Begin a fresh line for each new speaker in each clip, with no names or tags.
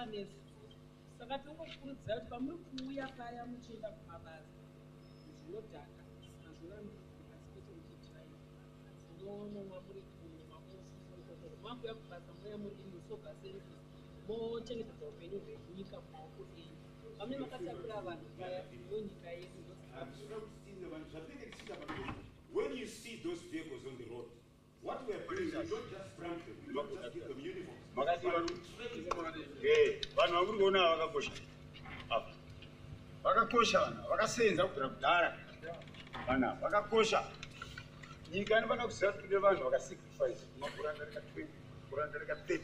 nesu saka tongokurudzira kuti pamuri kuuya paya muchienda kumabasa zvinodhaka hazvirambi asi kwete muchitraina munomwa muri makuya kubasa muya muri musoga service mochengetedza upenyu hwenyika mumaoko enyu vamwe makatakura vanhu paya yonyika yedu.
When you see those vehicles on the road, what we are doing is we don't just brand them, we don't just give them uniforms.
Vanhu vakuri kuona vakakosha apa vakakosha vana vakasenza kubvira kudhara vana vakakosha nyika inofana kuziva kuti kune vanhu vakasacrifice makurandarika 20 kurandarika 30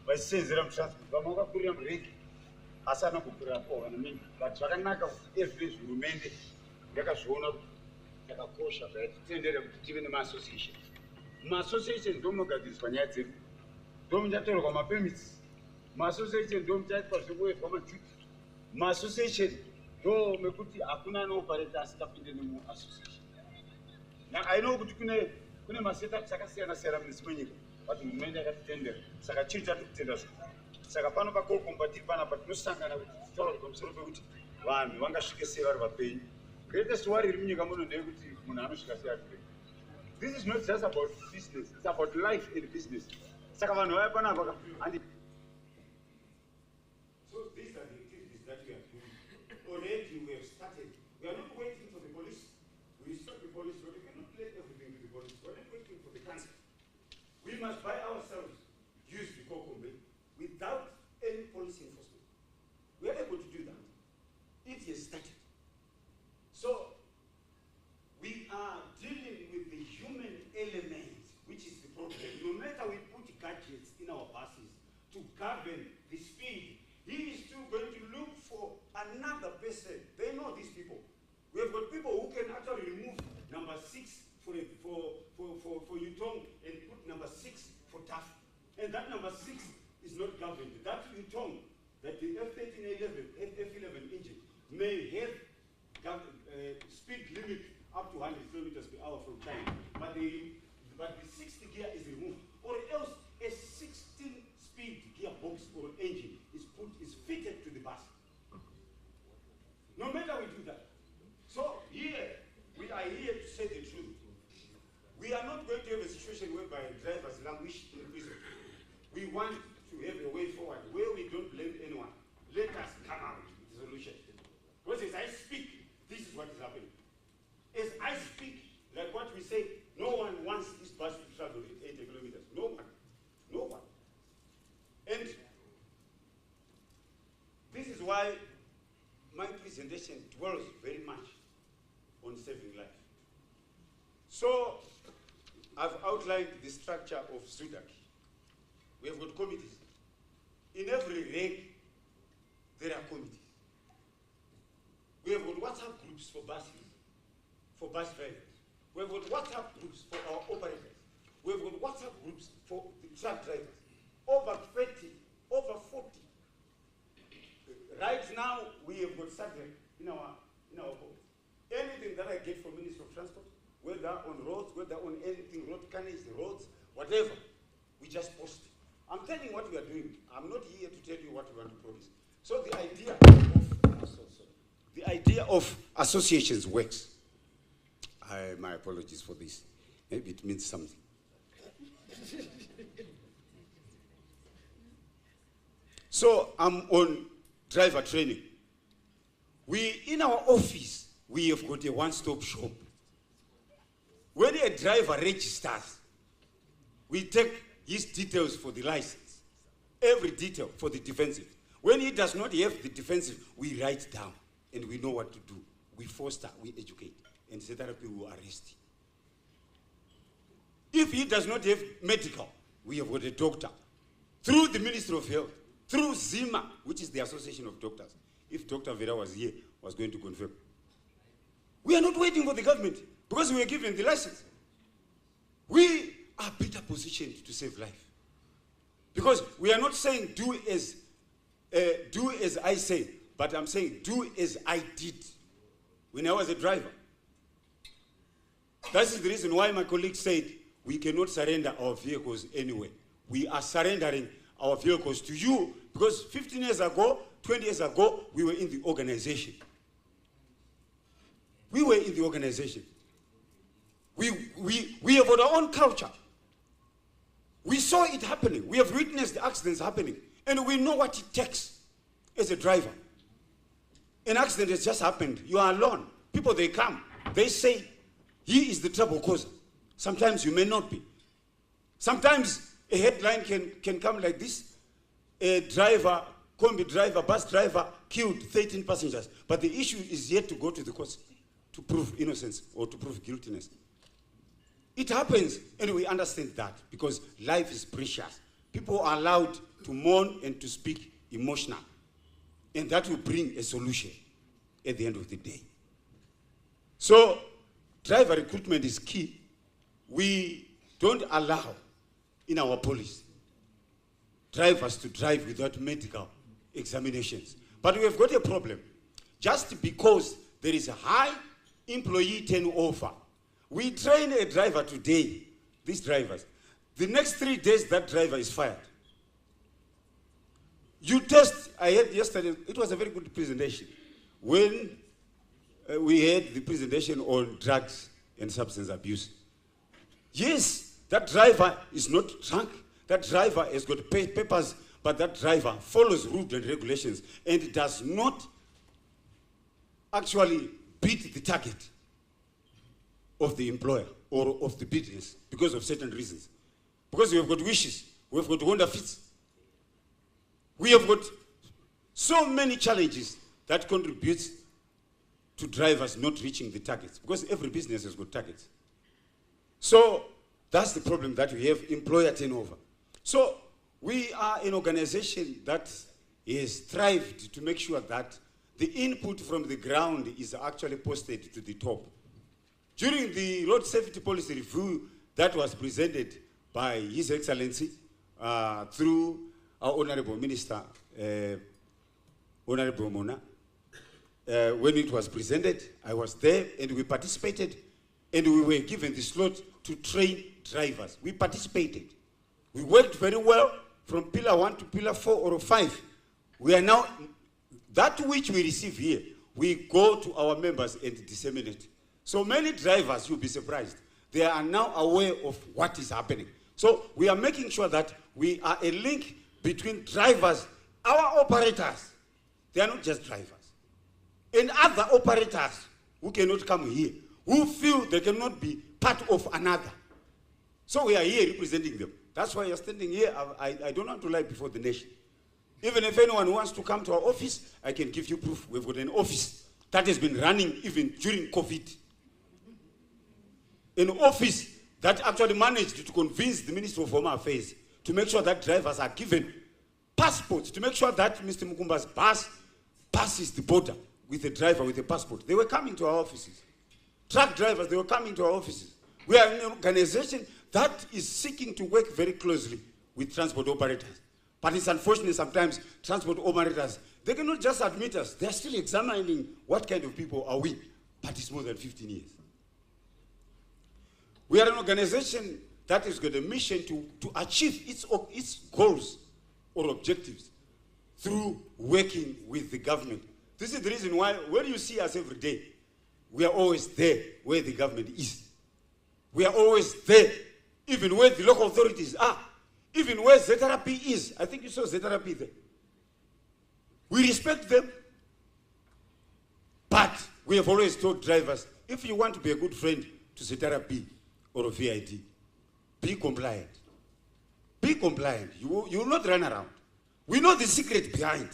vachisenzera mutransport vamwe vakakurira murengi asi ana kukurirapo vana mingi but zvakanaka kuti every hurumende yakazviona kuti yakakosha zvaititendere kuti tive nemaassociation. Maassociation ndo munogadziriswa nyaya dzedu, ndo muchatorwa mapemits. Maassociation ndo muchaitwa zvekuwedzwa majuti. Maassociation ndo mekuti hakuna anopareta asingapinde nemuassociation. Now I know kuti kune masetups akasiyana siyana munisimo nyika, but hurumende yakatitendera. Saka chiri chatitenda zvo. Saka pano pakokombatiri panapa tinosangana kuti titaura pamusoro pekuti vanhu vangasvike sei vari vapenyu. Greatest worry iri munyika muno ndeyekuti munhu anosvika sei ari penyu. This is not just about business, it's about life in business. Saka vanhu vaya panapa and
so these are the activities that we are doing. Already we have started. We are not waiting for the police. We start the police, but we cannot let everything to the police. We are not waiting for the council. We must by ourselves use the Kokombe without any policy enforcement. We are able to do that. It has started. So we are dealing with the human element, which is the problem. No matter we put gadgets in our buses to govern the speed, he is still going to look for another person. They know these people. We have got people who can actually remove number 6 for Yutong and put number 6 for TAF. And that number 6 is not governed. That Yutong, that the F-13A11, F-11 engine may have speed limit up to 100 kilometers per hour from China, but the 60 gear is removed, or else a 16-speed gearbox or engine is fitted to the bus. No matter we do that. So here we are here to say the truth. We are not going to have a situation whereby drivers languish in prison. We want to have a way forward where we don't blame anyone. Let us come out with the solution. Because as I speak, this is what is happening. As I speak, like what we say, no one wants this bus to travel at 80 kilometers. No one. No one. And this is why my presentation dwells very much on saving life. So I've outlined the structure of SUDAC. We have got committees. In every rank, there are committees. We have got WhatsApp groups for buses, for bus drivers. We have got WhatsApp groups for our operators. We have got WhatsApp groups for the truck drivers. Over 20, over 40. Right now, we have got subject in our board. Anything that I get from Ministry of Transport, whether on roads, whether on anything, road carnage, roads, whatever, we just post it. I'm telling you what we are doing. I'm not here to tell you what we want to promise. So the idea of associations works. My apologies for this. Maybe it means something. So I'm on driver training. In our office, we have got a one-stop shop. When a driver registers, we take his details for the license, every detail for the defensive. When he does not have the defensive, we write down and we know what to do. We foster, we educate, and therapy will arrest him. If he does not have medical, we have got a doctor. Through the Ministry of Health, through ZIMA, which is the Association of Doctors. If Dr. Vera was here, was going to confirm. We are not waiting for the government because we were given the license. We are better positioned to save life. Because we are not saying do as I say, but I'm saying do as I did when I was a driver. That is the reason why my colleague said we cannot surrender our vehicles anywhere. We are surrendering our vehicles to you Because 15 years ago, 20 years ago, we were in the organization. We were in the organization. We have our own culture. We saw it happening. We have witnessed the accidents happening. And we know what it takes as a driver. An accident has just happened. You are alone. People, they come. They say, he is the trouble causer. Sometimes you may not be. Sometimes a headline can come like this. A driver, combi driver, bus driver, killed 13 passengers. But the issue is yet to go to the courts to prove innocence or to prove guiltiness. It happens, and we understand that because life is precious. People are allowed to mourn and to speak emotional. And that will bring a solution at the end of the day. So, driver recruitment is key. We don't allow in our police drivers to drive without medical examinations. But we have got a problem. Just because there is a high employee turnover, we train a driver today, these drivers. The next 3 days, that driver is fired. You test, I heard yesterday, it was a very good presentation. When we had the presentation on drugs and substance abuse. Yes, that driver is not drunk. That driver has got papers, but that driver follows rules and regulations and does not actually beat the target of the employer or of the business because of certain reasons. Because we have got wishes, we have got Honda Fits. We have got so many challenges that contributes to drivers not reaching the targets, because every business has got targets. So that's the problem that we have, employer turnover. So we are an organization that has strived to make sure that the input from the ground is actually posted to the top. During the road safety policy review that was presented by His Excellency through our Honorable Minister, Honorable Mona, when it was presented, I was there and we participated, and we were given the slot to train drivers. We participated. We worked very well from pillar 1 to pillar 4 or 5. We are now, that which we receive here, we go to our members and disseminate. So many drivers, you'll be surprised, they are now aware of what is happening. So we are making sure that we are a link between drivers, our operators, they are not just drivers, and other operators who cannot come here, who feel they cannot be part of another. So we are here representing them. That's why you're standing here. I don't want to lie before the nation. Even if anyone wants to come to our office, I can give you proof. We've got an office that has been running even during COVID. An office that actually managed to convince the Ministry of Home Affairs to make sure that drivers are given passports, to make sure that Mr. Mukumba's bus passes the border with a driver with a passport. They were coming to our offices. Truck drivers, they were coming to our offices. We are an organization that is seeking to work very closely with transport operators. But it's unfortunate sometimes transport operators, they cannot just admit us. They're still examining what kind of people are we. But it's more than 15 years. We are an organization that has got a mission to achieve its goals or objectives through working with the government. This is the reason why when you see us every day, we are always there where the government is. We are always there, even where the local authorities are, even where ZRP is. I think you saw ZRP there. We respect them, but we have always told drivers, if you want to be a good friend to ZRP or a VID, be compliant. Be compliant. You will not run around. We know the secret behind.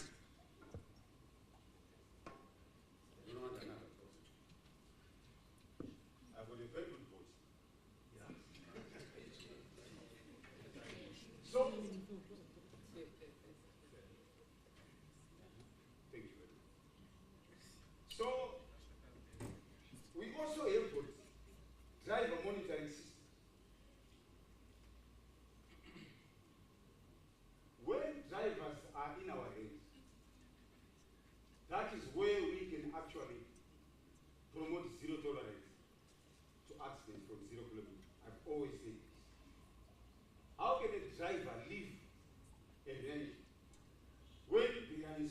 So, we also have got driver monitoring system. When drivers are in our hands, that is where we can actually promote zero tolerance to accidents from 0 kilometers. I've always said this. How can a driver live a range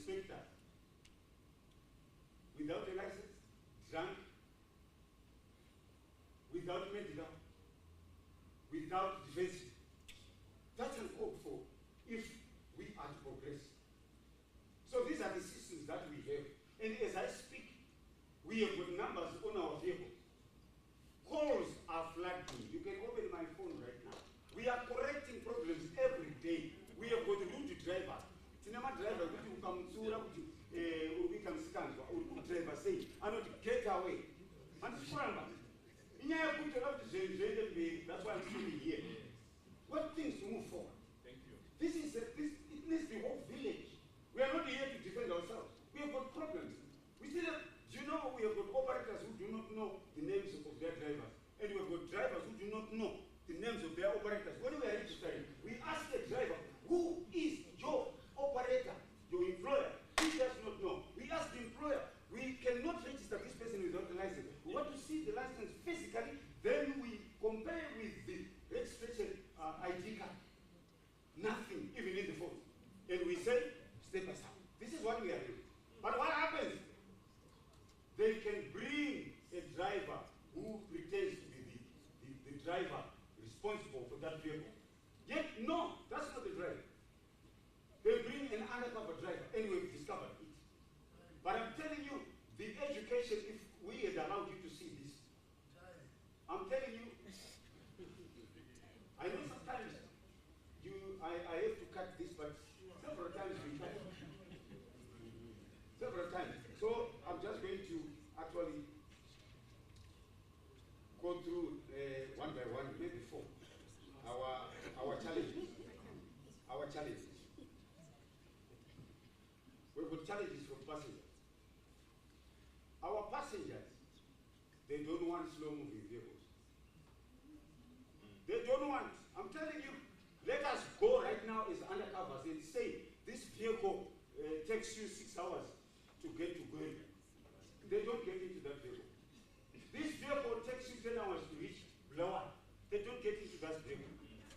inspector without a license, drunk, without medical, without defense. That's uncalled for if we are to progress. So these are the systems that we have. And as I speak, we have got numbers on our vehicles. Calls are flagging. You can open my phone right now. We are correcting problems every day. We have got rude driver. Cinema driver, we come to we can stand for driver say, I not get away. And remember, that's why I'm sitting here. What things to move forward?
Thank you.
This is it needs the whole village. We are not here to defend ourselves. We have got problems. We still have, do you know we have got operators who do not know the names of their drivers, and we have got drivers who do not know the names of their operators. When we are registering, we ask the driver, who is your operator, your employer? He does not know. We ask the employer, we cannot register this person without the license. We want to see the license physically, then we compare with the registration ID card. Nothing, even in the phone. And we say, step aside. This is what we are doing. But what happens? They can bring a driver who pretends to be the driver responsible for that vehicle. Yet, no, that's not the driver. They bring an undercover driver, and we've discovered it. But I'm telling you, the education, if we had allowed you to see this, I'm telling you, I know sometimes I have to cut this, but several times we cut it. Several times. So I'm just going to actually go through one by one, maybe four, our challenges. Our challenges. We've got challenges from passengers. Our passengers, they don't want slow-moving vehicles. They don't want. I'm telling you, let us go right now as undercovers and say this vehicle takes you 6 hours to get to Gwen. They don't get into that vehicle. This vehicle takes you 10 hours to reach Blower. They don't get into that vehicle.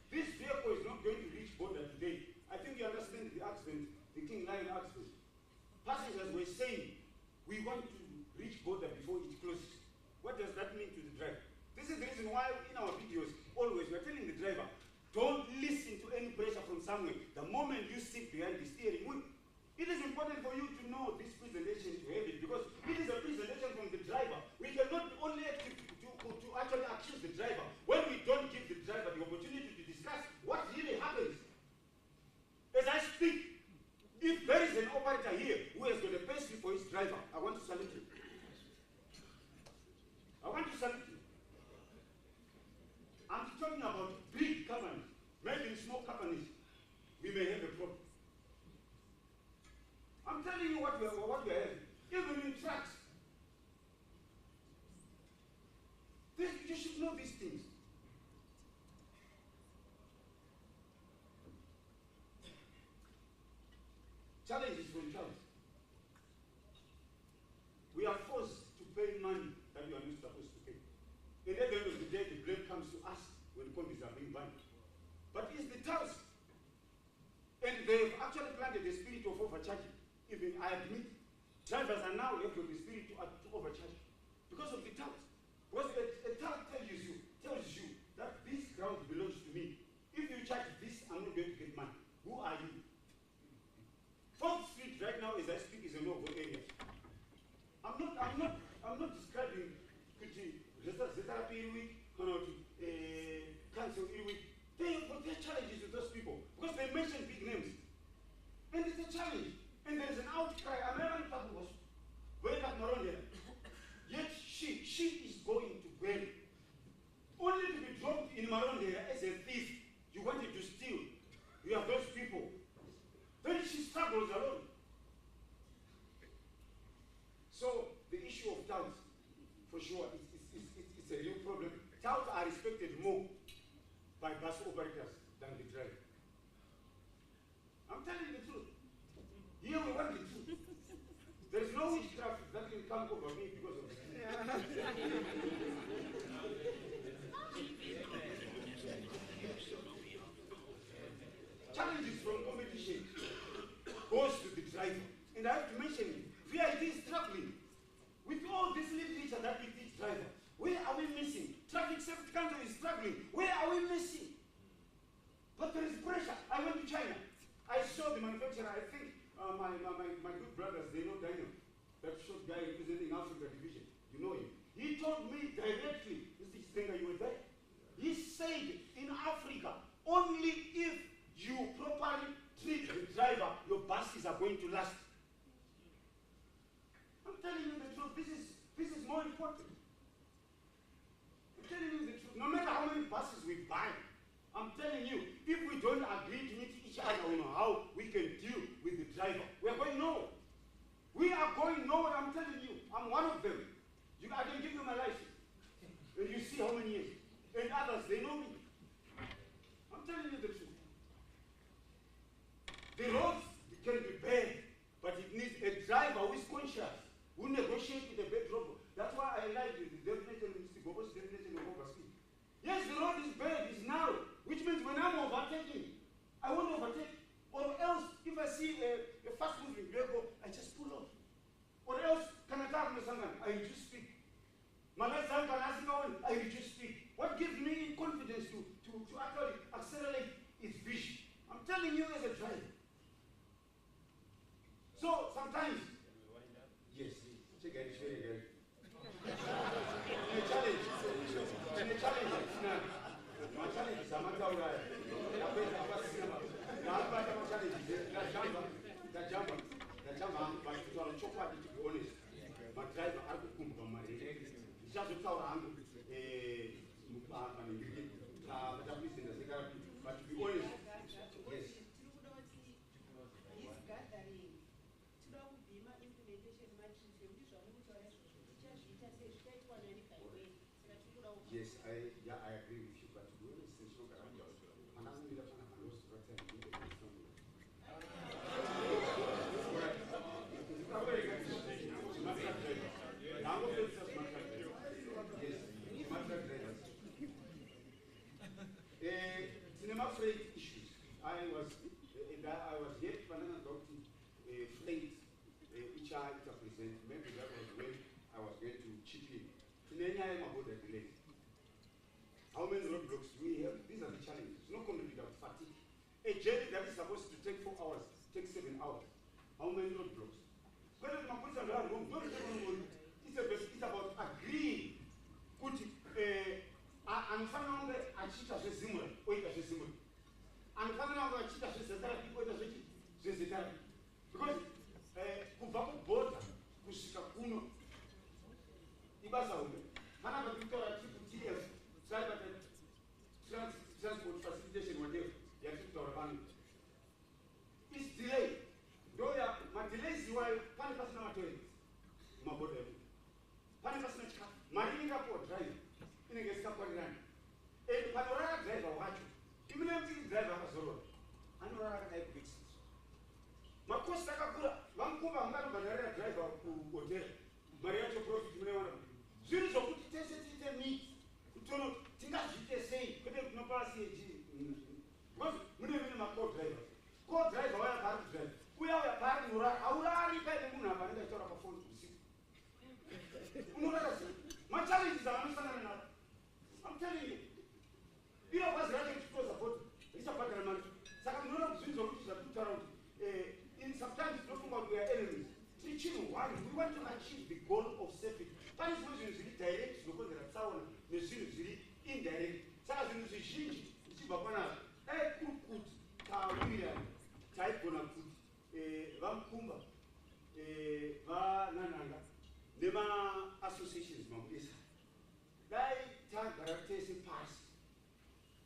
This vehicle is not going to reach border today. I think you understand the accident, the King Lion accident. Passengers were saying, we want to reach border before it closes. What does that mean to the driver? This is the reason why in our videos, always we're telling the driver, don't listen to any pressure from somewhere. The moment you sit behind the steering wheel, it is important for you to know this presentation to have it, because it is a presentation from the driver. We cannot only to actually accuse the driver when we don't give the driver the opportunity to discuss what really happens. As I speak, if there is an operator here who has got a payslip for his driver, I want to salute him. I want to salute him. I'm talking about big companies. Maybe in small companies, we may have a problem. I'm telling you what we have. Even in trucks. You should know these things. Challenges from challenge. We are forced to pay money that we are not supposed to pay. And at the end of the day, the blame comes to us when companies are being banned. But it's the tolls. And they've actually planted the spirit of overcharging. Even I admit, drivers are now have the spirit to overcharge because of the tolls. Because a toll tells you that this ground belongs to me. If you charge this, I'm not going to get money. Who are you? 4th Street right now, as I speak, is a no-go area. I'm not describing council week. There are challenges with those people because they mention big names. And it's a challenge. And there's an outcry. American people was way back Marondia. Yet she is going to Gwen. Only to be dropped in Marondia as a thief. You wanted to steal. You have those people. Then she struggles alone. So the issue of touts, for sure, it's a real problem. Touts are respected more by bus operators than the driver. I'm telling you the truth. Here we want the truth. There is no witchcraft that can come over me because of this. Challenges from competition goes to the driver. And I have to mention it. VIT is struggling. With all this literature that we teach drivers, where are we missing? Traffic safety council is struggling. Where are we missing? But there is pressure. I went to China. I saw the manufacturer. I think my good brothers, they know Daniel, that short guy representing Africa Division. You know him. He told me directly, Mr. Chisenga, you were there. He said, in Africa, only if you properly treat the driver, your buses are going to last. I'm telling you the truth. This is more important. I'm telling you the truth. No matter how many buses we buy, I'm telling you, if we don't agree to meet each other on how we can deal with the driver, we are going nowhere. We are going nowhere, I'm telling you. I'm one of them. I can give you my license. And you see how many years. And others, they know me. I'm telling you the truth. The roads can be bad, but it needs a driver who is conscious, who negotiates with the bad driver. That's why I like the definition of Mr. Bobo's definition of overspeed. Yes, the road is bad, it's narrow, which means when I'm overtaking, I won't overtake. Or else, if I see a fast-moving vehicle, I just pull off. Or else, I reduce speed. I reduce speed. What gives me confidence to actually accelerate is vision. I'm telling you as a driver. So sometimes, yes, check it, very good. Challenge. My challenge is my driver akukumbuka mari ndichazotaura hangu vatakuizinda sekarapi but to be honest yes yes I agree with you but to be honest freight issues. I was here Banana adopting freight which I represent. Maybe that was when I was going to chip in. In any I am about the delay. How many roadblocks do we have? These are the challenges. It's not going to be without fatigue. A journey that is supposed to take 4 hours takes 7 hours. How many roadblocks? It's about agreeing. Anofana kunge achiita zvezimura oita zvezimura anofanira kunge achiita zvezekarapi oita zvezekarapi because kubva kubhodha kusvika kuno ibasa hombe kana vatitaura tiri TF transport facilitation whatever yatiri kutaura pano is delay ndoya madelays iwayo pane pasina matoilets mumabhodha edu pane pasina chikafu mari ingapuwa driver inenge isikakwanirani and panorara driver wacho imune mtiri driver akazorora anorara akadai kubekisisa makosi akakura vamukumba vanganobhanarira driver kuhotera mari yacho profit muneona zvinhu zvokuti tese tiite meet kutono tingazviite sei kwete kunopa CAG because mune mine maco-driver co-driver waya paari kudrive uya paari kunorara haurari paine munhu apa anenge achitaura pafoni usiku unorara sei machallenges avanosangana navo I'm telling you. You know what's right to close about it's a pattern man. Saka mnona kuzvinzo kuti zvakutaura kuti in sometimes tinofunga kuti we are enemies. Tichino one we want to achieve the goal of safety. Pane zvinhu zviri direct zvinokonzera tsaona nezvinhu zviri indirect. Saka zvinhu zvizhinji zvichibva panazvo dai kuri kuti tawira taigona kuti vamukumba vanananga nema-associations mabudisa dai tagara tese pasi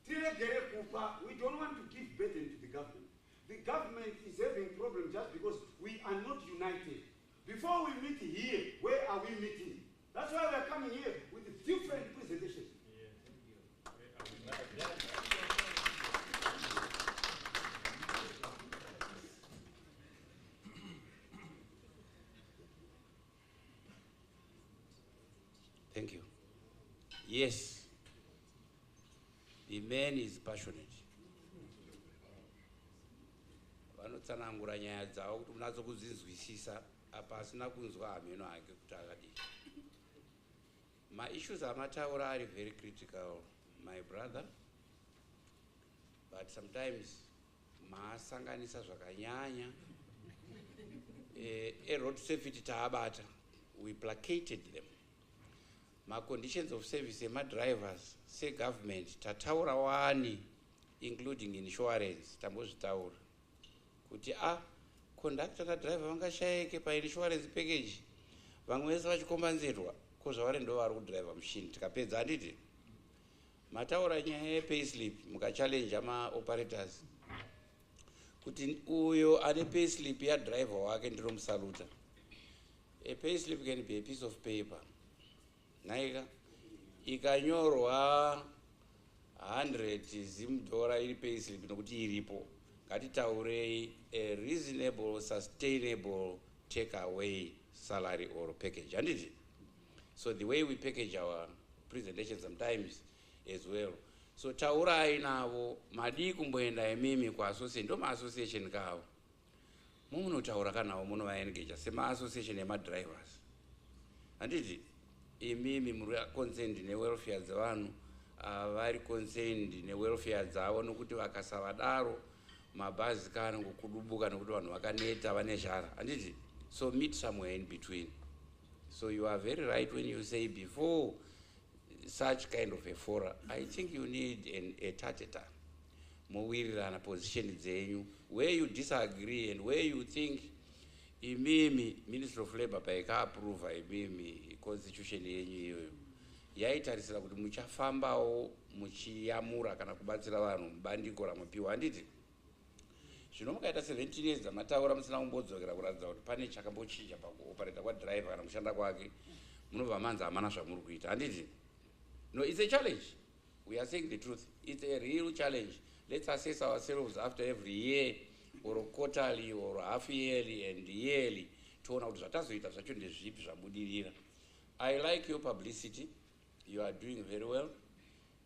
tiregere kupa. We don't want to give burden to the government. The government is having problem just because we are not united. Before we meet here, where are we meeting? That's why we are coming here with different presentations.
Thank you. Yes, the man is passionate. anotsanangura nyaya dzavo kuti unatso kudzinzwisisa apa asina kunzwa hameno hake kuti akadii. Ma-issues amataura are very critical, my brother, but sometimes maasanganisa zvakanyanya. Road safety taabata, we placated them. Ma-conditions of service ema-drivers, say government, tataura wani, including insurance, tambozvitaura. Kuti conductor na driver vangashayike pa-insurance package, vamwe vese vachikombanzirwa, kozvavari ndo vari kudriver machine, tikapedza handiti. Mataura nyaya ye-payslip, muka-challenge ama-operators. Kuti uyo ane payslip ya driver wake ndinomusaluta. A payslip can be a piece of paper. Naika ikanyorwa 100 zimudhora iri payslip nokuti iripo. Ngatitaurei a reasonable, sustainable take away salary or package. Handiti? So the way we package our presentation sometimes as well. So taurai navo madi kumboenda emimi kwa association, ndo ma-association kawo. Munotaura kanawo munovaengeja sema-association ema-drivers. Handiti? Imimi muri concerned ne-welfare dzevanhu, vari concerned ne-welfare dzavo nokuti vakasavadaro mabhazi kana kukudubuka nokuti vanhu vakaneta vane zhara. Handiti? So meet somewhere in between. So you are very right when you say before such kind of a fora, I think you need a tateta, mowirirana position dzenyu, where you disagree and where you think imimi Minister of Labor paika-approve imimi constitution yenyu iyoyo yaitarisira kuti muchafambawo muchiyamura kana kubatsira vanhu mubandiko ramapiwa. Handiti? Zvino mukaita 17 years dzamataura musina kumbodzokera kuratidza kuti pane chakambochinja pakuoperata kwadriver kana kushanda kwake, munobva manzi hamana zvamuri kuita. Handiti? No, it's a challenge. We are saying the truth. It's a real challenge. Let's assess ourselves after every year, or quarterly, or half yearly, and yearly. Toona kuti zvatazoita zvacho ndezvipi zvabudirira. I like your publicity. You are doing very well.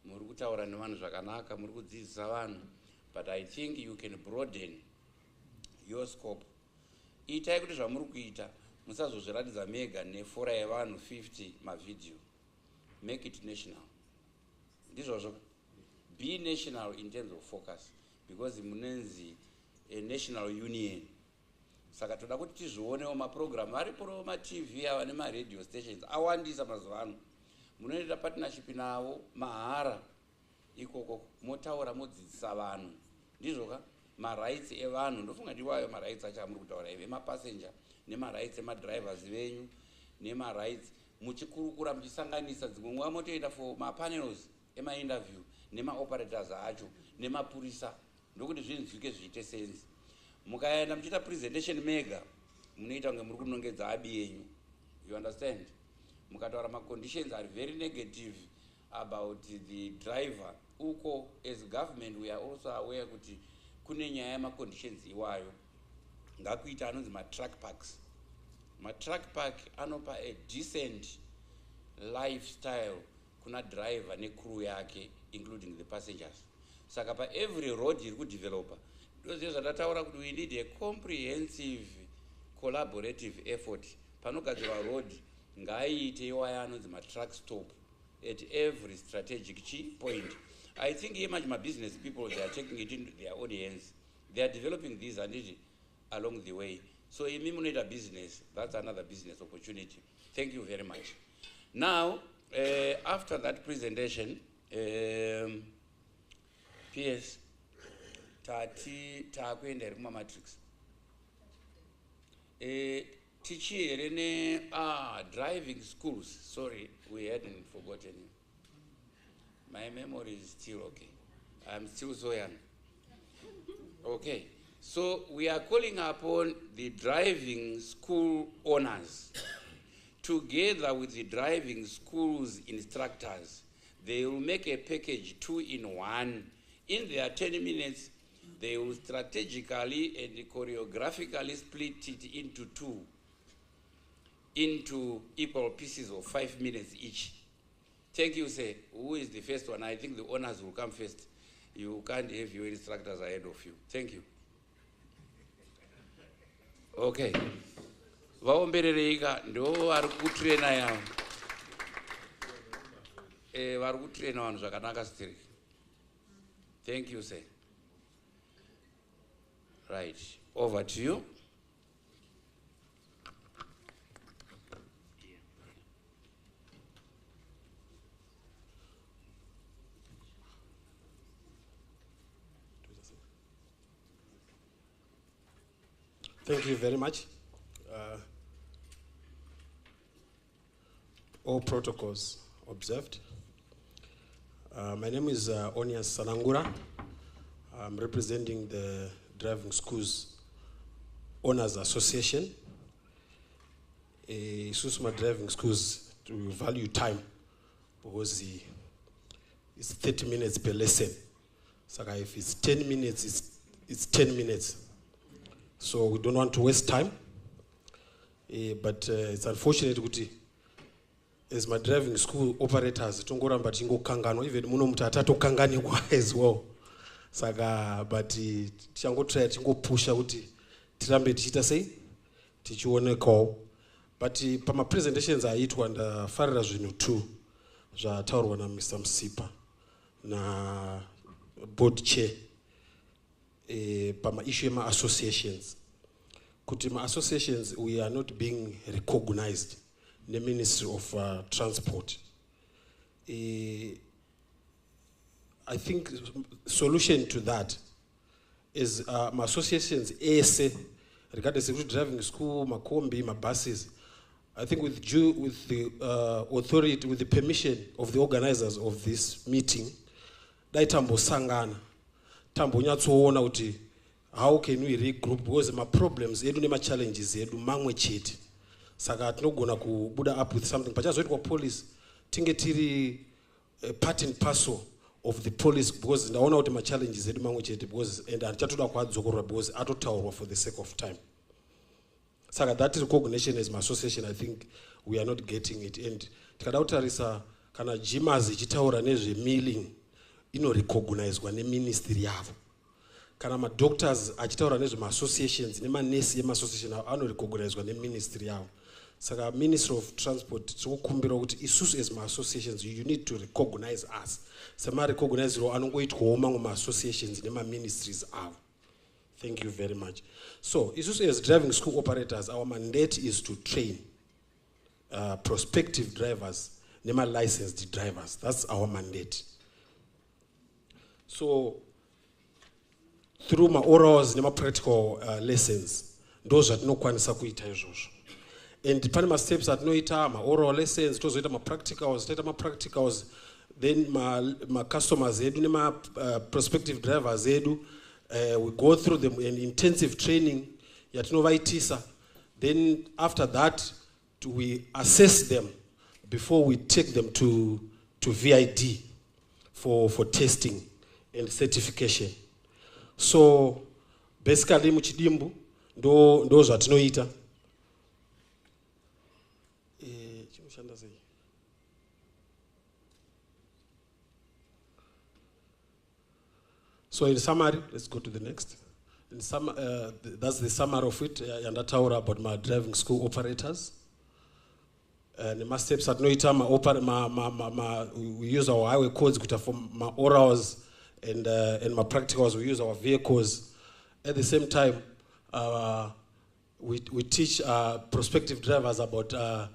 Muri kutaura nevanhu zvakanaka, muri kudzidzisa vanhu. But I think you can broaden your scope. Itai kuti zvamuri kuita, musazozviratidza mega nefora yevanhu 50 mavideo. Make it national. This also be national in terms of focus, because munenzi a national union. Saka toda kuti tizvionewo maprogram aripo ma-TV ava nema-radio stations awandisa mazuva ano. Munoita partnership navo mahara ikoko, motaura modzidzisa vanhu. Ndizvoka ma-rights evanhu, ndofunga ndiwayo ma-rights acho amuri kutaura ive, ema-passenger nema-rights ema-drivers venyu nema-rights muchikurukura muchisanganisa dzimwe nguva motoenda for ma-panels ema-interview nema-operators acho nemapurisa ndokuti zvinzwike zviite sense. Mukaenda muchiita presentation mega munoita kunge muri kunongedza abi yenyu. You understand? Mukataura ma-conditions are very negative about the driver. Uko as government we are also aware kuti kune nyaya yema-conditions iwayo. Ngakuita anonzi ma-truck parks. Ma-truck park anopa a decent lifestyle kuna driver ne-crew yake, including the passengers. Saka pa every road iri kudeveloper, ndozivo zvandataura kuti we need a comprehensive collaborative effort. Panogadzirwa road ngaiite iwaya anonzi ma-truck stop at every strategic point. I think here much my business people, they are taking it into their own hands. They are developing this and it along the way. So in Mimuneda business, that's another business opportunity. Thank you very much. Now, after that presentation, PS, takwenda kuma matrix. Teaching driving schools. Sorry, we hadn't forgotten you. My memory is still okay. I'm still so young. Okay. So we are calling upon the driving school owners, together with the driving schools instructors. They will make a package 2-in-1. In their 10 minutes, they will strategically and choreographically split it into two, into equal pieces of 5 minutes each. Thank you, sir. Who is the first one? I think the owners will come first. You can't have your instructors ahead of you. Thank you. Okay. Vaomberereika ndo vari kutrena yavo. Vari kutrena vanhu zvakanaka still. Thank you, sir. Right. Over to you.
Thank you very much. All protocols observed. My name is Onias Sanangura. I'm representing the Driving Schools Owners Association. Susuma Driving Schools to value time because it's 30 minutes per lesson. So if it's 10 minutes, it's 10 minutes. So we don't want to waste time. But it's unfortunate kuti as my driving school operators tongoramba tingokanganwa, even muno mutata tokanganikwa as well. Saka but tichangotry tingopusha kuti tirambe tichita sei tichionekawo. But pama presentations aitwa ndafarira zvinhu 2 zvataurwa na Mr. Msipa na board chair pama issue ma associations. Kuti ma associations we are not being recognized in the Ministry of Transport. I think solution to that is my associations regardless of driving school, my combi, my buses. I think with the authority, with the permission of the organizers of this meeting, daitambo sangana, tambo nyatsoona kuti how can we regroup because my problems edu nema challenges edu mamwe chete. Saka tinogona kubuda up with something. Pachazoitwa police tinge tiri part and parcel of the police because ndaona kuti ma challenges edu mamwe chete because and achatoda kuadzokorwa because atotaurwa for the sake of time. Saka that recognition as my association, I think we are not getting it. And tikada kutarisa kana gymas ichitaura nezve milling inorecognizwa neministry yavo. Kana ma doctors achitaura nezve ma associations nema nurse yema association anorecognizwa neministry yavo. Saka Ministry of Transport tikukumbira kuti isusu as ma associations you need to recognize us. Sema recognize ro anongoitwawo mamwe ma associations nema ministries avo. Thank you very much. So, as driving school operators, our mandate is to train prospective drivers, nema licensed drivers. That's our mandate. So, through my orals, nema practical lessons, those that no kwanisa kuita izvozvo. And depending on steps that no ita, my oral lessons, those that my practicals, then my customers, my prospective drivers, we go through them in intensive training. Then after that, we assess them before we take them to VID for testing and certification. So basically, muchidimbu those that no ita. So in summary, let's go to the next. In that's the summary of it. And that's about my driving school operators. And my steps at no time, we use our highway codes for my orals and my practicals. We use our vehicles. At the same time, we teach prospective drivers about the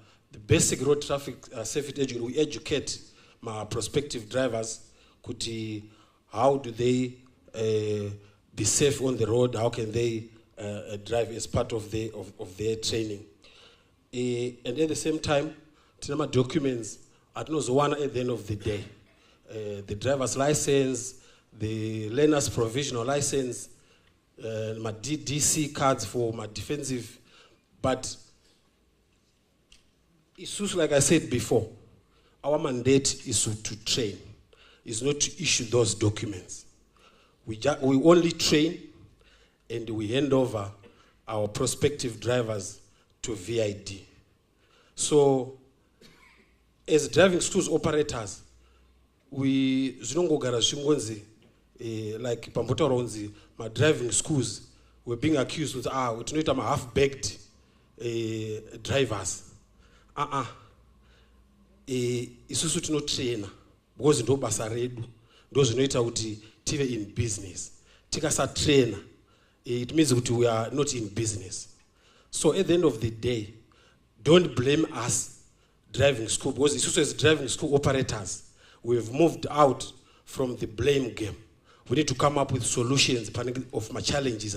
basic road traffic safety education. We educate my prospective drivers. How do they be safe on the road? How can they drive as part of their training? And at the same time, tinama documents at the end of the day. The driver's license, the learner's provisional license, my DC cards for my defensive. But it's like I said before, our mandate is to train, is not to issue those documents. We only train and we hand over our prospective drivers to VID. So, as driving schools operators, we like Pambotaronzi, my driving schools, we're being accused with tinoita half-baked drivers. Isusu tinotraina because ndo basa redu ndo zvinoita kuti tive in business. Tikasatraina it means that we are not in business. So at the end of the day, don't blame us driving school, because isusu as driving school operators, we've moved out from the blame game. We need to come up with solutions of my challenges.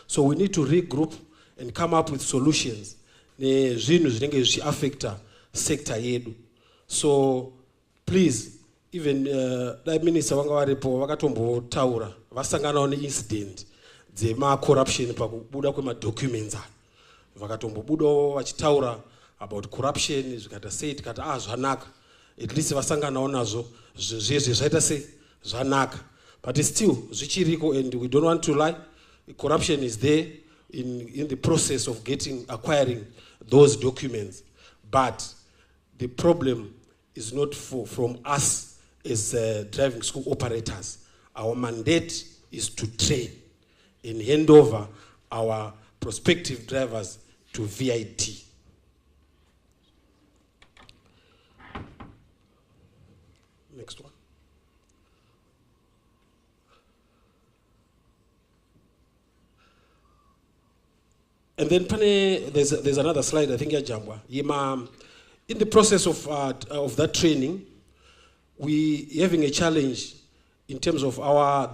So we need to regroup and come up with solutions. Affect sector yedu. So please, even the minister wangawaripo wakatombo taura vasangana ne incident dzema corruption pakubuda kwema documents vakatombo budo vachitaura about corruption zvikata say tikati zvanaka at least vasangana nazo zvezve zvaita sei zvanaka, but still zvichiriko, and we don't want to lie, corruption is there in the process of acquiring those documents. But the problem is not from us as driving school operators. Our mandate is to train and hand over our prospective drivers to VIT. Next one. And then there's another slide, I think, in the process of that training, we having a challenge in terms of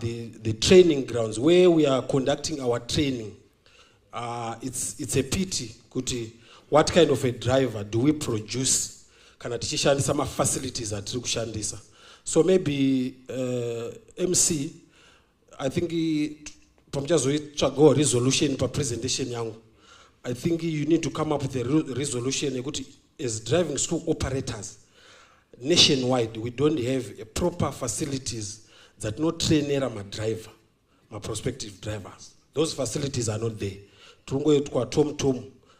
the training grounds where we are conducting our training. It's a pity, kuti, what kind of a driver do we produce? Kana tichishandisa ma facilities atiri kushandisa. So maybe MC, I think pamuchazoitsvaga resolution pa presentation yangu. I think you need to come up with a resolution as driving school operators nationwide. We don't have proper facilities that no trainer my driver, my prospective drivers. Those facilities are not there. Tungo kwa tom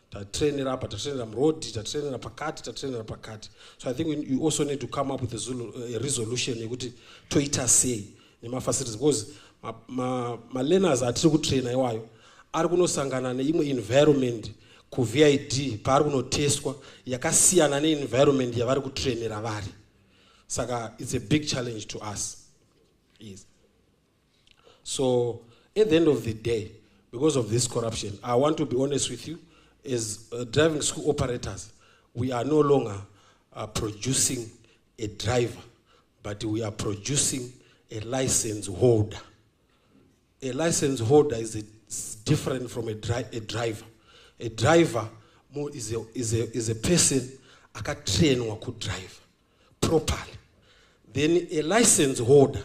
ta trainer up, ta trainer road, ta trainer pakati. So I think you also need to come up with a resolution to ita say my facilities, because my learners are trying to train iwayo. Ari kunosangana neimwe environment ku VID paari kunotestwa yakasiyana environment yavari kutrainera vari. Saka it's a big challenge to us. Yes. So at the end of the day, because of this corruption, I want to be honest with you, as driving school operators, we are no longer producing a driver, but we are producing a license holder. A license holder is different from a driver. A driver is a person akatrainwa ku drive properly. Then a license holder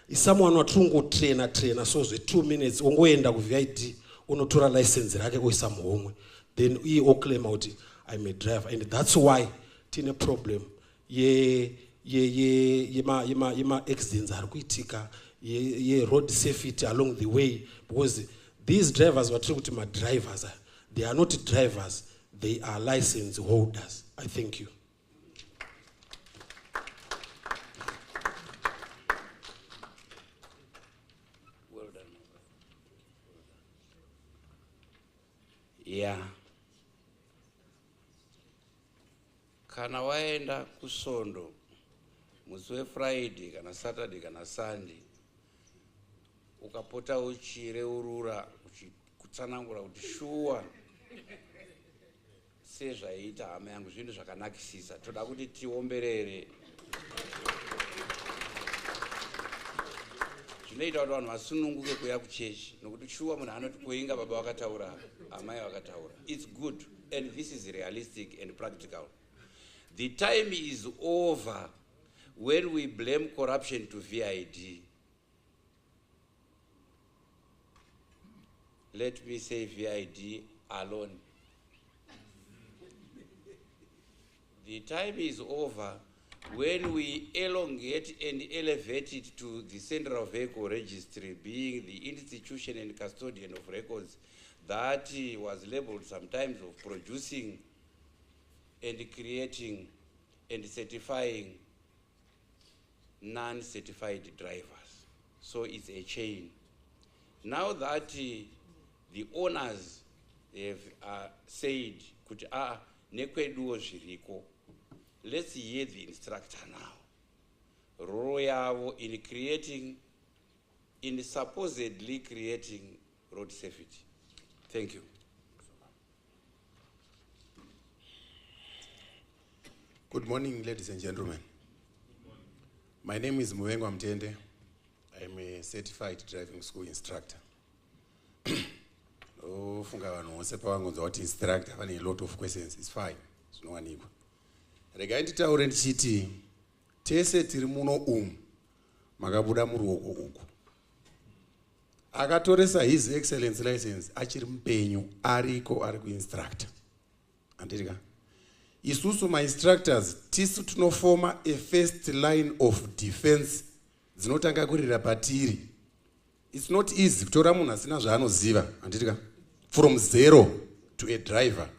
is someone watungo trainer so 2 minutes ongoenda ku VID unotora license rake oisa muhomwe, then he oclaim out I'm a driver. And that's why tine problem ye accidents are kuitika, ye road safety along the way, because these drivers were treated my drivers. They are not drivers, they are license holders. I thank you.
Well done. Yeah. Kana waenda kusondo musi weFriday kana Saturday kana Sunday, ukapota uchireurura kutsanangura kuti shuwa sezvaita hama yangu zvinhu zvakanakisisa, toda kuti tiomberere. Zvinoita kuti vanhu vasununguke kuuya kuchechi, nokuti shuwa munhu anoti kuinga baba vakataura, amai vakataura. It's good, and this is realistic and practical. The time is over when we blame corruption to VID. Let me say VID alone. The time is over when we elongate and elevate it to the Central Vehicle Registry, being the institution and custodian of records that was labeled sometimes of producing and creating and certifying non-certified drivers. So it's a chain. Now that the owners have said, kuti nekweduwo zviriko. Let's hear the instructor now. Role yavo in supposedly creating road safety. Thank you.
Good morning, ladies and gentlemen. My name is Muwengo Mtende. I'm a certified driving school instructor. Funga vanhu vose pavangonzwa kuti instructor vane a lot of questions. It's fine. Zvinowanikwa. Regai nditaure ndichiti tese tiri muno makabuda muruoko uku. Akatoresa his excellence license achiri mupenyu ariko ari kuinstructor. Andirika. Isusu my instructors tisu tunofoma a first line of defense dzinotanga kurira patiri. It's not easy kutora munhu asina zvaanoziva, anditika, from zero to a driver.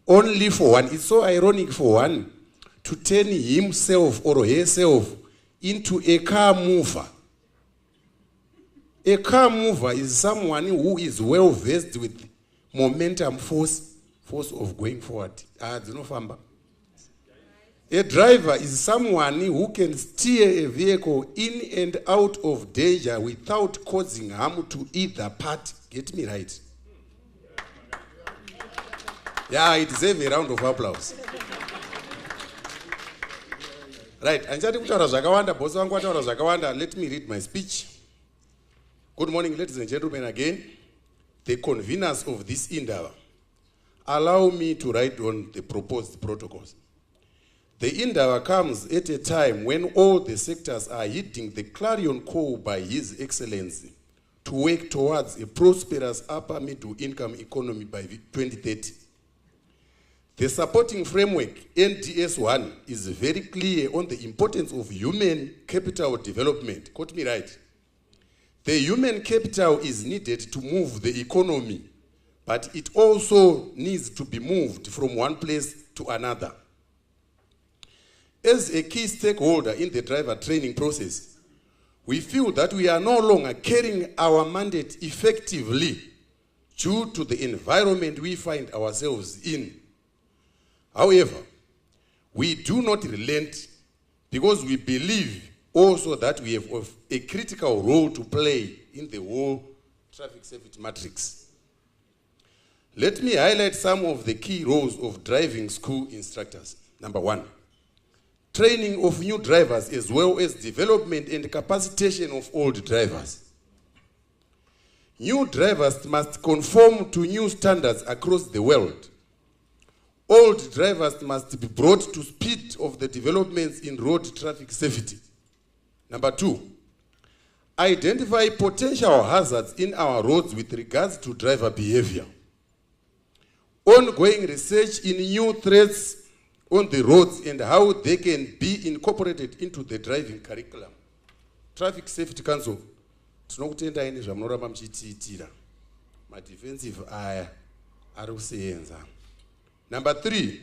Only for one. It's so ironic for one to turn himself or herself into a car mover. A car mover is someone who is well versed with momentum force of going forward. A driver is someone who can steer a vehicle in and out of danger without causing harm to either party. Get me right? Yeah, it deserves a round of applause. Right, let me read my speech. Good morning, ladies and gentlemen, again. The conveners of this Indaba, allow me to write on the proposed protocols. The Indaba comes at a time when all the sectors are heeding the clarion call by His Excellency to work towards a prosperous upper middle income economy by 2030. The supporting framework, NDS1, is very clear on the importance of human capital development. Quote me right. The human capital is needed to move the economy, but it also needs to be moved from one place to another. As a key stakeholder in the driver training process, we feel that we are no longer carrying our mandate effectively due to the environment we find ourselves in. However, we do not relent because we believe also that we have a critical role to play in the whole traffic safety matrix. Let me highlight some of the key roles of driving school instructors. Number one, training of new drivers as well as development and capacitation of old drivers. New drivers must conform to new standards across the world. Old drivers must be brought to speed of the developments in road traffic safety. Number two, identify potential hazards in our roads with regards to driver behavior. Ongoing research in new threats on the roads and how they can be incorporated into the driving curriculum. Traffic Safety Council, tinokutenda ini zvamunoramba muchitiitira. Ma-defensive aya ari kusenza. Number three,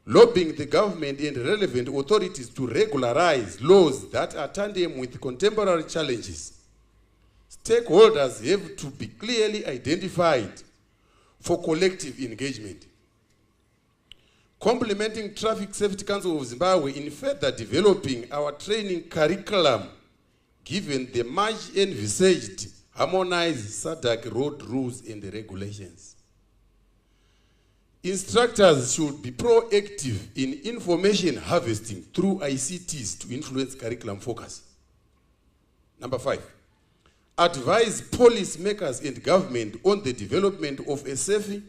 lobbying the government and relevant authorities to regularize laws that are tandem with contemporary challenges. Stakeholders have to be clearly identified for collective engagement. Complementing Traffic Safety Council of Zimbabwe in further developing our training curriculum, given the much envisaged harmonized SADC road rules and regulations. Instructors should be proactive in information harvesting through ICTs to influence curriculum focus. Number five, advise policymakers and government on the development of a safe,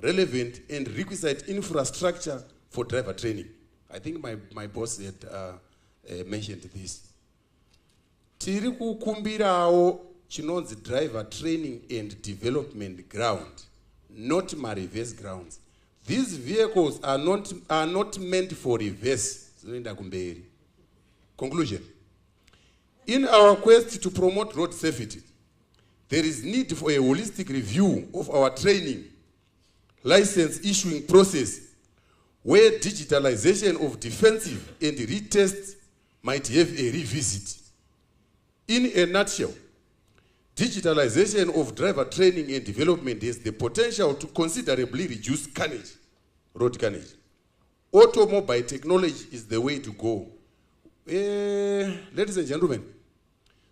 relevant and requisite infrastructure for driver training. I think my boss had mentioned this. Tiri kukumbirawo chinonzi driver training and development ground, not my reverse grounds. These vehicles are not meant for reverse. Conclusion. In our quest to promote road safety, there is need for a holistic review of our training license issuing process, where digitalization of defensive and retests might have a revisit. In a nutshell, digitalization of driver training and development has the potential to considerably reduce carnage, road carnage. Automobile technology is the way to go. Ladies and gentlemen,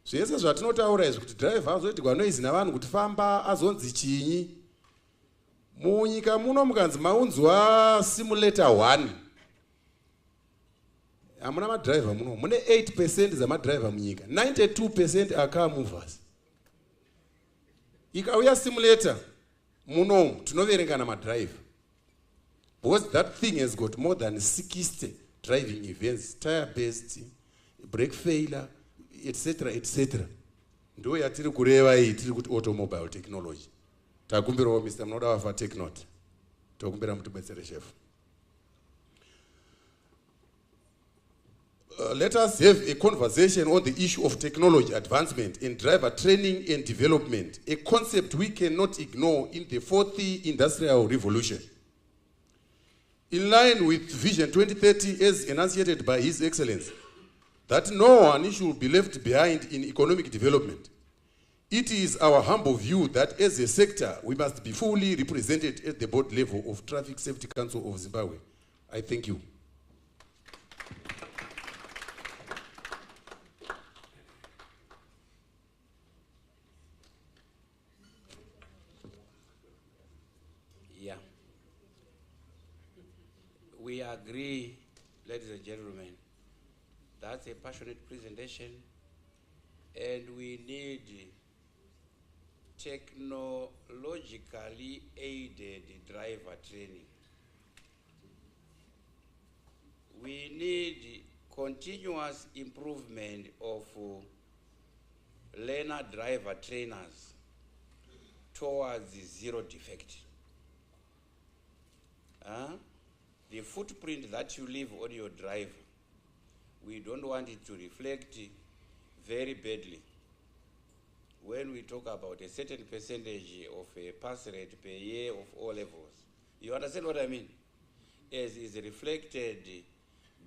zvese zvatinotaura izvi kuti driver azoitirwa noizi navanhu kuti famba azonzi chinyi. Munyika muno mukanzi maunzwa simulator 1. Hamuna madriver muno. Mune 8% zamadriver munyika. 92% are car movers. Ikauya simulator muno tinoverengana madriver. Because that thing has got more than 60 driving events, tire burst, brake failure, etc., etc. Ndo yatiri kureva iyi tiri kuti automobile technology. Takumbirawo Mr. Mnoda wafa take note. Takumbira mutibetsere chef. Let us have a conversation on the issue of technology advancement in driver training and development, a concept we cannot ignore in the fourth industrial revolution. In line with Vision 2030 as enunciated by His Excellency, that no one should be left behind in economic development. It is our humble view that as a sector, we must be fully represented at the board level of Traffic Safety Council of Zimbabwe. I thank you.
Yeah. We agree, ladies and gentlemen, that's a passionate presentation, and we need technologically aided driver training. We need continuous improvement of learner driver trainers towards zero defect. The footprint that you leave on your driver, we don't want it to reflect very badly. When we talk about a certain percentage of a pass rate per year of all levels, you understand what I mean? As is reflected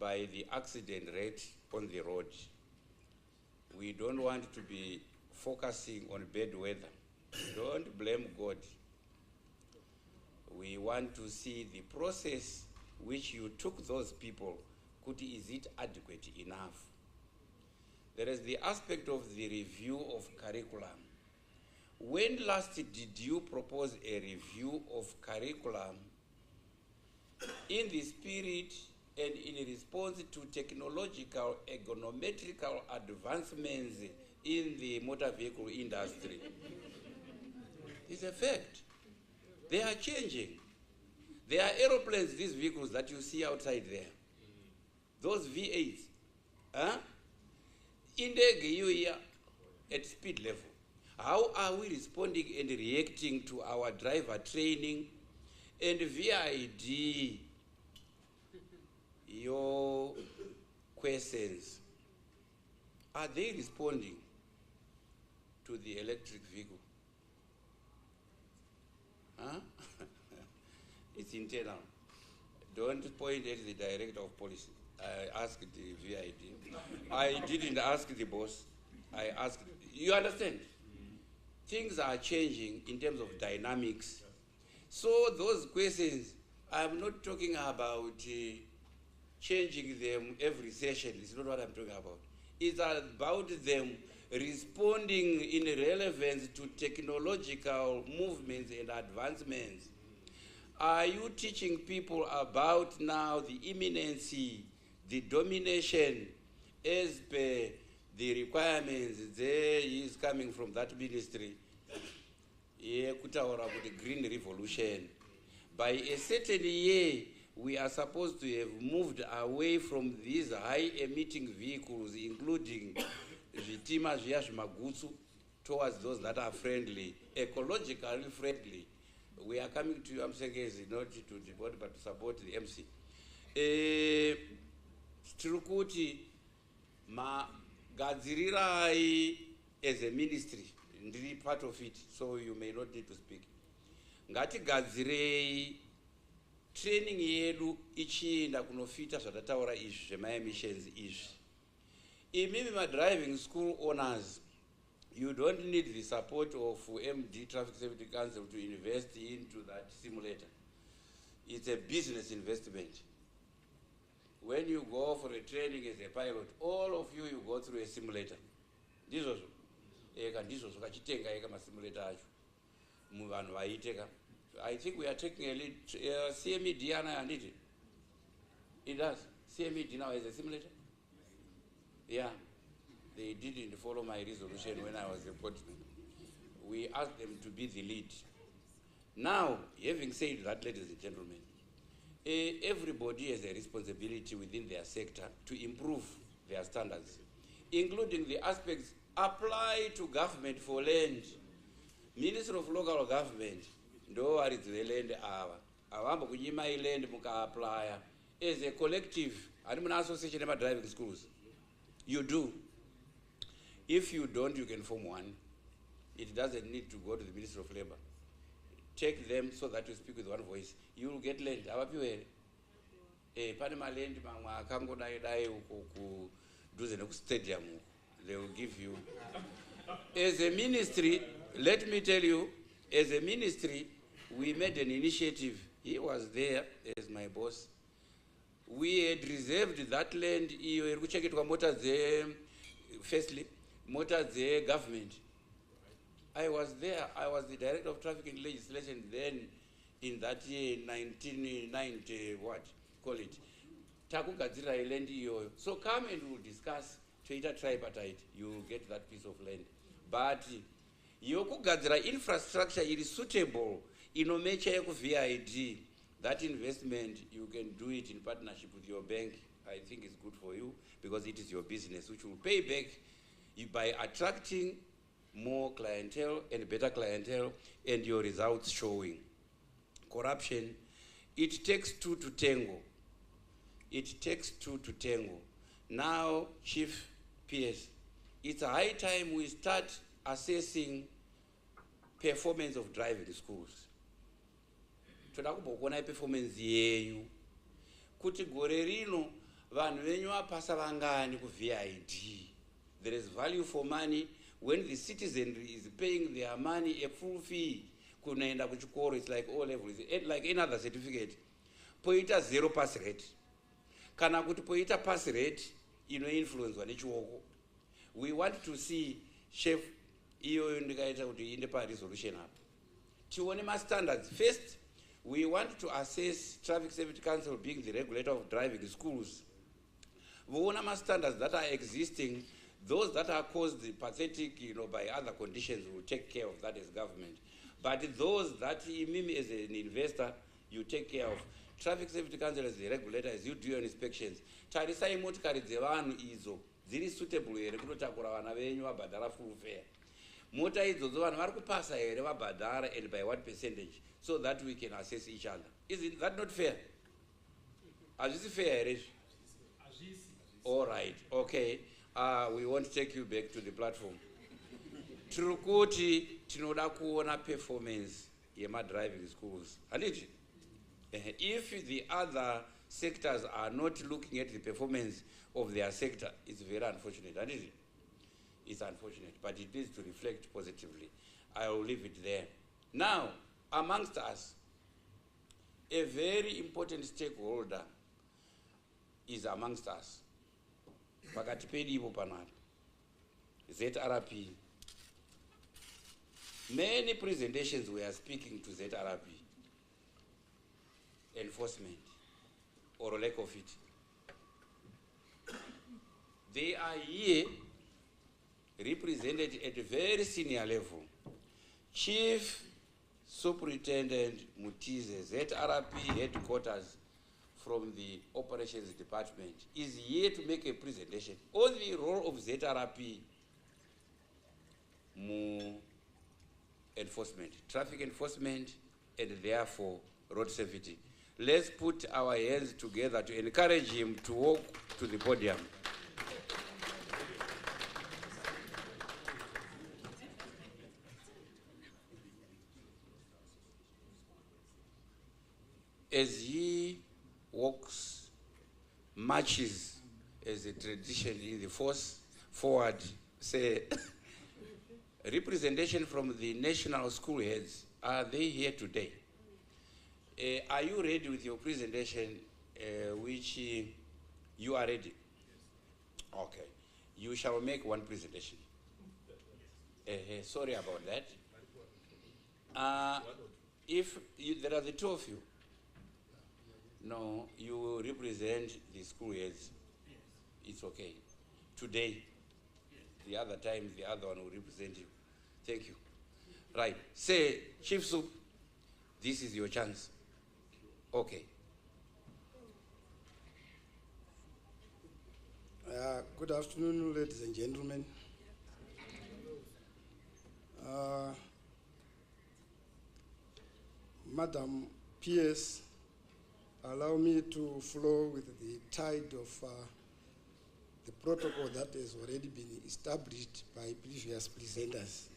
by the accident rate on the road. We don't want to be focusing on bad weather. Don't blame God. We want to see the process which you took those people. Is it adequate enough? There is the aspect of the review of curriculum. When last did you propose a review of curriculum in the spirit and in response to technological, ergonometrical advancements in the motor vehicle industry? It's a fact. They are changing. There are aeroplanes, these vehicles that you see outside there. Those V8s, in at speed level. How are we responding and reacting to our driver training and VID? Your questions. Are they responding to the electric vehicle? It's internal. Don't point at the director of police. I asked the VID. I didn't ask the boss. I asked. You understand? Things are changing in terms of dynamics. So those questions, I'm not talking about changing them every session. It's not what I'm talking about. It's about them responding in relevance to technological movements and advancements. Are you teaching people about now the imminency, the domination, as per the requirements there is coming from that ministry? Kutaura with the Green Revolution. By a certain year, we are supposed to have moved away from these high-emitting vehicles, including Vitima Magutsu, towards those that are friendly, ecologically friendly. We are coming to you, I'm saying, not to the board, but to support the MC. Strukuti ma gadzirirai as a ministry, ndiri part of it, so you may not need to speak. Ngati gadzirei training yedu ichienda kunofita zvataura izvi zvema emissions izvi. Imimi ma driving school owners, You don't need the support of MD Traffic Safety Council to invest into that simulator. It's a business investment. When you go for a training as a pilot, all of you go through a simulator. Ndizvo kachitenga eka masimulator acho. Muvanhu vaiteka. I think we are taking a lead. CMED and it does. CMED now is a simulator. Yeah. They didn't follow my resolution when I was reporting. We asked them to be the lead. Now, having said that, ladies and gentlemen, everybody has a responsibility within their sector to improve their standards, including the aspects apply to government for land. Minister of Local Government, ndo aridzwe land ava. Avamba kunyima land muka apply as a collective. Animal association of driving schools. You do. If you don't, you can form one. It doesn't need to go to the Ministry of Labor. Take them so that you speak with one voice. You will get land. Panama land, stadium. They will give you. As a ministry, let me tell you, as a ministry, we made an initiative. He was there as my boss. We had reserved that land. Firstly, motors the government. I was there. I was the director of traffic and legislation then in that year, 1990, what? Call it. Takugadzira land iyo. So come and we'll discuss. Twitter tripartite, you will get that piece of land. But yokugadzira infrastructure is suitable. Inomecha yaku VID. That investment, you can do it in partnership with your bank. I think it's good for you because it is your business, which will pay back by attracting more clientele and better clientele and your results showing. Corruption, it takes two to tango. It takes two to tango. Now, Chief PS, it's a high time we start assessing performance of driving schools. Toda kubona performance yenyu. Kuti gore rino vanhu venyu vapasa vangani ku VID. There is value for money when the citizen is paying their money a full fee. Kunaenda kuchikoro, it's like O level, it's like any other certificate. Poita 0 pass rate. Kana kuti poita pass rate influence nechiwoko. We want to see chef iyo ndikaita kuti inde pa resolution up. Tione ma standards. First, we want to assess Traffic Safety Council being the regulator of driving schools. Voona ma standards that are existing, those that are caused pathetic, by other conditions, will take care of that as government. But those that Mimi as an investor, you take care of. Traffic Safety Council as the regulator, as you do your inspections. Tarisai motikari dzevanu izo dziri suitable here kunotakura vana venyu vabhadhara full fare. Mota idzodzo vanhu vari kupasa here vabhadhara and by what percentage, so that we can assess each other. Is that not fair? Hazvisi fair here? All right, okay. We want to take you back to the platform. Tirukuti tinoda kuona performance yema driving schools. Handiti? If the other sectors are not looking at the performance of their sector, it's very unfortunate, handiti? It's unfortunate, but it needs to reflect positively. I will leave it there. Now, amongst us, a very important stakeholder is amongst us. Pakati pedipo panapa. ZRP. Many presentations were speaking to ZRP. Enforcement, or lack of it. They are here represented at a very senior level. Chief Superintendent Mutize, ZRP headquarters from the Operations Department, is here to make a presentation on the role of ZRP enforcement, traffic enforcement, and therefore road safety. Let's put our hands together to encourage him to walk to the podium. As he walks, marches as a tradition in the force forward, say, representation from the national school heads, are they here today? Are you ready with your presentation, which you are ready? Okay. You shall make one presentation. Sorry about that. If there are the two of you, no, you represent the school heads. It's okay. Today, the other time, the other one will represent you. Thank you. Right. Say, Chief Soup, this is your chance. Okay.
Good afternoon, ladies and gentlemen. Madam PS, allow me to flow with the tide of the protocol that has already been established by previous presenters.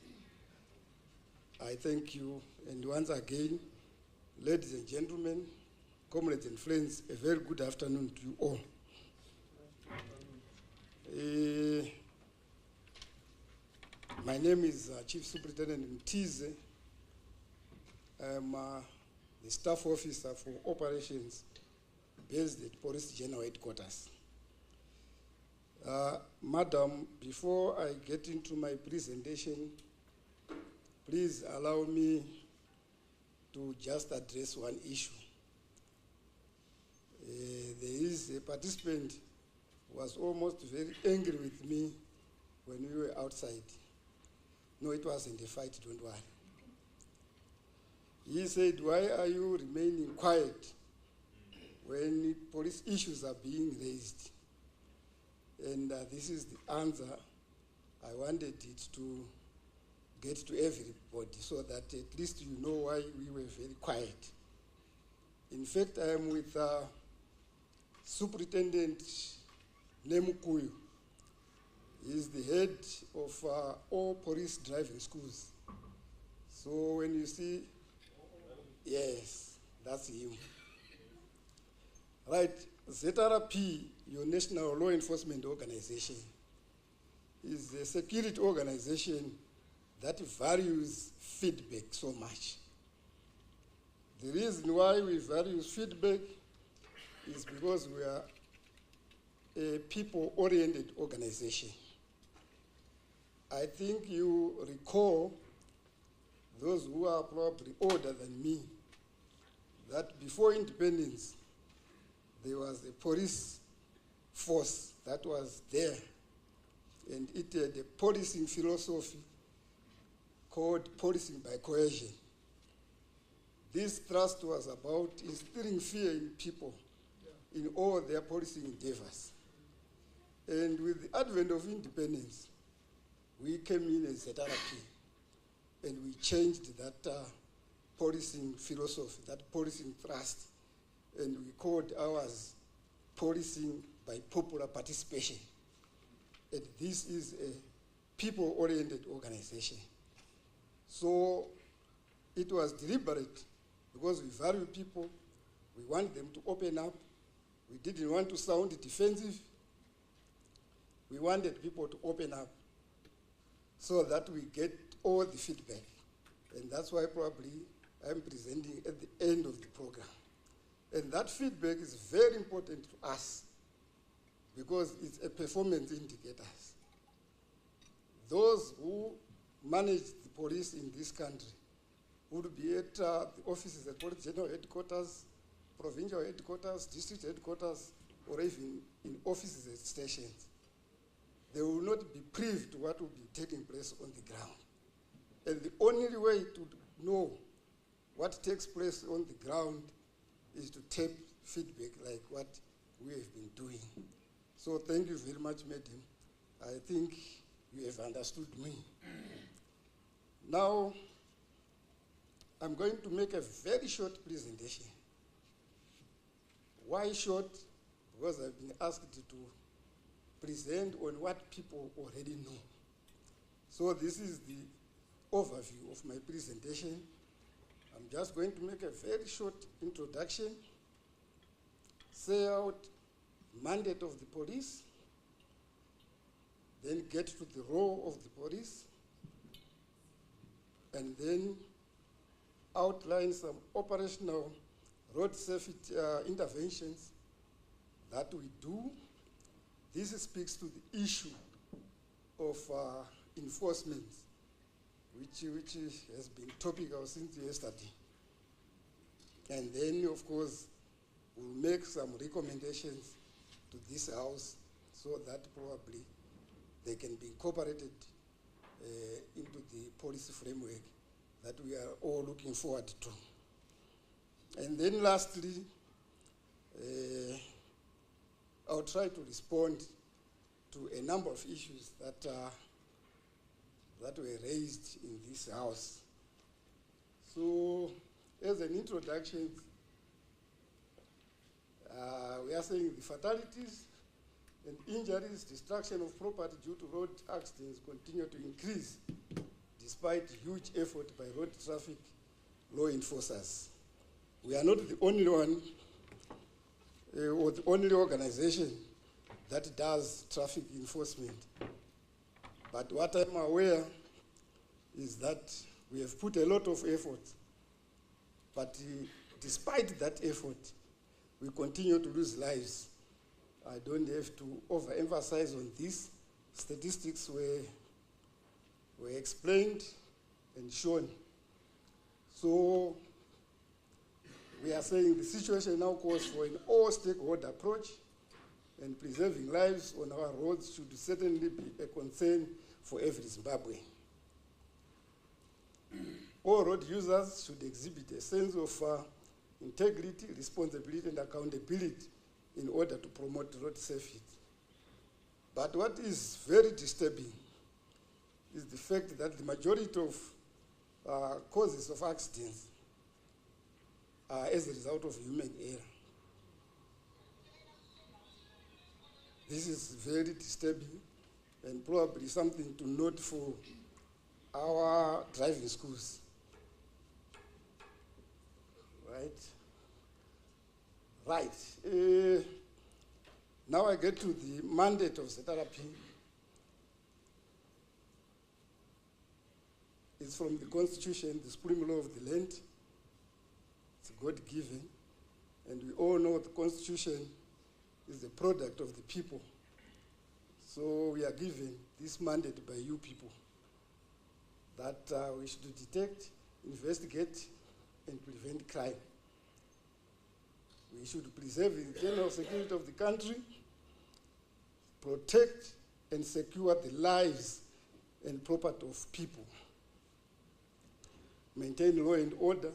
I thank you, and once again, ladies and gentlemen, comrades and friends, a very good afternoon to you all. My name is Chief Superintendent Mtize. I'm the staff officer for operations based at Police General Headquarters. Madam, before I get into my presentation, please allow me to just address one issue. There is a participant who was almost very angry with me when we were outside. No, it wasn't a fight, don't worry. He said, why are you remaining quiet when police issues are being raised? And this is the answer I wanted it to get to everybody so that at least you know why we were very quiet. In fact, I am with Superintendent Nemukuyu. He is the head of all police driving schools. So when you see, yes, that's him. Right, ZRP, your National Law Enforcement Organization, is a security organization that values feedback so much. The reason why we value feedback is because we are a people-oriented organization. I think you recall, those who are probably older than me, that before independence, there was a police force that was there, and it had a policing philosophy called policing by coercion. This thrust was about instilling fear in people in all their policing endeavors. And with the advent of independence, we came in as ZRP, and we changed that policing philosophy, that policing thrust, and we called ours policing by popular participation. And this is a people-oriented organization. So it was deliberate because we value people, we want them to open up, we didn't want to sound defensive, we wanted people to open up so that we get all the feedback. And that's why probably I'm presenting at the end of the program. And that feedback is very important to us because it's a performance indicator. Those who manage the police in this country would be at the offices at Police General Headquarters, provincial headquarters, district headquarters, or even in offices at stations. They will not be privy to what will be taking place on the ground. And the only way to know what takes place on the ground is to take feedback like what we have been doing. So thank you very much, madam. I think you have understood me. Now, I'm going to make a very short presentation. Why short? Because I've been asked to present on what people already know. So this is the overview of my presentation. I'm just going to make a very short introduction, say out mandate of the police, then get to the role of the police, and then outline some operational road safety interventions that we do. This speaks to the issue of enforcement, which has been topical since yesterday. And then, of course, we'll make some recommendations to this House so that probably they can be incorporated into the policy framework that we are all looking forward to. And then lastly, I'll try to respond to a number of issues that were raised in this House. So, as an introduction, we are saying the fatalities and injuries, destruction of property due to road accidents continue to increase despite huge effort by road traffic law enforcers. We are not the only one or the only organization that does traffic enforcement. But what I'm aware is that we have put a lot of effort, but despite that effort, we continue to lose lives. I don't have to overemphasize on this. Statistics were explained and shown. So we are saying the situation now calls for an all-stakeholder approach, and preserving lives on our roads should certainly be a concern for every Zimbabwean. All road users should exhibit a sense of integrity, responsibility, and accountability in order to promote road safety. But what is very disturbing is the fact that the majority of causes of accidents are as a result of human error. This is very disturbing and probably something to note for our driving schools. Right. Now I get to the mandate of ZRP. It's from the Constitution, the supreme law of the land. It's God-given. And we all know the Constitution is the product of the people. So we are given this mandate by you people that we should detect, investigate, and prevent crime. We should preserve the internal security of the country, protect and secure the lives and property of people, maintain law and order,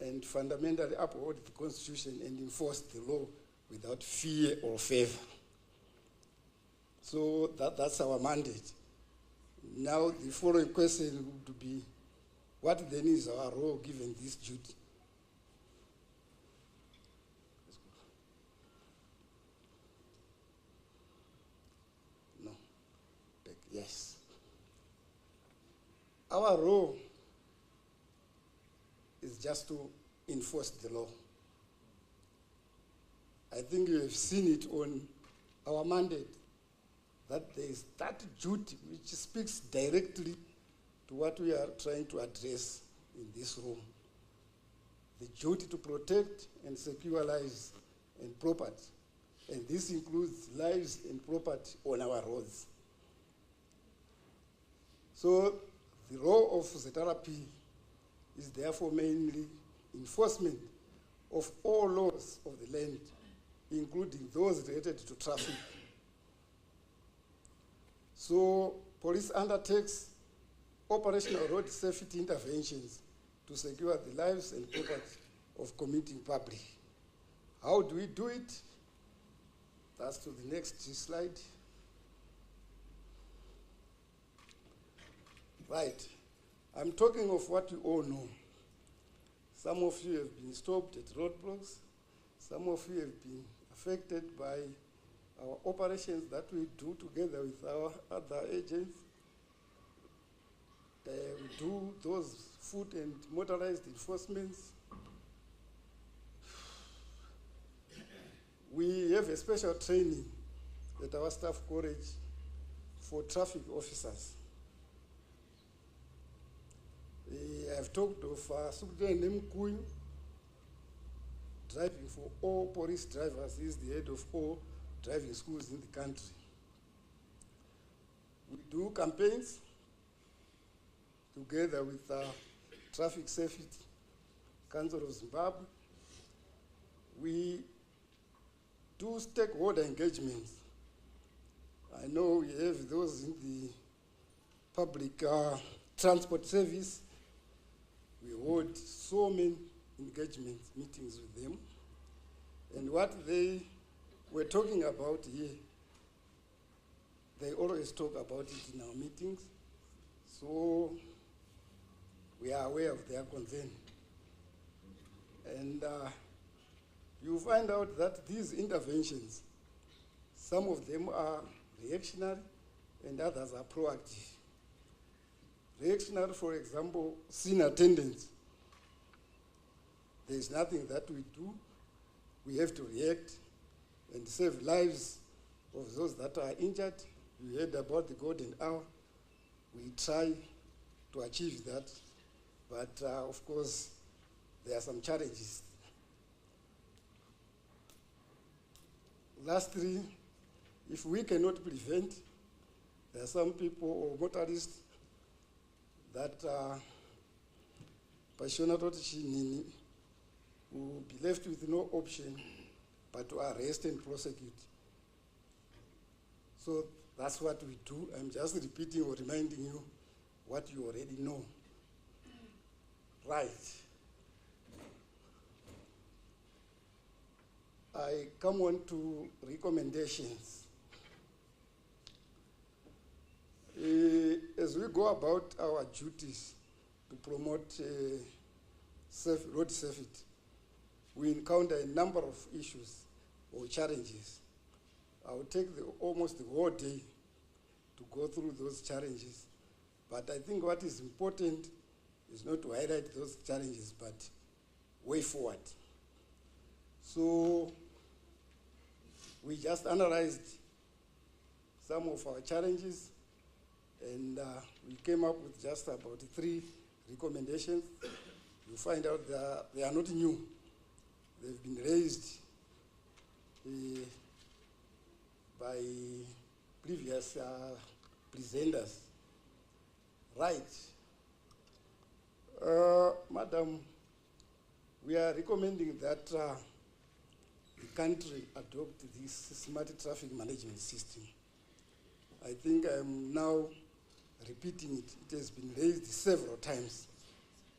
and fundamentally uphold the Constitution and enforce the law without fear or favor. So that's our mandate. Now the following question would be, what then is our role given this duty? No. Yes. Our role is just to enforce the law. I think you have seen it on our mandate, that there is that duty which speaks directly to what we are trying to address in this room. The duty to protect and secure lives and property. And this includes lives and property on our roads. So the role of ZRP is therefore mainly enforcement of all laws of the land, including those related to traffic. So police undertakes operational road safety interventions to secure the lives and property of commuting public. How do we do it? That's to the next slide. Right. I'm talking of what you all know. Some of you have been stopped at roadblocks. Some of you have been affected by our operations that we do together with our other agents. We do those foot and motorized enforcements. We have a special training at our staff college for traffic officers. I've talked of Superintendent Nemkuyu, driving for all police drivers. He's the head of all driving schools in the country. We do campaigns together with Traffic Safety Council of Zimbabwe. We do stakeholder engagements. I know we have those in the public transport service. We hold so many engagement meetings with them. And what they were talking about here, they always talk about it in our meetings. So we are aware of their concern. And you find out that these interventions, some of them are reactionary and others are proactive. Reactionary, for example, scene attendance. There is nothing that we do. We have to react and save lives of those that are injured. You heard about the golden hour. We try to achieve that, but of course, there are some challenges. Lastly, if we cannot prevent, there are some people or motorists that will be left with no option but to arrest and prosecute. So that's what we do. I'm just repeating or reminding you what you already know. Right. I come on to recommendations. As we go about our duties to promote road safety, we encounter a number of issues or challenges. I will take almost the whole day to go through those challenges. But I think what is important is not to highlight those challenges, but way forward. So we just analyzed some of our challenges, and we came up with just about 3 recommendations. You find out that they are not new. They've been raised by previous presenters. Right. Madam, we are recommending that the country adopt this smart traffic management system. I think I'm now repeating it. It has been raised several times,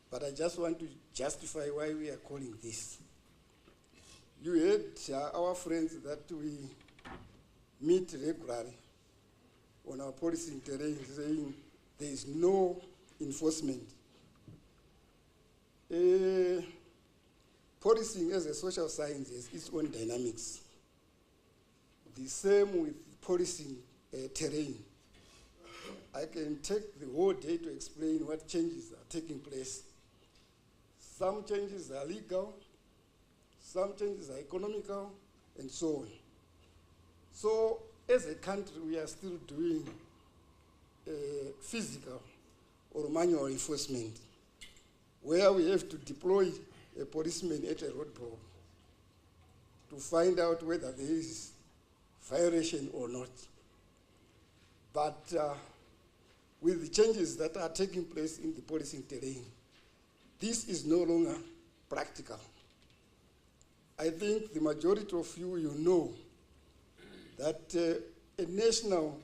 but I just want to justify why we are calling this. You heard our friends that we meet regularly on our policing terrain saying there is no enforcement. Policing as a social science has its own dynamics. The same with policing terrain. I can take the whole day to explain what changes are taking place. Some changes are legal, some changes are economical, and so on. So as a country, we are still doing physical or manual enforcement, where we have to deploy a policeman at a roadblock to find out whether there is violation or not. But with the changes that are taking place in the policing terrain, this is no longer practical. I think the majority of you know that a national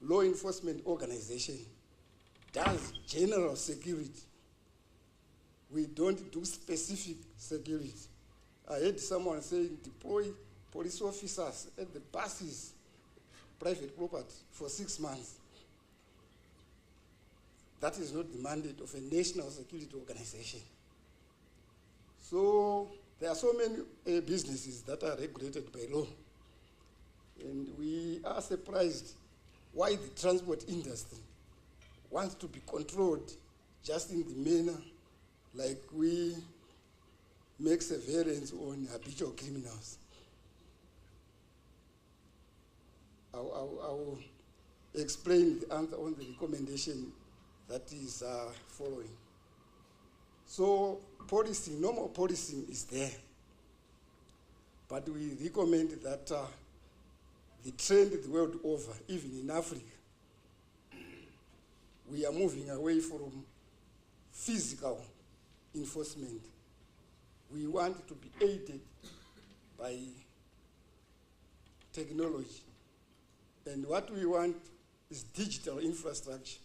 law enforcement organization does general security. We don't do specific security. I heard someone saying deploy police officers at the buses, private property, for 6 months. That is not the mandate of a national security organization. So there are so many businesses that are regulated by law. And we are surprised why the transport industry wants to be controlled just in the manner like we make surveillance on habitual criminals. I will explain the answer on the recommendation that is following. So policing, normal policing is there. But we recommend that the trend the world over, even in Africa, we are moving away from physical enforcement. We want to be aided by technology. And what we want is digital infrastructure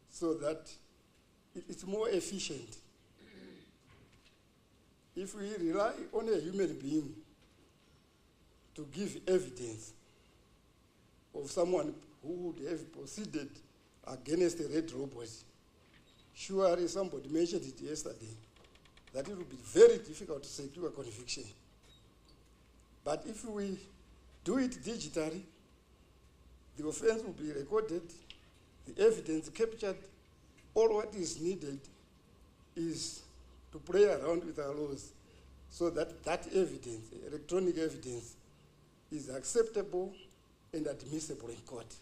so that it's more efficient. If we rely on a human being to give evidence of someone who would have proceeded against a red robot, surely somebody mentioned it yesterday, that it would be very difficult to secure a conviction. But if we do it digitally, the offense will be recorded, the evidence captured. All what is needed is to play around with our laws so that that evidence, electronic evidence, is acceptable and admissible in court.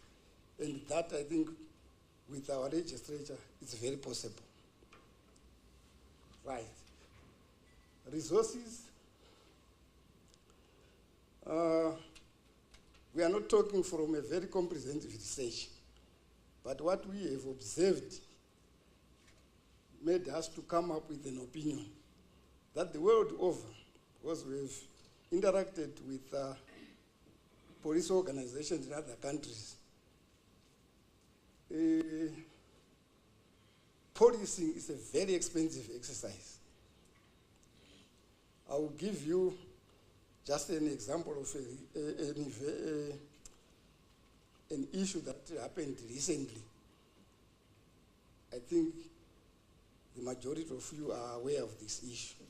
And that, I think, with our legislature, it's very possible. Right. Resources. We are not talking from a very comprehensive research, but what we have observed made us to come up with an opinion that the world over, because we've interacted with police organizations in other countries, policing is a very expensive exercise. I will give you just an example of an issue that happened recently. I think the majority of you are aware of this issue.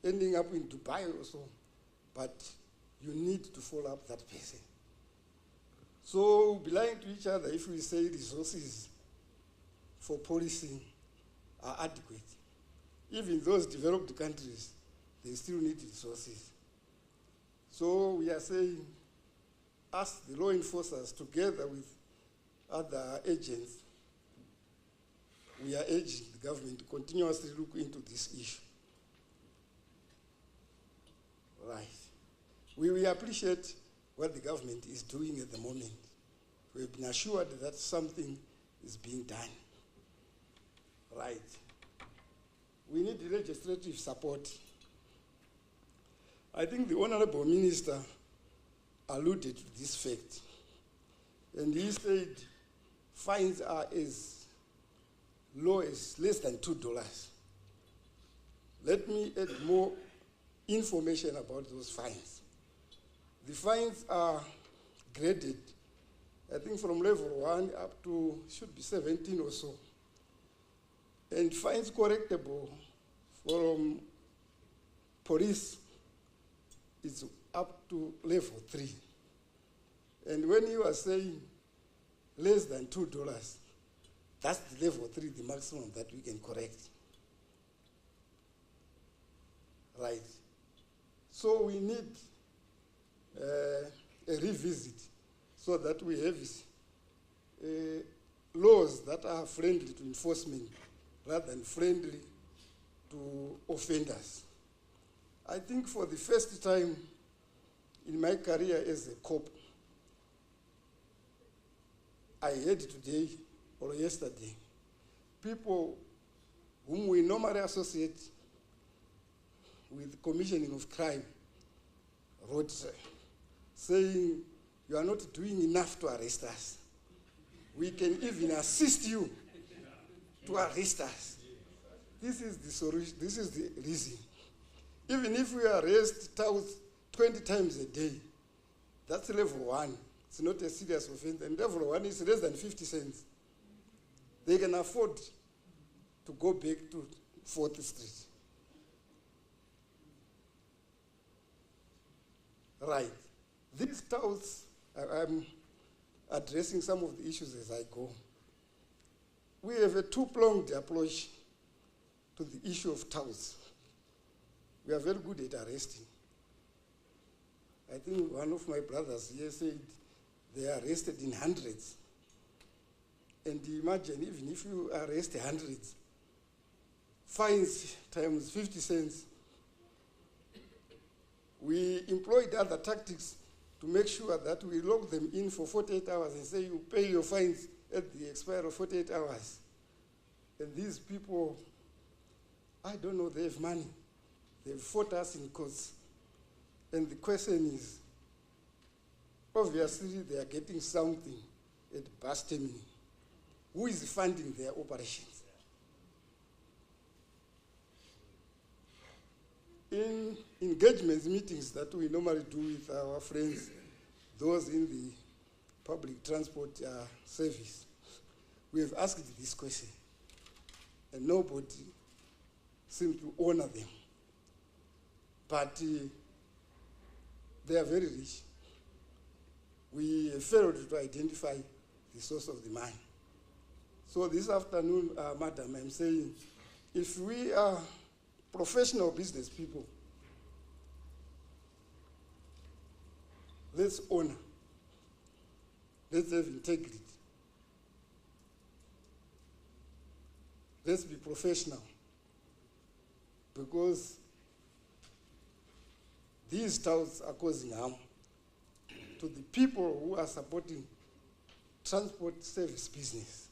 Ending up in Dubai also, but you need to follow up that person. So we'll be lying to each other if we say resources for policing are adequate. Even those developed countries, they still need resources. So we are saying, us, the law enforcers, together with other agents, we are urging the government to continuously look into this issue. Right. We appreciate what the government is doing at the moment. We've been assured that something is being done. Right. We need legislative support. I think the Honorable Minister alluded to this fact. And he said fines are as low as less than $2. Let me add more information about those fines. The fines are graded, I think from level 1 up to, should be 17 or so. And fines correctable from police is up to level 3. And when you are saying less than $2, that's the level 3, the maximum that we can correct. Right. So we need a revisit so that we have laws that are friendly to enforcement rather than friendly to offenders. I think for the first time in my career as a cop, I heard today or yesterday, people whom we normally associate with commissioning of crime wrote saying, you are not doing enough to arrest us. We can even assist you to arrest us. This is the solution, this is the reason. Even if we arrest 20 times a day, that's level 1. It's not a serious offense. And level 1 is less than 50 cents. They can afford to go back to 4th Street. Right. These touts, addressing some of the issues as I go. We have a two-pronged approach to the issue of touts. We are very good at arresting. I think one of my brothers here said they are arrested in hundreds. And imagine, even if you arrest hundreds, fines times 50 cents. We employed other tactics to make sure that we lock them in for 48 hours and say you pay your fines at the expiry of 48 hours. And these people, I don't know, they have money. They've fought us in courts. And the question is, obviously they are getting something at bus terminal. Who is funding their operations? In engagements, meetings that we normally do with our friends, those in the public transport service, we have asked this question, and nobody seems to honor them. But they are very rich. We failed to identify the source of the money. So this afternoon, Madam, I'm saying, if we are professional business people, let's honor, let's have integrity, let's be professional, because these touts are causing harm to the people who are supporting transport service business.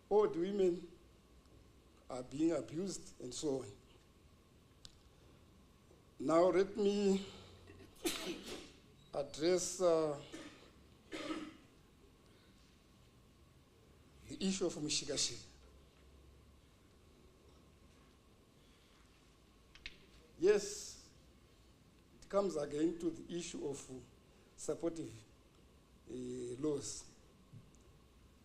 Old women are being abused and so on. Now let me address the issue of Mishikashira. Yes, it comes again to the issue of supportive laws,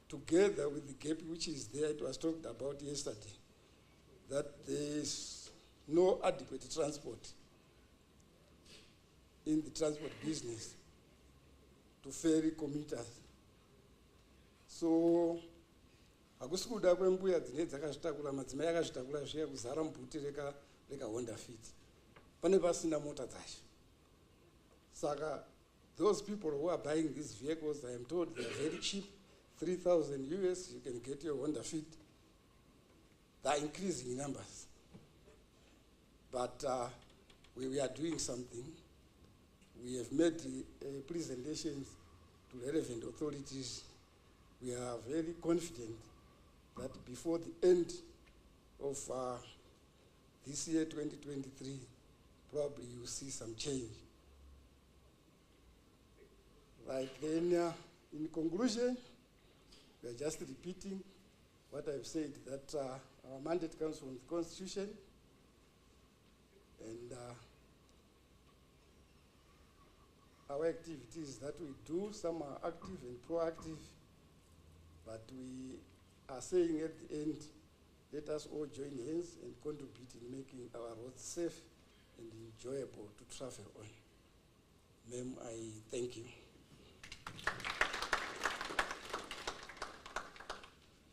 together with the gap which is there. It was talked about yesterday, that there is no adequate transport in the transport business to ferry commuters. So hakusikuda kwembuya dzine dzakazvitakura madzimai akazvitakura zviya kuzara mubhuti reka Honda Fit. Pane pasina mota dzacho. Saka those people who are buying these vehicles, I am told they are very cheap, 3,000 US, you can get your Honda Fit. They are increasing in numbers. But we are doing something. We have made presentations to relevant authorities. We are very confident that before the end of this year, 2023, probably you see some change. Right then, in conclusion, we are just repeating what I've said, that our mandate comes from the Constitution, and our activities that we do, some are active and proactive, but we are saying at the end, let us all join hands and contribute in making our roads safe and enjoyable to travel on. Ma'am, I thank you.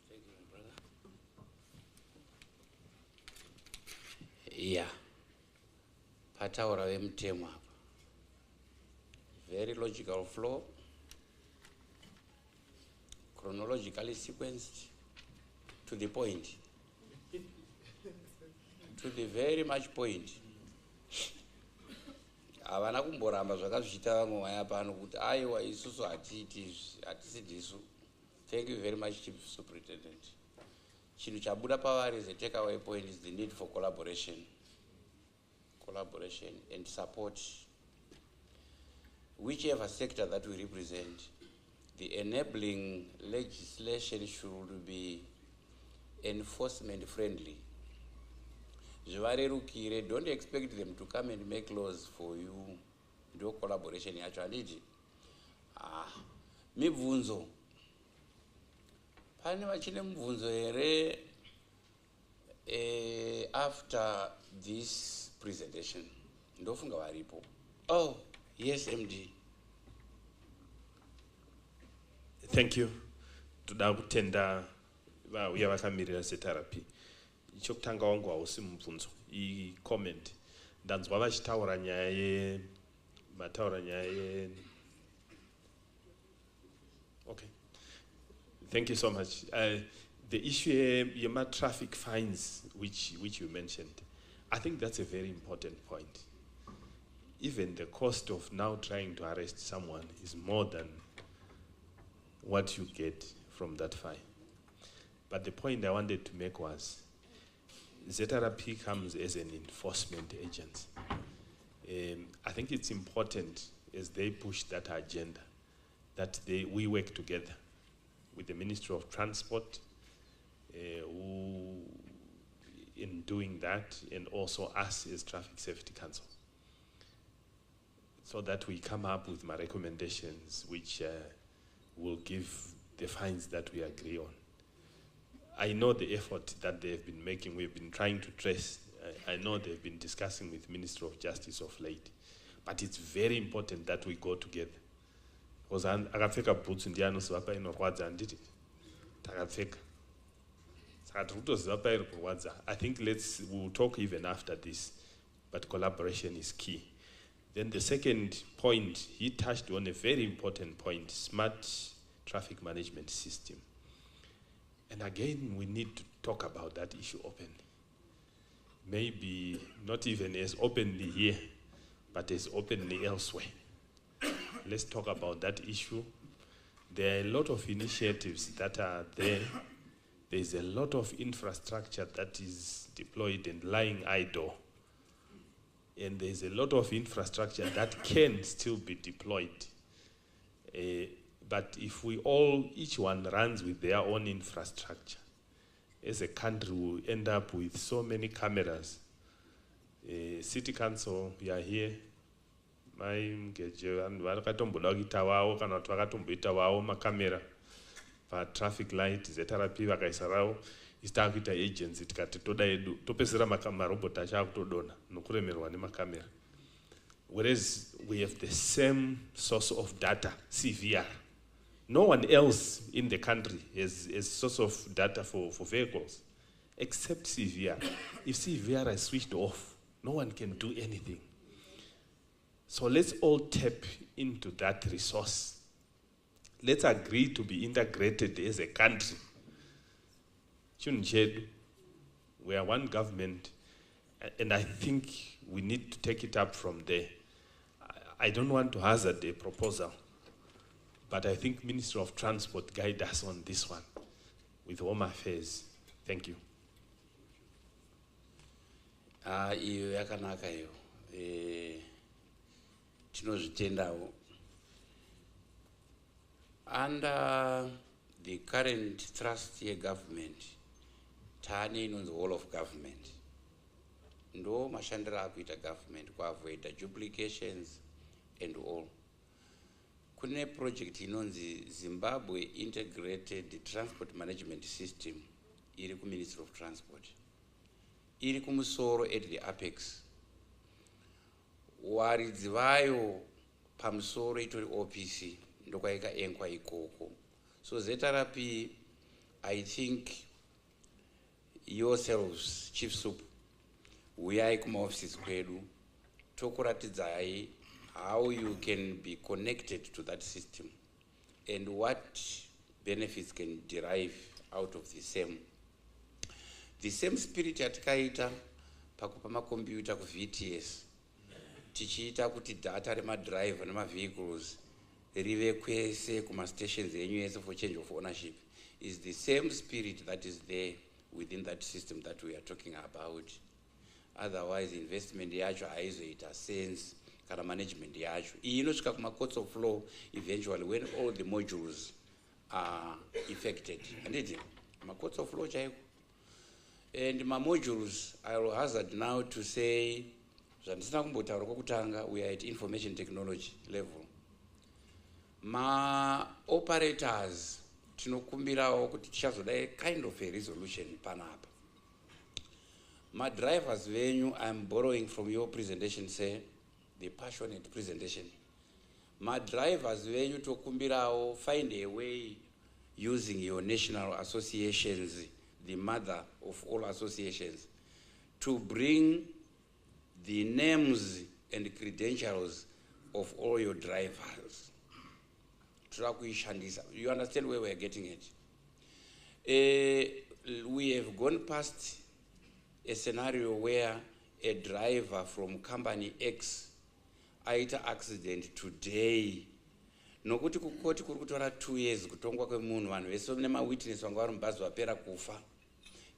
Thank you, my brother. Yeah. Pataura vemutemo apa. Very logical flow, chronologically sequenced, to the point, to the very much point. Havana kumboramba zvakazviita vamwe vaya pano kuti aiwa isusu hatisidisu. Thank you very much, Chief Superintendent. Chinhu chabuda pavari as a takeaway point is the need for collaboration and support. Whichever sector that we represent, the enabling legislation should be enforcement friendly. Zvivarerukire, don't expect them to come and make laws for you. Do collaboration yacho handiti. Mibvunzo. Pane vachine mibvunzo here after this presentation. Ndofunga varipo. Oh, yes, MD.
Thank you. Toda kutenda vauya vakamirira zetherapy. Chokutanga wangu hausi mubvunzo, comment. Ndanzwa vachitaura nyaya Okay. Thank you so much. The issue yema traffic fines, which you mentioned, I think that's a very important point. Even the cost of now trying to arrest someone is more than what you get from that fine. But the point I wanted to make was, ZRP comes as an enforcement agent. I think it's important as they push that agenda that we work together with the Ministry of Transport who in doing that, and also us as Traffic Safety Council, so that we come up with my recommendations which will give the fines that we agree on. I know the effort that they've been making. We've been trying to trace. I know they've been discussing with Minister of Justice of late. But it's very important that we go together. Because akapfeka boots ndianoziva painorwadza handiti takapfeka. Saka tirikutoziva pairikurwadza. I think we'll talk even after this. But collaboration is key. Then the second point, he touched on a very important point, smart traffic management system. And again, we need to talk about that issue openly. Maybe not even as openly here, but as openly elsewhere. Let's talk about that issue. There are a lot of initiatives that are there. There's a lot of infrastructure that is deployed and lying idle. And there's a lot of infrastructure that can still be deployed. But if each one runs with their own infrastructure, as a country we'll end up with so many cameras. City Council, we are here. Traffic light, ZRP, vakaisarao, istakuita agency, tikati toda edu, topesera marobot achakutodona, nokuremerwa nemakamera. Whereas we have the same source of data, CVR. No one else in the country has a source of data for vehicles, except CVR. If CVR is switched off, no one can do anything. So let's all tap into that resource. Let's agree to be integrated as a country. We are one government, and I think we need to take it up from there. I don't want to hazard a proposal, but I think Minister of Transport guide us on this one with Home Affairs. Thank you.
Iyo yakanaka iyo. Tinozvitendawo. Under the current thrust year government, tane inonzi whole of government. Ndo mashandira akuita government kuavoida duplications and all. Kune project inonzi Zimbabwe Integrated Transport Management System iri ku Ministry of Transport. Iri kumusoro at the apex. Waridzi vayo pamusoro itori OPC ndokwaika enkwa ikoko. So ZRP, I think yourselves, Chief Soup, uyai kuma offices kwedu tokuratidzai how you can be connected to that system and what benefits can derive out of the same. The same spirit yatikaita pakupa makombiyuta ku VTS tichiita kuti data remadriver nemavehicles rive kwese kuma stations enyu ese for change of ownership is the same spirit that is there within that system that we are talking about. Otherwise investment yacho haizoita sense kana management yacho. Iyi inosvika kuma courts of law eventually when all the modules are affected. Anditi ma courts of law chaiko. And my modules, I will hazard now to say zvandisina kumbotaura kwekutanga, we are at information technology level. Ma operators tinokumbirawo kuti tichazoda a kind of a resolution panapa. My drivers venue, I'm borrowing from your presentation, say the passionate presentation. madrivers venyu tokumbirawo, find a way using your national associations, the mother of all associations, to bring the names and credentials of all your drivers. You understand where we're getting it? We have gone past a scenario where a driver from company X aita accident today. Nokuti kukoti kuri kutora 2 years kutongwa kwemunhu, vanhu vese nemawitness vanga vari mubhazi vapera kufa.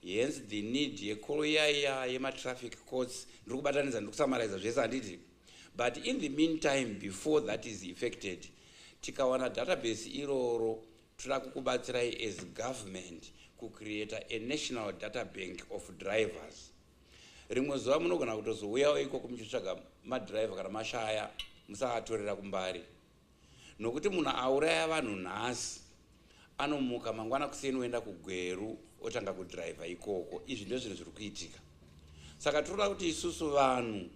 Hence the need yekoro yaya yema-traffic courts ndiri kubatanidza ndiri kusamaraiza zvese handiti. But in the meantime, before that is effected, tikawana database iroro, toda kukubatsirai as government kucreate a national data bank of drivers. Rimwe zuva munogona kutozouyawo ikoko muchitsvaga madriver kana mashaya, musaatorera kumbari. Nokuti munhu auraya vanhu nhasi anomuka mangwana kuseni oenda kugweru otanga kudriver ikoko. Izvi ndizvo zvinhu zviri kuitika. Saka tinoda kuti isusu vanhu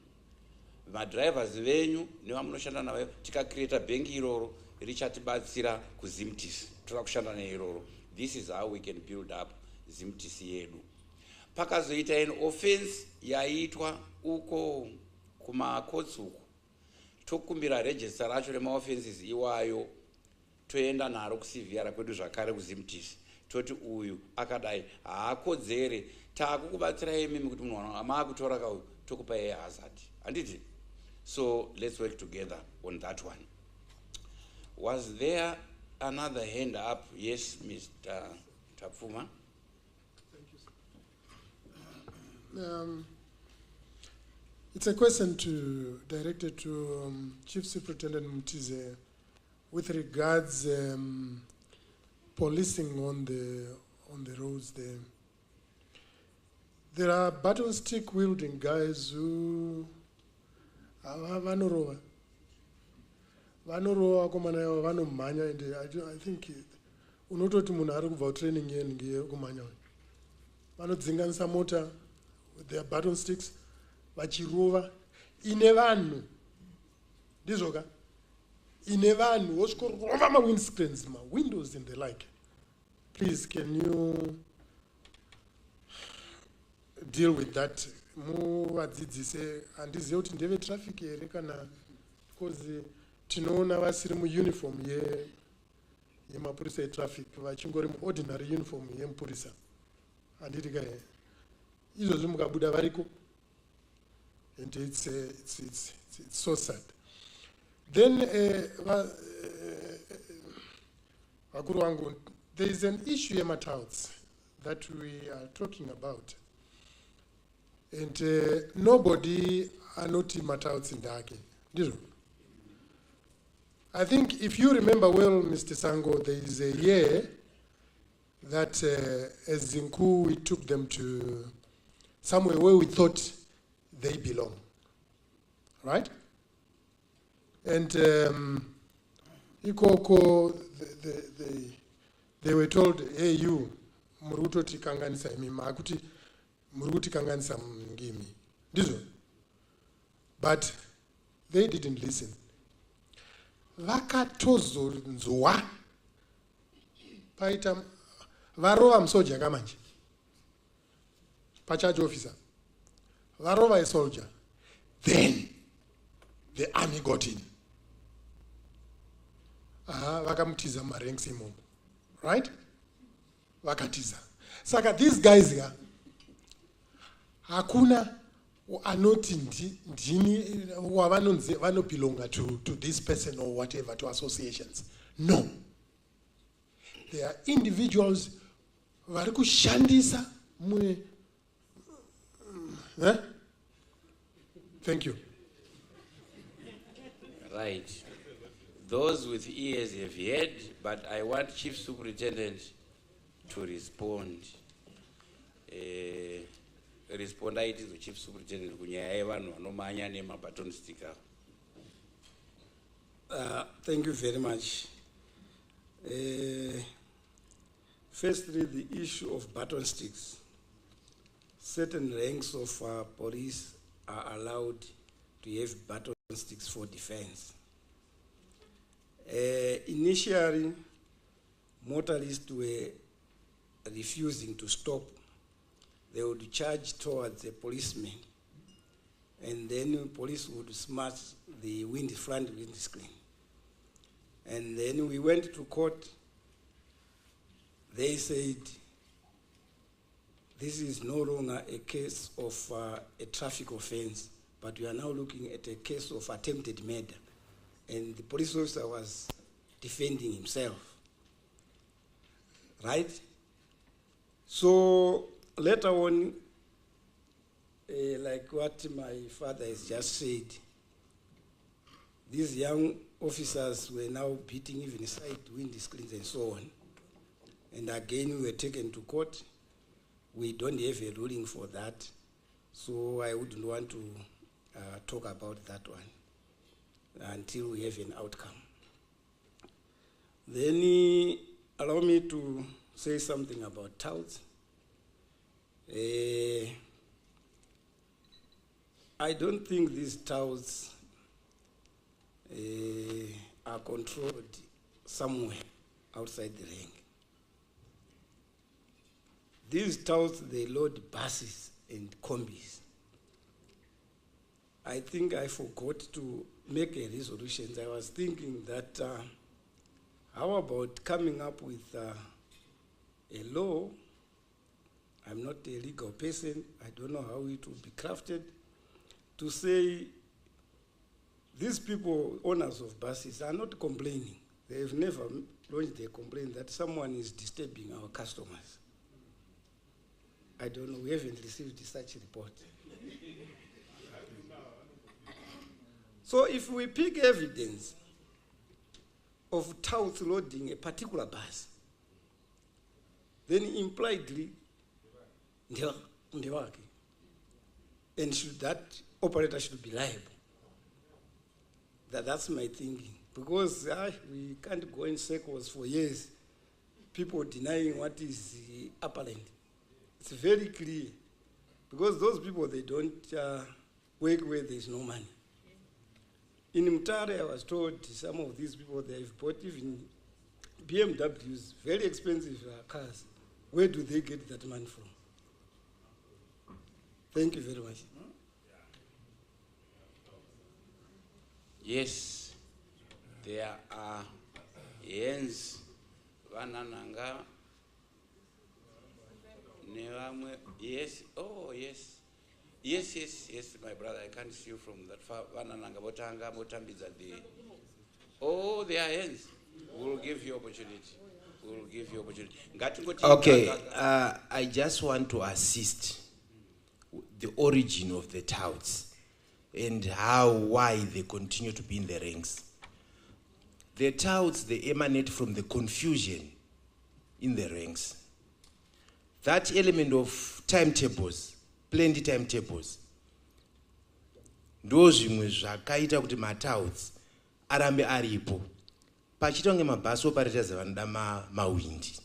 madrivers venyu nevamunoshanda navo tikacreata bhengi iroro richatibatsira kuzimtisi. Toda kushanda neiroro. This is how we can build up zimtisi yedu. Pakazoita an offense yaitwa uko kumacourts uko, tokumbira register racho remaoffenses iwayo, toenda naro kusivhiyara kwedu zvakare kuzimtisi, toti uyu akadai haakodzere, taakukubatsirai mimi kuti munhu maakutora kauyu tokupai hazard. Handiti? So let's work together on that one. Was there another hand up? Yes, Mr. Tapfuma.
Thank you, sir. It's a question directed to Chief Superintendent Mutize with regards policing on the roads there. There are button stick wielding guys who vanorowa komana yavo vanomhanya, and I think unototi munhu ari kubva training yekumhanya vanodzinganisa mota with their button sticks vachirova ine vanhu ndizvoka ine vanhu vosvikorova mawindscreens mawindows and the like. Please, can you deal with that? Muvadzidzise handizive kuti ndeve traffic here kana, because tinoona vasiri muuniform yemapurisa etraffic vachingori muordinary uniform yemupurisa. Handiti ka izvozvi mukabuda variko, and it's so sad. Then vakuru vangu, there is an issue yematouts that we are talking about, and nobody anoti matouts ndake ndizvo. I think if you remember well, Mr. Sango, there is a year that as Zinku we took them to somewhere where we thought they belong, right? And ikoko they were told, hey you, murutoti kanganisa imi makuti muruti kanganisa mngimi ndizvo. But they didn't listen. Vakatozonzwa paita varova musoja kamanje pacharge officer, varova a soldier, then the army got in. Vakamutiza maranks imomo, right? Vakatiza. Saka these guys here, hakuna anoti ndini vanobelonga to this person or whatever, to associations. No. They are individuals vari kushandisa mune. Thank you.
Right. Those with ears have heard, but I want Chief Superintendent to respond. Respond to the Chief Superintendent kunyaya yevanhu vanomhanya nemabaton sticker.
Thank you very much. Firstly, the issue of button sticks. Certain ranks of police are allowed to have button sticks for defense. Initially, motorists were refusing to stop. They would charge towards a policeman, and then the police would smash the front windscreen. And then we went to court. They said, this is no longer a case of a traffic offense, but we are now looking at a case of attempted murder. And the police officer was defending himself, right? So later on, like what my father has just said, these young officers were now beating even side windscreens and so on. And again, we were taken to court. We don't have a ruling for that, so I wouldn't want to talk about that one until we have an outcome. Then allow me to say something about touts. I don't think these touts are controlled somewhere outside the ring. These touts, they load buses and combis. I think I forgot to make a resolution. I was thinking that how about coming up with a law? I'm not a legal person. I don't know how it will be crafted to say these people, owners of buses, are not complaining. They have never launched a complaint that someone is disturbing our customers. I don't know, we haven't received such a report. So if we pick evidence of touts loading a particular bus, then impliedly, and that operator should be liable. That's my thinking. Because we can't go in circles for years, people denying what is apparent. It's very clear. Because those people, they don't work where there's no money. In Mutare, I was told some of these people, they've bought even BMWs, very expensive cars. Where do they get that money from? Thank you very much.
Yes, there are Jens Vanananga. Yes, oh yes. Yes, my brother, I can't see you from that far. Vanananga, Botanga, Motambidza, oh, they are Jens. We'll give you opportunity.
Okay, I just want to assist the origin of the touts and why they continue to be in the ranks. The touts, they emanate from the confusion in the ranks. That element of timetables, plenty timetables, ndo zvimwe zvakaita kuti matouts arambe aripo. Pachita kunge mabhazi operators vanoda mawindi.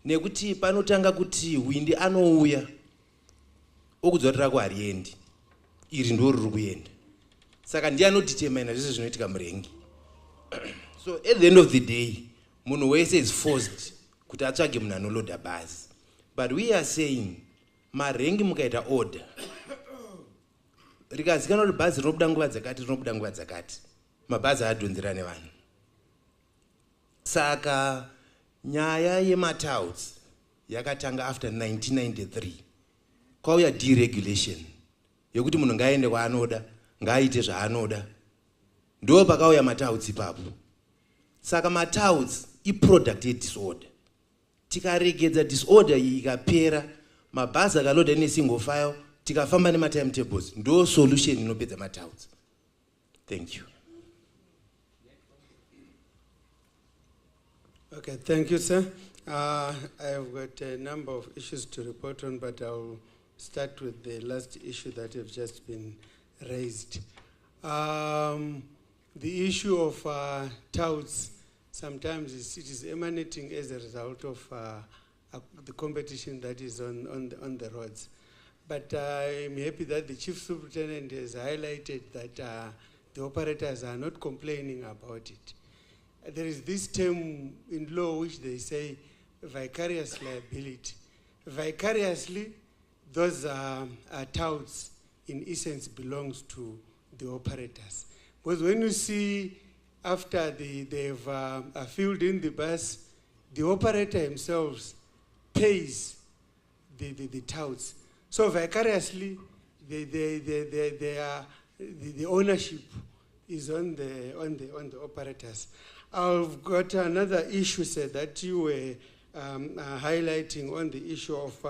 Nekuti panotanga kuti windi anouya, okudzorera kuhariendi. Iri ndo riri kuenda. Saka ndiye anodetermine zvese zvinoitika murengi. So at the end of the day, munhu wese is forced kuti atsvage munhu anoloda bhazi. But we are saying, marengi mukaita order. Rikazikanwa kuti bhazi rinobuda nguva dzakati, rinobuda nguva dzakati. Mabhazi adonzera nevanhu. Saka nyaya yematouts yakatanga after 1993. Kwauya deregulation. Yokuti munhu ngaende kwaanoda, ngaaite zvaanoda. Ndo pakauya matouts ipapo. Saka matouts iproduct yedisorder. Tikaregedza disorder iyi ikapera, mabhazi akaloda nesingle file, tikafamba nematimetables, ndo solution inopedza matouts. Thank you.
Okay, thank you, sir. I've got a number of issues to report on, but I'll start with the last issue that have just been raised. The issue of touts, sometimes it is emanating as a result of the competition that is on the roads. But I'm happy that the Chief Superintendent has highlighted that the operators are not complaining about it. there is this term in law which they say vicarious liability. Vicariously, those touts in essence belongs to the operators. Because when you see after they've filled in the bus, the operator himself pays the touts. So vicariously, the ownership is on the operators. I've got another issue, sir, that you were highlighting on the issue of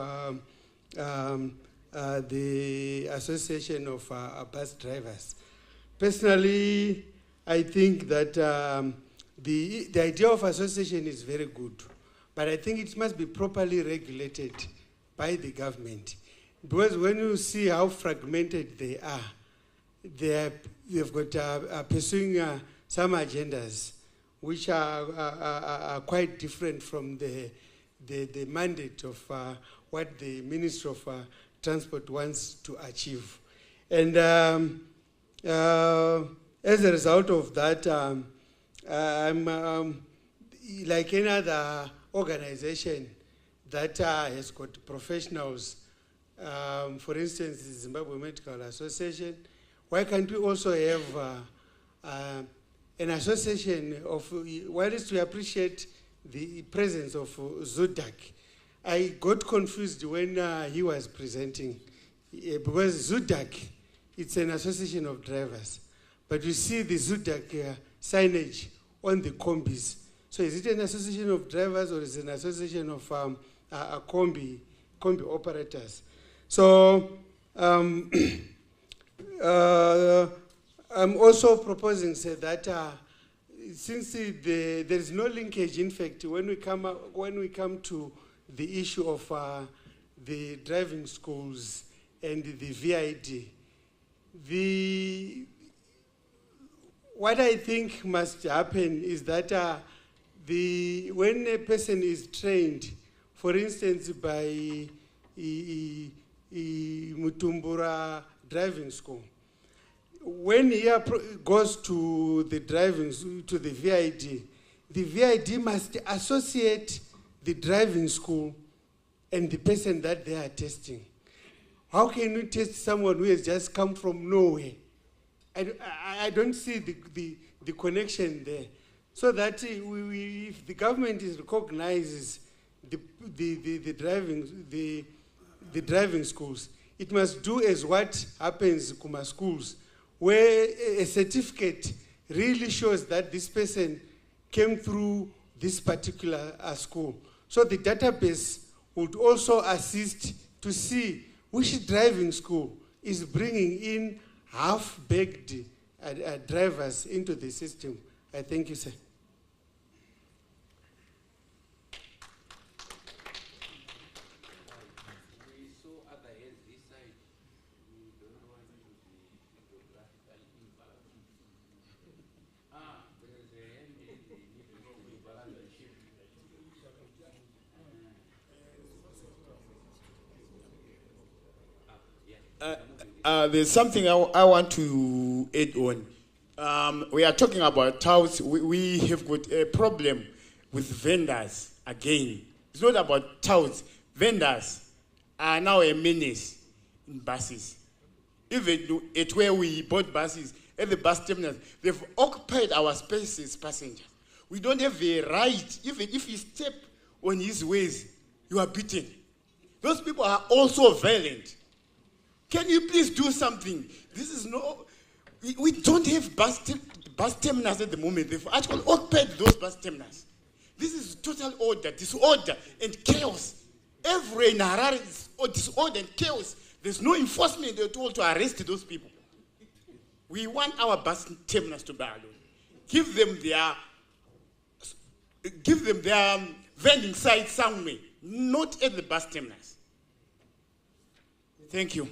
the Association of Bus Drivers. Personally, I think that the idea of association is very good, but I think it must be properly regulated by the government. Because when you see how fragmented they are, they've got pursuing some agendas which are quite different from the mandate of what the Minister of Transport wants to achieve. And as a result of that, I'm like any other organization that has got professionals, for instance, the Zimbabwe Medical Association. Why can't we also have an association of, whilst we appreciate the presence of Zudak? I got confused when he was presenting, because Zudak, it's an association of drivers. But you see the Zudak signage on the combis. So is it an association of drivers or is it an association of combi operators? So I'm also proposing, say, that since there is no linkage, in fact, when we come to the issue of the driving schools and the VID, what I think must happen is that when a person is trained, for instance, by Mutumbura driving school, when he goes to the VID must associate the driving school and the person that they are testing. How can you test someone who has just come from nowhere? I don't see the connection there. So that if the government recognizes the driving schools, it must do as what happens in Kuma schools, where a certificate really shows that this person came through this particular school. So the database would also assist to see which driving school is bringing in half-baked drivers into the system. I thank you, sir.
There's something I want to add on. We are talking about touts. We have got a problem with vendors again. It's not about touts. Vendors are now a menace in buses. Even at where we bought buses, at the bus terminals, they've occupied our spaces, passengers. We don't have a right. Even if you step on his ways, you are beaten. Those people are also violent. Can you please do something? This is no... We don't have bus terminals at the moment. They've actually occupied those bus terminals. This is total order, disorder, and chaos. Everywhere in Harare is disorder and chaos. There's no enforcement at all to arrest those people. We want our bus terminals to be alone. Give them their vending sites somewhere, not at the bus terminals. Thank you.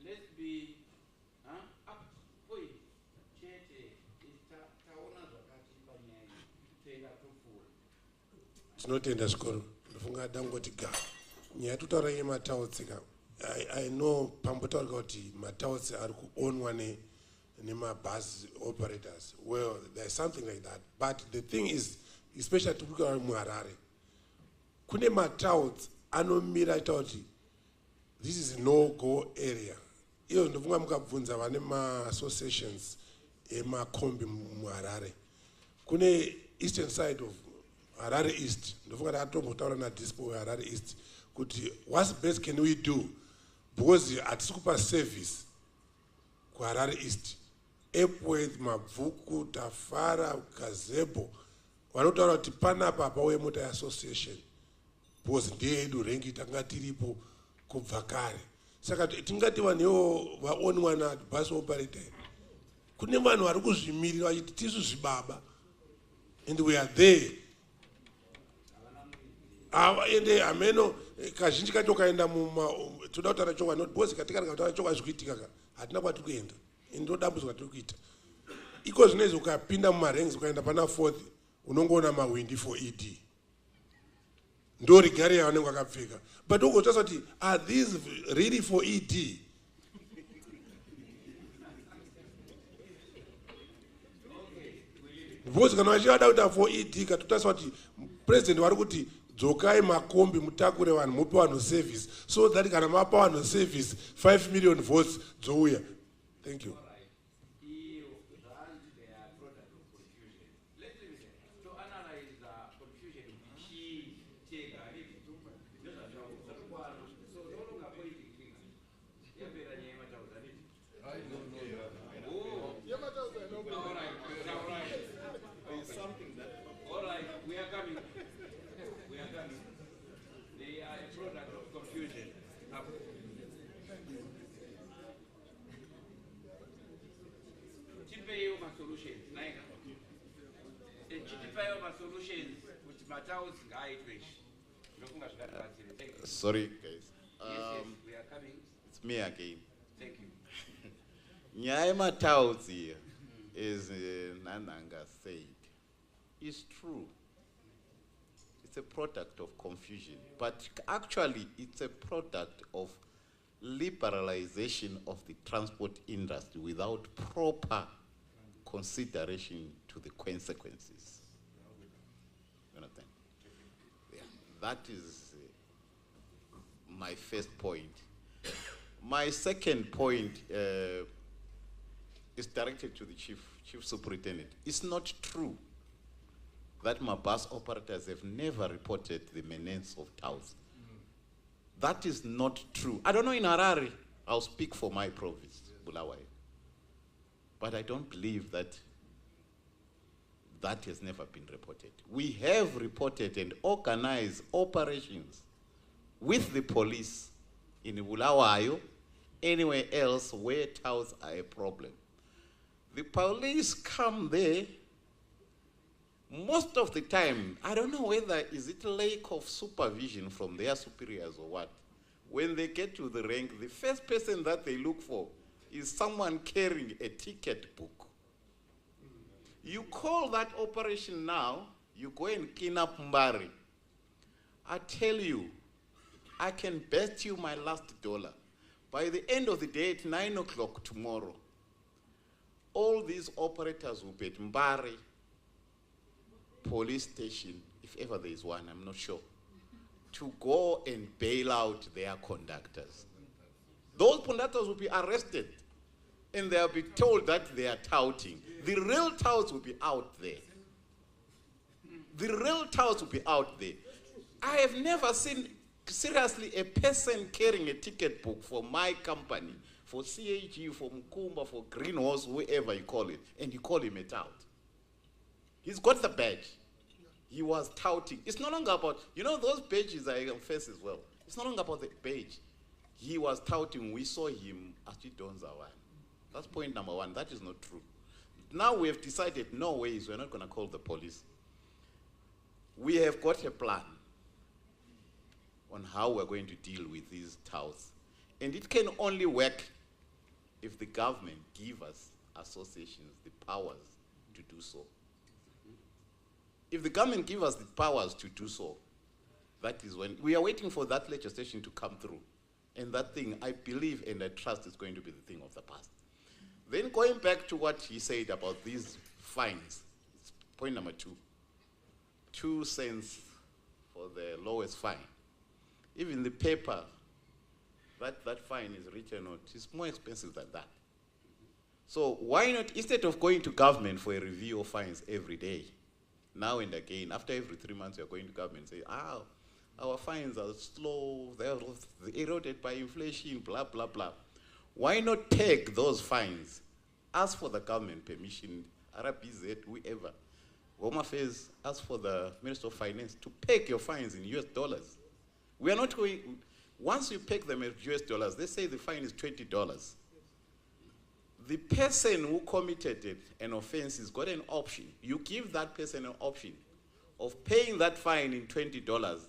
Let's be
tinotenda zvikuru ndofunga dangoti ga nyaya yatotaura yematauts ka I know pambotaurika kuti matauts ari kuonwa nemabus operators. Well, there's something like that, but the thing is, especially tikukura muharare kune matauts anomira ita kuti this is no go area. Iyo ndofunga mukabvunza vane ma-associations emakombi muharare kune eastern side of Harare East, ndofunga takatombotaura nadispo weHarare East kuti what best can we do because hatisi kupa service kuHarare East. Epworth, Mabvuku, Tafara, Gazebo vanotaura kuti panapa pauye mota yeassociation because ndiye yedu rengi tanga tiripo kubva kare. Saka tingati vanhuwo vaonwa nabus operator kune vanhu vari kuzvimirira vachiti tisu zvibaba and we are there. Ende ameno kazhinji kacho kaenda toda kutaura chokwadi not because katika kutaura chokwadi zvikuitika ka hatina kwati kuenda ndodambudzwa tiri kuita iko zvinezvi ukapinda mumaranks ukaenda pana 4th unongoona mawindi for ED ndo rigari yavanenge vakapfeka but ugotarisa kuti are these really for ED? Because kana vachivada kuti for ED katotarisa kuti president vari kuti dzokai makombi mutakure vanhu mupe vanhu service so that kana mapa vanhu service 5 million votes dzouya. Thank you.
Sorry, guys.
We are coming.
It's me again.
Thank you.
Nyaya matauts here, as Nananga said, is true. It's a product of confusion, but actually it's a product of liberalization of the transport industry without proper consideration to the consequences. You understand? Yeah. That is my first point. My second point is directed to the chief superintendent. It's not true that my bus operators have never reported the menace of touts. That is not true. I don't know in Harare, I'll speak for my province, Bulawayo. But I don't believe that that has never been reported. We have reported and organized operations with the police in Bulawayo, anywhere else where touts are a problem. The police come there, most of the time, I don't know whether is it lack of supervision from their superiors or what. When they get to the rank, the first person that they look for is someone carrying a ticket book. You call that operation now, you go and clean up Mbari. I tell you, I can bet you my last dollar. By the end of the day at 9 o'clock tomorrow, all these operators will be at Mbari police station, if ever there is one, I'm not sure, to go and bail out their conductors. Those conductors will be arrested and they'll be told that they are touting. The real touts will be out there. The real touts will be out there. I have never seen, seriously, a person carrying a ticket book for my company, for CAG, for Mkumba, for Greenhouse, whoever you call it, and you call him a tout. He's got the badge. He was touting. It's no longer about, you know, those badges I confess as well. It's no longer about the badge. He was touting. We saw him at Donzawan. That's point number one. That is not true. Now we have decided, no ways, we're not going to call the police. We have got a plan on how we're going to deal with these touts. And it can only work if the government give us associations the powers to do so.
If the government give us the powers to do so, that is when we are waiting for that legislation to come through. And that thing, I believe and I trust, is going to be the thing of the past. Then going back to what he said about these fines, point number 2. 2 cents for the lowest fine. Even the paper that fine is written on, it's more expensive than that. So why not, instead of going to government for a review of fines every day, now and again, after every 3 months, you're going to government and say, our fines are slow, they're eroded by inflation, blah, blah, blah. Why not take those fines, ask for the government permission, RBZ, whoever, Home Affairs, ask for the Minister of Finance to peg your fines in US dollars. We are not going, once you peg them in US dollars, they say the fine is $20. The person who committed an offense has got an option. You give that person an option of paying that fine in $20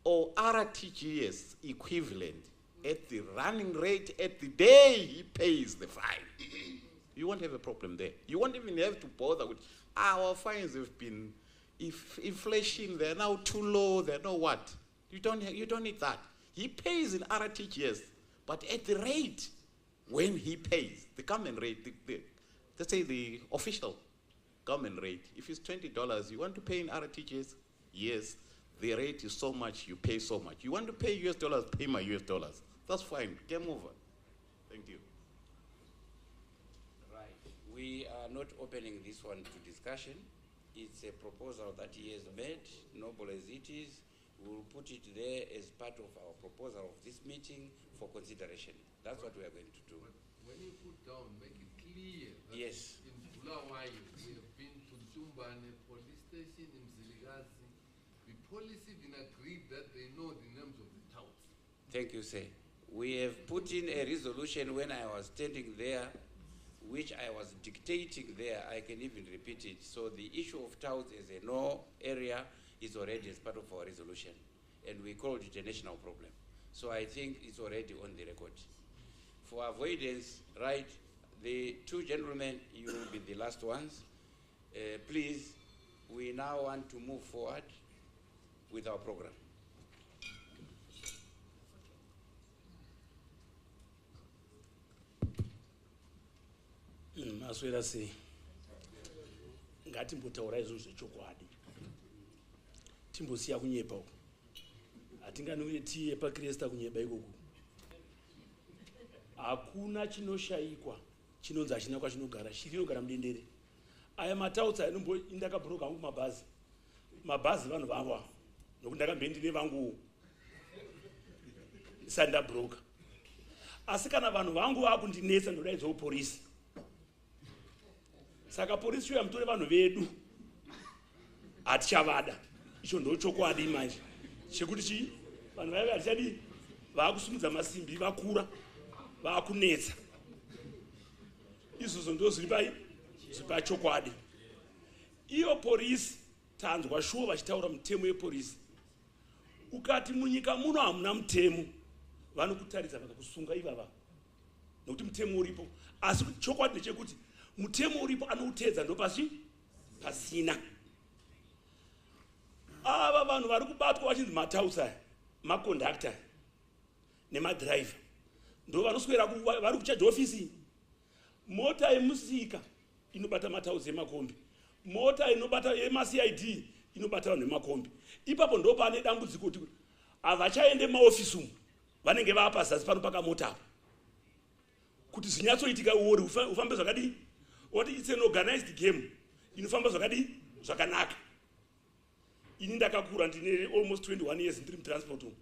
or RTGS equivalent at the running rate at the day he pays the fine. You won't have a problem there. You won't even have to bother with, our fines have been, if inflation, they're now too low, they're no what. You don't need that. He pays in RTGS, but at the rate when he pays, the government rate, let's say the official government rate, if it's $20, you want to pay in RTGS? Yes, the rate is so much, you pay so much. You want to pay US dollars, pay my US dollars. That's fine, game over. Thank you.
Right, we are not opening this one to discussion. It's a proposal that he has made, noble as it is. We'll put it there as part of our proposal of this meeting for consideration. That's what we are going to do.
When you put down, make it clear that
yes,
in Bulawayo, we have been to Tumbane police station in Mzilikazi. The police even agreed that they know the names of the towns.
Thank you, sir. We have put in a resolution when I was standing there, which I was dictating there. I can even repeat it. So the issue of towns as a no area is already as part of our resolution, and we called it a national problem. So I think it's already on the record. For avoidance, right, the 2 gentlemen, you will be the last ones. Please, we now want to move forward with our program.
Maswera sei ngatimbotaura izvo zvechokwadi, timbosiya kunyepa uku. Hatinganouye tiye pakrista kunyeba ikoko. Hakuna chinoshayikwa chinonzi hachina kwachinogara, shiri inogara mudendere. Aya matauts indakabhuroka hangu mabhazi vanhu vava nokuti ndakambendine vangu sandabhuroka. Asi kana vanhu vangu vakundinetsa ndodaidzawo polisi. Saka polisi chiuya mutore vanhu vedu hatichavada. Icho ndochokwadi manje chekuti vanhu vaive hatichadi, vaakusumudza masimbi, vakura, vaakunetsa. Izvozvo ndo zviri pachokwadi. Iyo polisi tanzwa shuwo vachitaura mutemo yepolisi. Ukati munyika muno hamuna mutemo, vanokutaridza vakakusunga ivava nokuti mutemo uripo. Asi chokwadi ndechekuti mutemo uripo anoutedza ndo pasina. Ava vanhu vari kubatwa vachinzi matausa, makondakta nemadhiraivha ndo vanoswera vari kuchaja ofisi. Mota yemusika inobata matausa emakombi, mota inobata yemaCID inobata vanhu vemakombi. Ipapo ndo pane dambudziko kuti havachaende maofisi umu, vanenge vapa zasi pano pakamota apo kuti zvinyatsoitika uori ufambe zvakadii. What it's an organized game, inofamba zvakadii zvakanaka. Ini ndakakura ndine almost 21 years ndiri mutransport umu.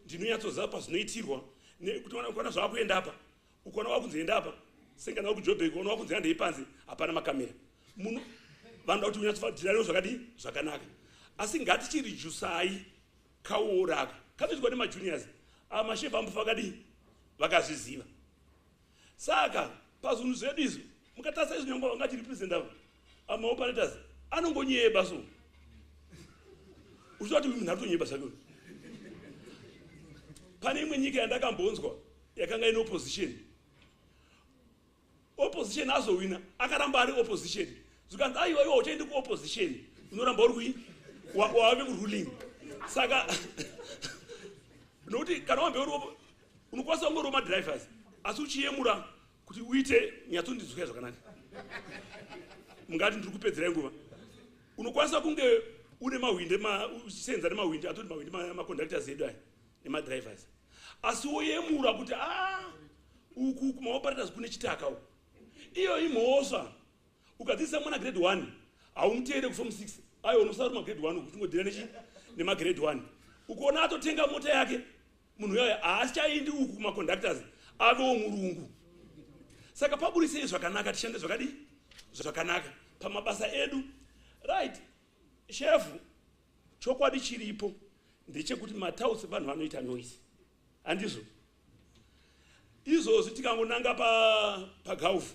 Ndinonyatsoziva pazvinoitirwa kuti ukana zvavakuenda apa, ukana wakunzi enda apa, sengana wakujobheki, ukana wakunzi enda ipanze, hapana makamera. Muno vanhu kuti unyatsofadzirana zvakadii zvakanaka. Asi ngatichirijusai kauraka. Kanoitwa nemajuniors, mashefu ambofa vakadii vakazviziva. Saka pazvinhu zvedu izvi mukatarisa izvi nyangwa vangati representative amaoperators anongonyeba so. Uchiti munhu atonyeba zvake. Pane imwe nyika yandakambonzwa yakanga ine opposition. Opposition azowina akaramba ari opposition. Zikanzi aiwa iwe uchaende kuopposition unoramba uri wave kuruling saka nokuti kana wambe uri unokwanisa kunge uri madrivers asi uchiyemura kuti uite nyatsondizwika zvakanaka mungati ndiri kupedzera nguva unokwanisa kunge une mahwinde uchisenza nemahwinde atoti mahwinde maconductors edu aya nemadrivers asi woyemura kuti uku kumaoperators kune chitaka uku iyo imhosva ukadzidzisa mwana grade 1 haumuteere kuform 6 aiwa unosara kuma grade 1 kutingodhira nemagrade 1 ukuona atotenga mota yake munhu iyoyo haasichaindi uku kumaconductors avewo murungu saka paburisei zvakanaka tishande zvakadi zvakanaka pamabasa edu right shefu chokwadi chiripo ndechekuti matausi vanhu vanoita noise handizvo izvozvi tikangonanga pagaufu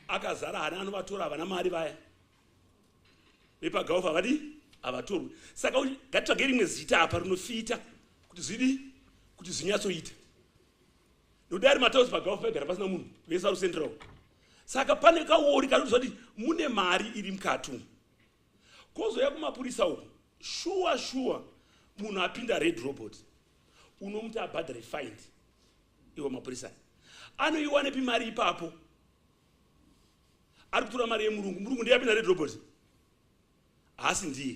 akazara hana anovatora havana mari vaya vepagaufu havatorwi saka ngatitsvage rimwe zita apa rinofita kuti zvidi kuti zvinyatsoita nokuti ari matausi pagaufu paigara pasina munhu vese arusenderawo saka pane kaori kanotiza kuti mune mari iri mukati umu kozoya kumapurisa uku shuwa munhu apinda red robot unomuti abhadhare find iwo mapurisa anoiwanepi mari ipapo ari kutora mari yemurungu ndiye apinda red robot haasi ndiye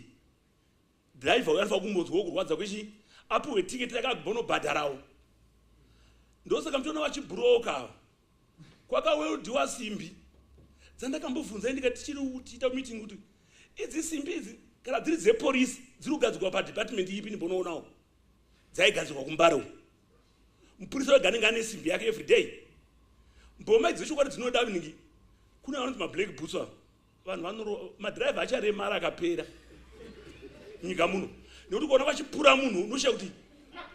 dhiraivha uyo anofanira kumbonzwawo kurwadza kwechi apiwe tiketi yakagobonobhadharawo ndosaka mutiona vachibhuroka kwakaweldiwa simbi dzandakambobvunza ndikati tichitiita meeting kuti idzi simbi idzi kana dziri dzepolisi dziri kugadzirwa padepartment ipi ndimbonoonawo dzaigadzirwa kumbaro mupurisa wega anenge ane simbi yake everyday mboma idzi chokwadi dzinoda ningi kune vanoti mablack boots avo vanhu madhiraivha acharemara akapera nyika muno nekuti kuona vachipura munhu unoshaya kuti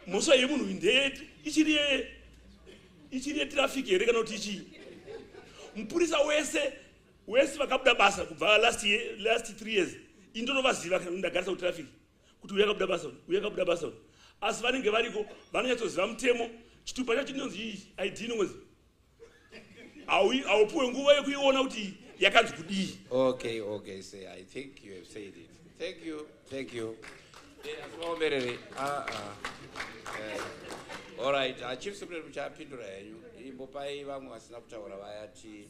mhosva yemunhu ndeye ichiri yetrafiki here kana kuti ichii mupurisa wese vakabuda basa kubva last 3 years indonovaziva kana ndagarisa kutrafiki kuti uyakabuda basa asi vanenge variko vanonyatsoziva mutemo chitupa chacho chinonzi id inonzi haupiwe nguva yekuiona kuti yakanzi kudii.
Okay, say I think you have said it. Thank you. Asivaomberere. All right, Chief Superintendent muchapindura henyu imbopai vamwe vasina kutaura vayati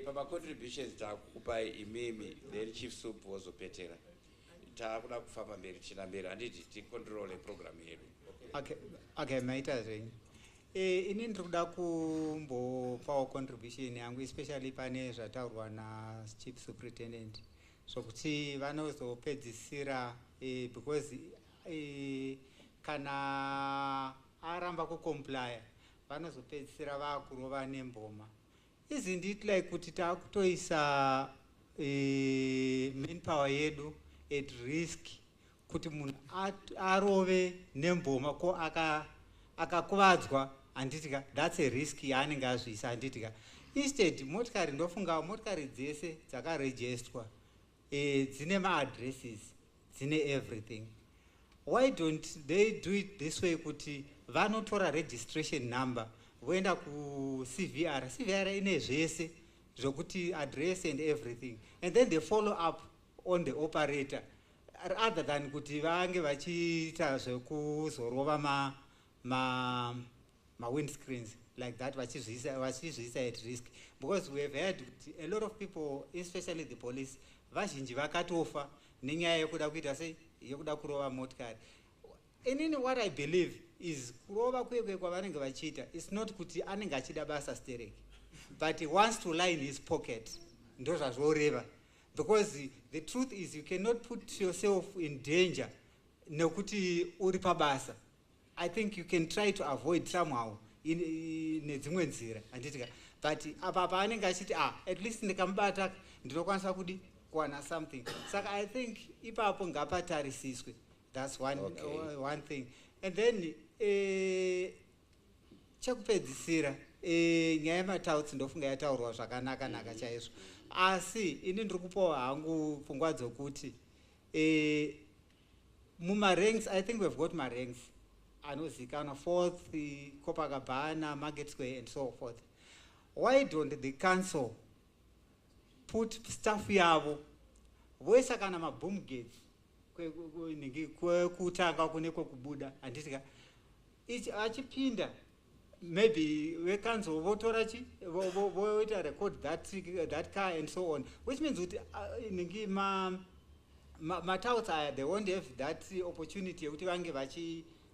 pamacontributions taakukupai imimi then Chief Sup wozopetera taakuda kufamba mberi tichina mberi handiti ticontrole program yedu.
Okay, maita zvenyu ini ndiri kuda kumbopawo contribution yangu especially pane zvataurwa naChief Superintendent zvokuti vanozopedzisira because kana aramba kucomplya vanozopedzisira vakurova nemboma. Isn't it like kuti taakutoisa manpower yedu at risk kuti munhu arove nemboma ko akakuvadzwa handitika that's a risk yaanenge azvisa handitika instead motikari ndofunga motikari dzese dzakarejestwa dzine maaddresses dzine everything. Why don't they do it this way kuti vanotora registration number voenda kuCVR ine zvese zvokuti address and everything and then they follow up on the operator other than kuti vange vachiita zvekuzorova windscreens like that vachizvisa at risk because we have heard a lot of people especially the police vazhinji vakatofa nenyaya yekuda kuita sei yekuda kurova motikari. Inini what I believe is kurova kwekwe kwavanenge vachiita it's not kuti anenge achida basa stereki but he wants to lie in his pocket ndo zvazvoreva because the truth is you cannot put yourself in danger nekuti uri pabasa. I think you can try to avoid somehow nedzimwe nzira handitika but apa paanenge achiti at least ndikamubata ndinokwanisa kudi kuwana something saka I think ipapo ngapatarisiswe. That's one thing and then chekupedzisira nyaya yematauts ndofunga yataurwa zvakanaka chaizvo asi ini ndiri kupawo hangu pfungwa dzokuti mumaranks I think we've got maranks anozikanwa 4th Copacabana, Market Square and so forth. Why don't the council put staff yavo voisa kana maboom gates kutanga kune kwekubuda handiti ka achipinda maybe vekanzo votora chi voita record that car and so on, which means kuti ningi matouts aya they won't have that opportunity yekuti vange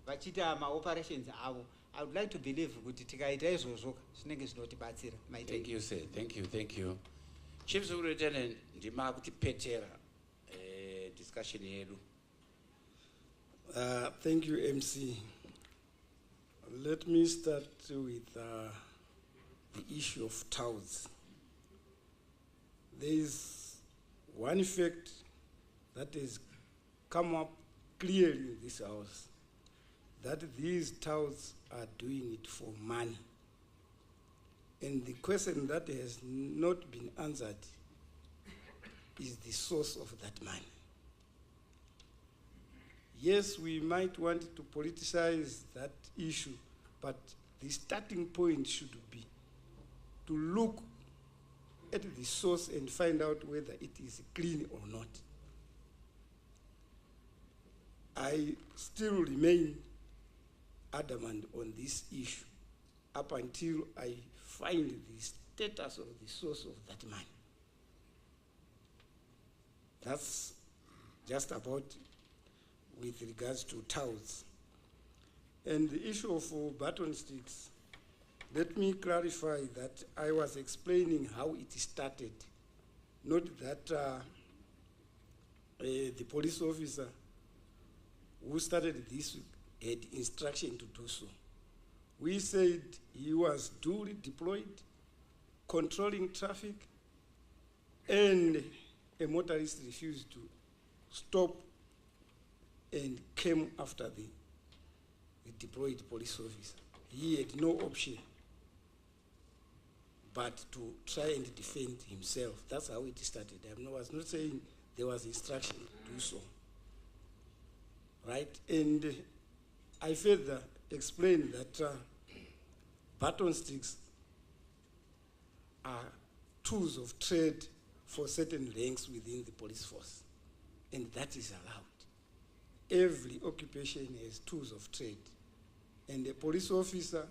vachiita maoperations avo. I would like to believe kuti tikaita izvozvo zvinenge zvinotibatsira.
Thank you, sir. Thank you. Chief Superintendent, ndima kutipetera discussion yedu.
Thank you, MC. Let me start with the issue of touts. There is one fact that has come up clearly in this house, that these touts are doing it for money. And the question that has not been answered is the source of that money. Yes, we might want to politicize that issue, but the starting point should be to look at the source and find out whether it is clean or not. I still remain adamant on this issue up until I find the status of the source of that money. That's just about with regards to touts. And the issue of baton sticks, let me clarify that I was explaining how it started, not that the police officer who started this had instruction to do so. We said he was duly deployed, controlling traffic, and a motorist refused to stop and came after the deployed police officer. He had no option but to try and defend himself. That's how it started. I was not saying there was instruction to do so. Right? And I further explained that baton sticks are tools of trade for certain ranks within the police force, and that is allowed. Every occupation has tools of trade, and a police officer,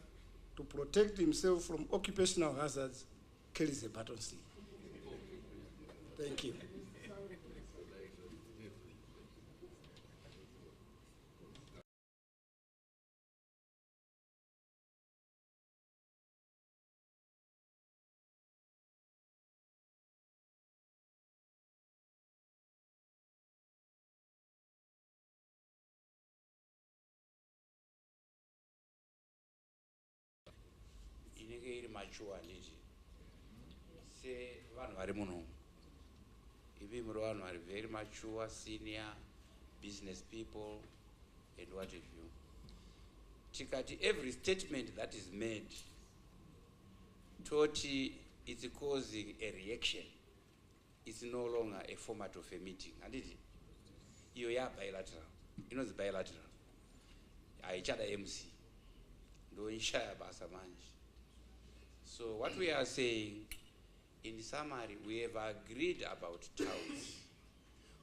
to protect himself from occupational hazards, carries a baton stick. Thank you.
Inenge iri machuwa nditi sevanhu vari muno ivi muri vanhu vari very mature senior business people and what have you. Tikati every statement that is made toti it's causing a reaction, it's no longer a format of a meeting. Handiti iyo ya bilateral, inonzi bilateral, haichada MC ndoishaya basa manje. So what we are saying, in summary, we have agreed about towns,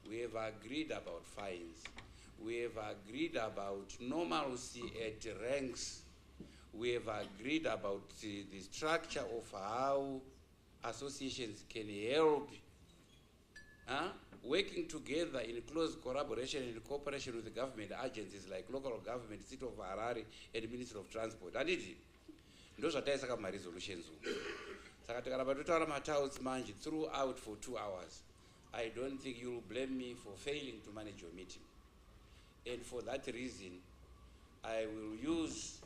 we have agreed about fines, we have agreed about normalcy at ranks, we have agreed about the structure of how associations can help working together in close collaboration and cooperation with the government agencies like local government, City of Harare, and Ministry of Transport. And it ndozvataisaka maresolutions umu. Saka tikaramba totaura matouts manje throughout for 2 hours, I don't think you will blame me for failing to manage your meeting. And for that reason, I will use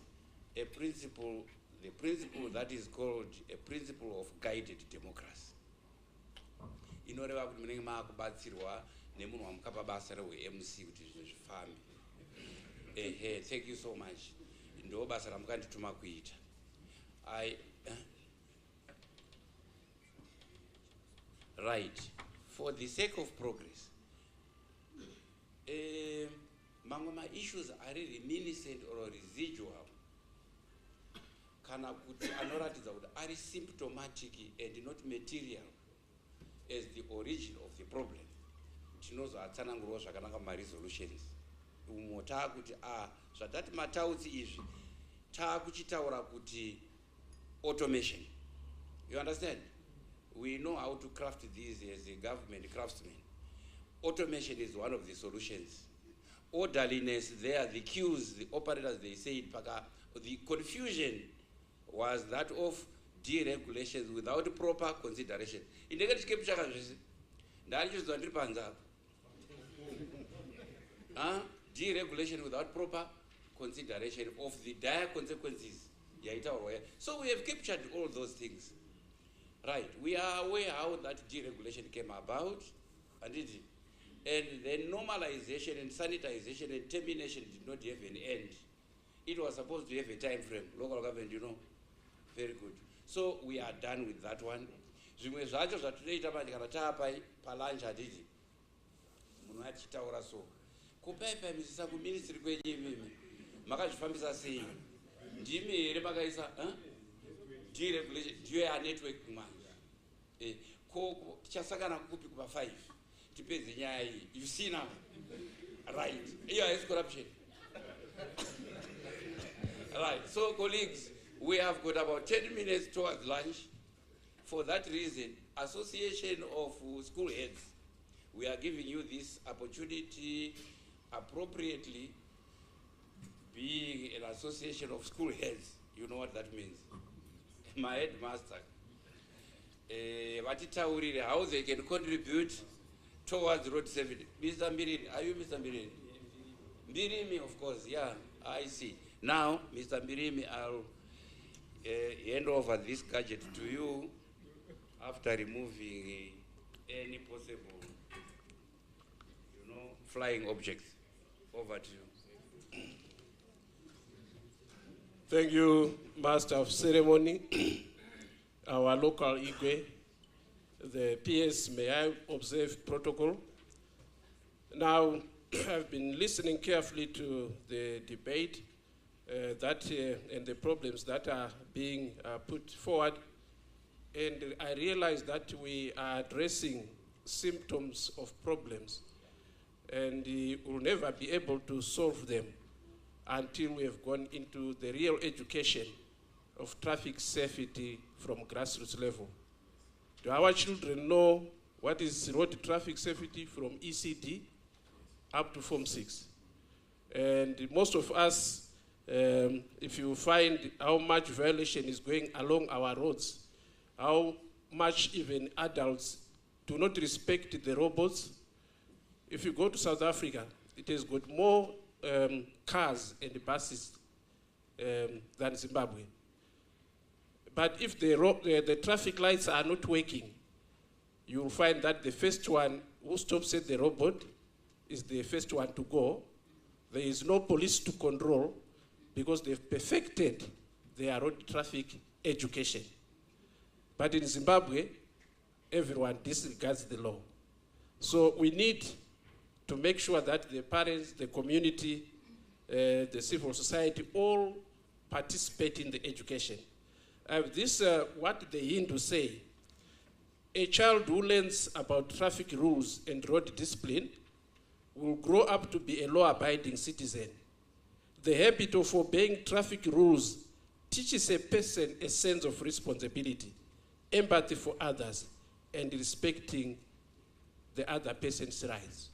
a principle, the principle that is called a principle of guided democracy. Inoreva kuti munenge maakubatsirwa nemunhu wamukapa basa rewe-MC kuti zvinhu zvifambe. Thank you so much. Ndo basa ramukandituma kuita. Right. For the sake of progress, mamwe issues are reminiscent or residual kana kuti anoratidza kuti ari symptomatic and not material as the origin of the problem. tinozoatsanangurawo zvakanaka maresolutions umo taakuti zvatati matauts izvi taakuchitaura kuti automation. You understand? We know how to craft these as a government craftsmen. Automation is one of the solutions. Orderliness there, the queues, the operators, they said, the confusion was that of deregulations without proper consideration. In the case deregulation without proper consideration of the dire consequences. So we have captured all those things. Right, we are aware how that deregulation came about, and the normalization and sanitization and termination did not have an end. It was supposed to have a time frame. Local government, you know, very good. So we are done with that one. Zvimwe zvacho zvatoita kana taapai palunch hadidi munhu achitaura so kupaipaimisa kuministry kwenyu imimi makazvifambisa sei ndimi here makaisa deregulation ndiyo yanetwork manje tichasangana kupi kupa 5 tipedze nyaya iyi. You see now, right? Here is corruption. Right, so colleagues, we have got about 10 minutes towards lunch. For that reason, Association of School Heads, we are giving you this opportunity appropriately, being an association of school heads. You know what that means. My headmaster, how they can contribute towards road safety. Mr. Mbirini, are you Mr. Mbirini? Mbirimi, of course, yeah, I see. Now, Mr. Mbirimi, I'll hand over this gadget to you after removing any possible, flying objects. Over to you.
Thank you, Master of Ceremony, our local Igwe, the PS, may I observe protocol? Now, I've been listening carefully to the debate and the problems that are being put forward, and I realize that we are addressing symptoms of problems, and we will never be able to solve them until we have gone into the real education of traffic safety from grassroots level. Do our children know what is road traffic safety from ECD up to Form 6? And most of us, if you find how much violation is going along our roads, how much even adults do not respect the robots. If you go to South Africa, it has got more cars and buses than Zimbabwe. But if the traffic lights are not working, you will find that the first one who stops at the robot is the first one to go. There is no police to control because they've perfected their road traffic education. But in Zimbabwe, everyone disregards the law. So we need to make sure that the parents, the community, the civil society, all participate in the education. This what the Hindus say. A child who learns about traffic rules and road discipline will grow up to be a law-abiding citizen. The habit of obeying traffic rules teaches a person a sense of responsibility, empathy for others, and respecting the other person's rights.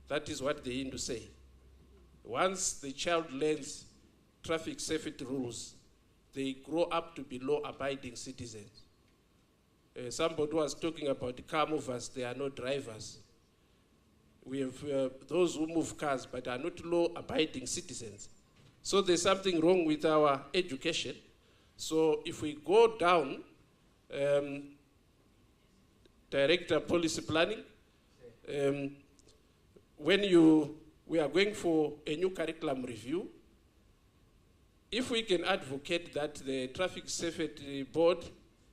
That is what the Hindus say. Once the child learns traffic safety rules, they grow up to be law-abiding citizens. Somebody was talking about the car movers, they are not drivers. We have those who move cars but are not law-abiding citizens. So there's something wrong with our education. So if we go down, Director Policy Planning, when we are going for a new curriculum review, if we can advocate that the Traffic Safety Board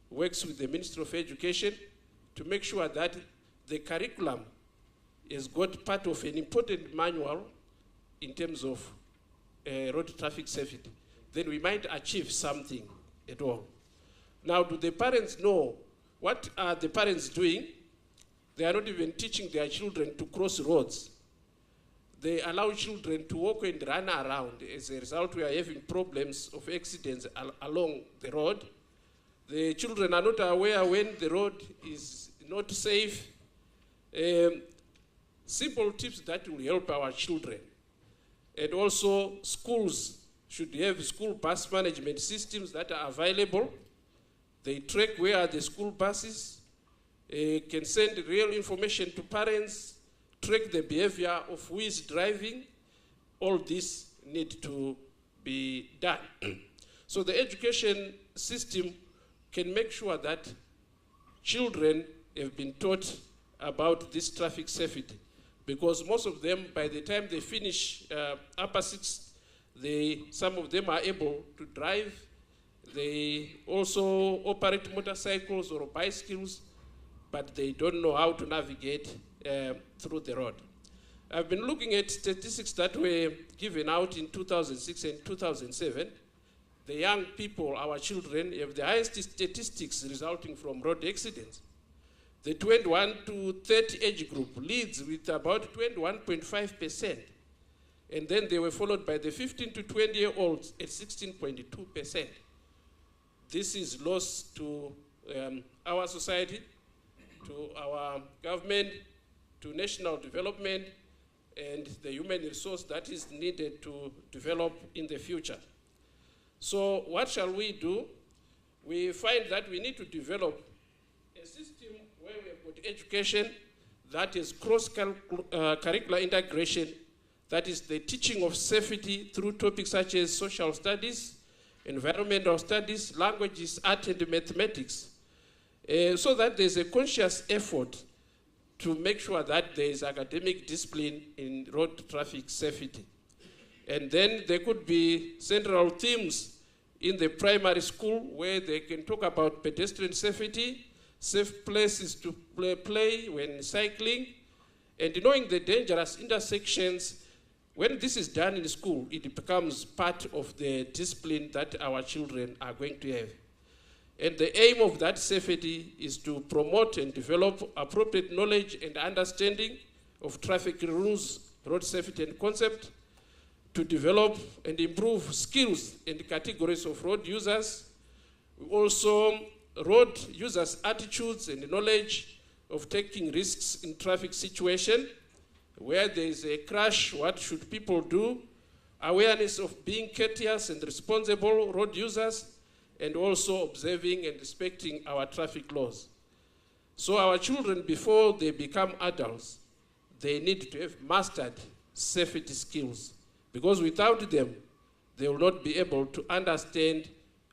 works with the Ministry of Education to make sure that the curriculum has got part of an important manual in terms of road traffic safety, then we might achieve something at all. Now, do the parents know? What are the parents doing? They are not even teaching their children to cross roads. They allow children to walk and run around. As a result, we are having problems of accidents along the road. The children are not aware when the road is not safe. Simple tips that will help our children. And also, schools should have school bus management systems that are available. They track where are the school buses, can send real information to parents, track the behavior of who is driving. All this need to be done. So the education system can make sure that children have been taught about this traffic safety, because most of them, by the time they finish upper sixth, some of them are able to drive. They also operate motorcycles or bicycles, but they don't know how to navigate through the road. I've been looking at statistics that were given out in 2006 and 2007. The young people, our children, have the highest statistics resulting from road accidents. The 21 to 30 age group leads with about 21.5%. And then they were followed by the 15 to 20-year-olds at 16.2%. This is loss to our society, to our government, to national development, and the human resource that is needed to develop in the future. So what shall we do? We find that we need to develop a system where we have got education that is cross-curricular integration, that is the teaching of safety through topics such as social studies, environmental studies, languages, art, and mathematics, so that there's a conscious effort to make sure that there is academic discipline in road traffic safety. And then there could be central themes in the primary school where they can talk about pedestrian safety, safe places to play when cycling, and knowing the dangerous intersections. When this is done in school, it becomes part of the discipline that our children are going to have. And the aim of that safety is to promote and develop appropriate knowledge and understanding of traffic rules, road safety and concept, to develop and improve skills and categories of road users. Also, road users' attitudes and knowledge of taking risks in traffic situation. Where there is a crash, what should people do? Awareness of being courteous and responsible road users, and also observing and respecting our traffic laws. So our children, before they become adults, they need to have mastered safety skills, because without them, they will not be able to understand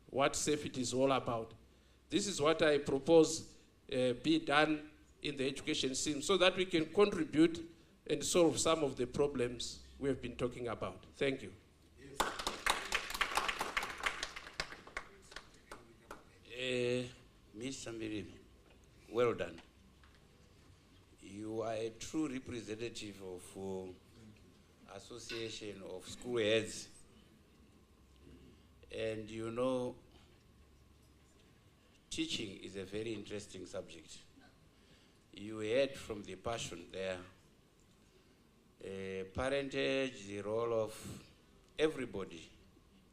what safety is all about. This is what I propose be done in the education system, so that we can contribute and solve some of the problems we have been talking about. Thank you.
Mr. Mirimi, well done. You are a true representative of Association of School Heads. And you know, teaching is a very interesting subject. You heard from the passion there. Parentage, the role of everybody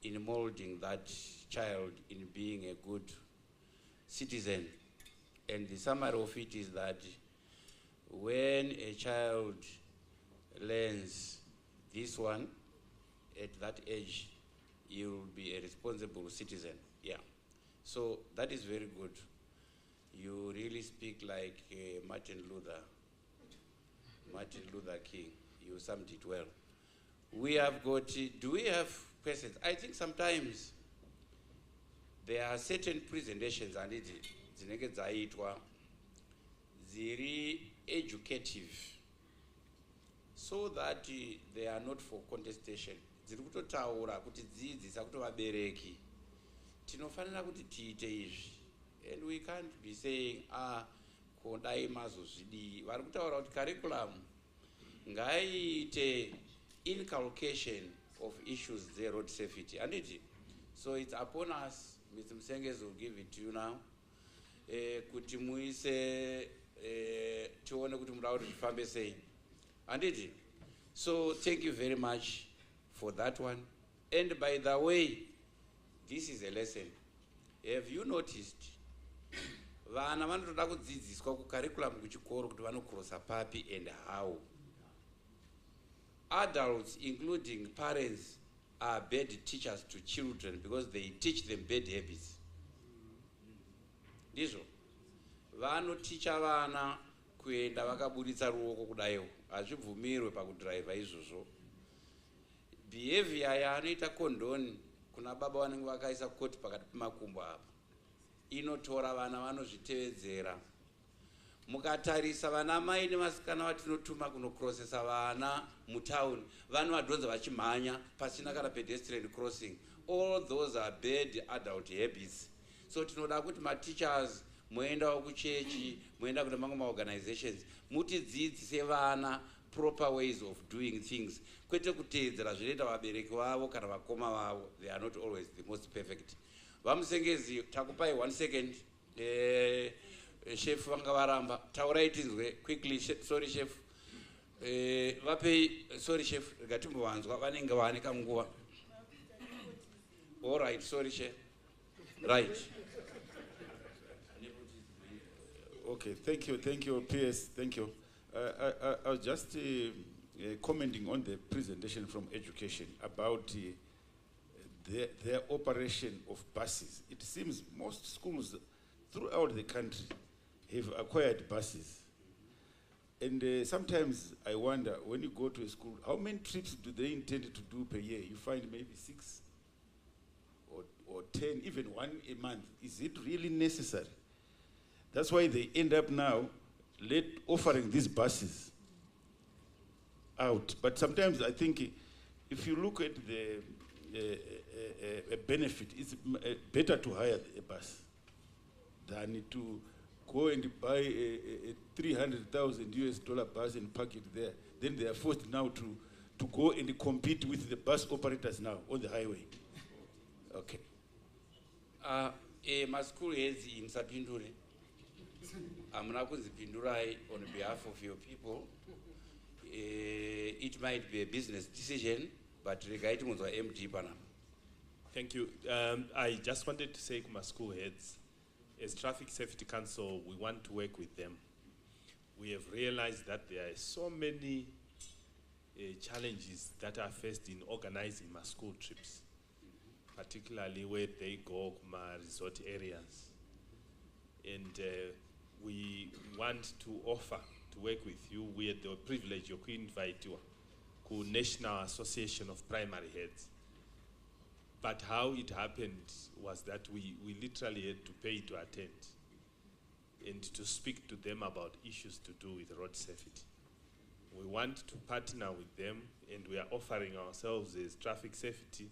in molding that child in being a good citizen. And the summary of it is that when a child learns this one at that age, he will be a responsible citizen. Yeah. So that is very good. You really speak like Martin Luther King. You summed it well. We have got, do we have questions? I think sometimes there are certain presentations and dzinenge dzaitwa dziri educative, so that they are not for contestation. Dziri kutotaura kuti dzidzisa kuti vabereki tinofanira kuti tiite izvi, and we can't be saying kodai mazozvidii. Vari kutaura kuti curriculum ngaiite inculcation of issues there, road safety, and it. So it's upon us, Mr. Msengezi will give it to you now. Kuti muise tione kuti muda kuti tifambe sei handiti. So thank you very much for that one. And by the way, this is a lesson. Have you noticed vana vanotoda kudzidziswa kucurriculum kuchikoro kuti vanokrosa papi and how? Adults, including parents, are bad teachers to children because they teach them bad habits. Ndizvo vanoticha vana kuenda vakaburitsa ruoko kudaiwo, hazvibvumirwe pakudhiraivha izvozvo. Behavior yaanoita condone kuna baba vanenge vakaisa koti pakati pemakumbo apa inotora vana vanozvitevedzera. Mukatarisa vana mai nemasikana vatinotuma kunokrosesa vana mutauni vanovadhonza vachimhanya pasina kana pedestrian crossing. All those are bad adult habits. So tinoda kuti ma-teachers moendawo kuchechi, moenda kuna mamwe ma-organizations, mutidzidzise vana proper ways of doing things, kwete kuteedzera zvinoita vabereki vavo kana vakoma vavo. They are not always the most perfect. Vamusengezi takupai 1 second. Chef vanga varamba taurai tinzwe quickly. Sorry chef. Vapei. Sorry chef, gatimbovanzwa vanenge vane kanguva. All right, sorry chef. Right.
Okay, thank you, PS, thank you. I was just commenting on the presentation from education about their operation of buses. It seems most schools throughout the country have acquired buses. And sometimes I wonder, when you go to a school, how many trips do they intend to do per year? You find maybe 6 or 10, even 1 a month. Is it really necessary? That's why they end up now offering these buses out. But sometimes I think if you look at the benefit, it's better to hire a bus than to go and buy a $300,000 bus and park it there. Then they are forced now to go and compete with the bus operators now on the highway. Okay.
My school heads in Sapindure. Amuna kuzipindurai on behalf of your people. It might be a business decision, but regarding MD Panam.
Thank you. I just wanted to say to my school heads, as Traffic Safety Council, we want to work with them. We have realized that there are so many challenges that are faced in organizing my school trips, particularly where they go to my resort areas. And we want to offer to work with you. We had the privilege of inviting you to National Association of Primary Heads. But how it happened was that we literally had to pay to attend and to speak to them about issues to do with road safety. We want to partner with them, and we are offering ourselves as traffic safety.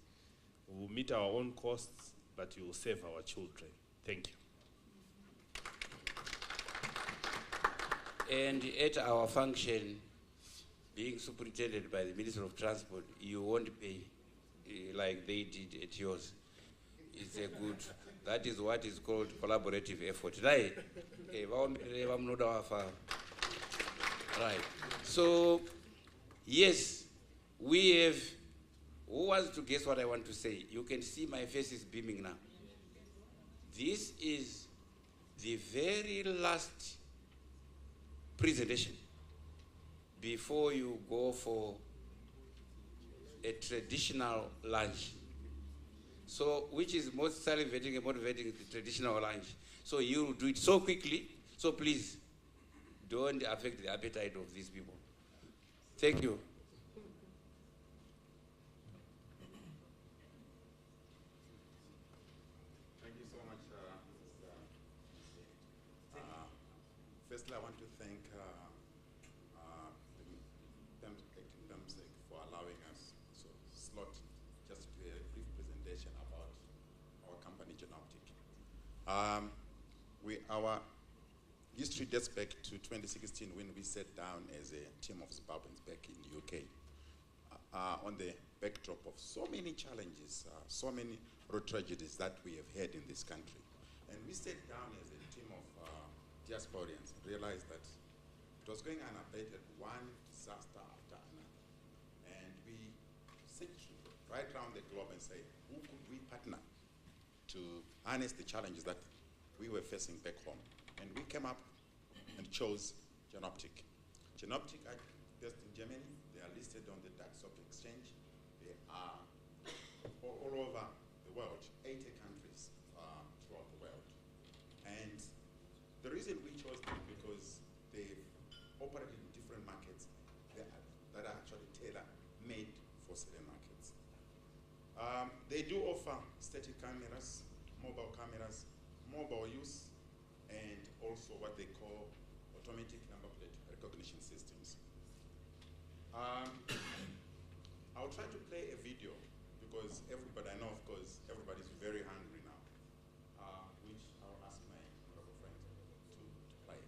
We will meet our own costs, but you will save our children. Thank you.
And at our function, being superintended by the Minister of Transport, you won't pay like they did at yours. It's a good, that is what is called collaborative effort. Right? Right. So, yes, we have, who wants to guess what I want to say? You can see my face is beaming now. This is the very last presentation before you go for a traditional lunch. So, which is most salivating and motivating, the traditional lunch. So you will do it so quickly, so please, don't affect the appetite of these people. Thank you.
Thank you so much. Firstly, I want to thank the acting DAMSEC for allowing us to slot just to do a brief presentation about our company, Genoptic. Our history dates back to 2016 when we sat down as a team of Zimbabweans back in the UK on the backdrop of so many challenges, so many road tragedies that we have had in this country. And we sat down as a team of diasporians and realized that It was going unabated, one disaster after another. And we searched right around the globe and said, who could we partner to harness the challenges that we were facing back home? And we came up and chose Genoptic. Genoptic are based in Germany. They are listed on the DAX Stock Exchange. They are all over the world, 80 countries throughout the world. And the reason we chose them because they operate in different markets that are actually tailor-made for certain markets. They do offer static cameras, mobile use, and also what they call automatic number plate recognition systems. I'll try to play a video because everybody, I know of course, everybody's very hungry now, which I'll ask my honorable friend to play.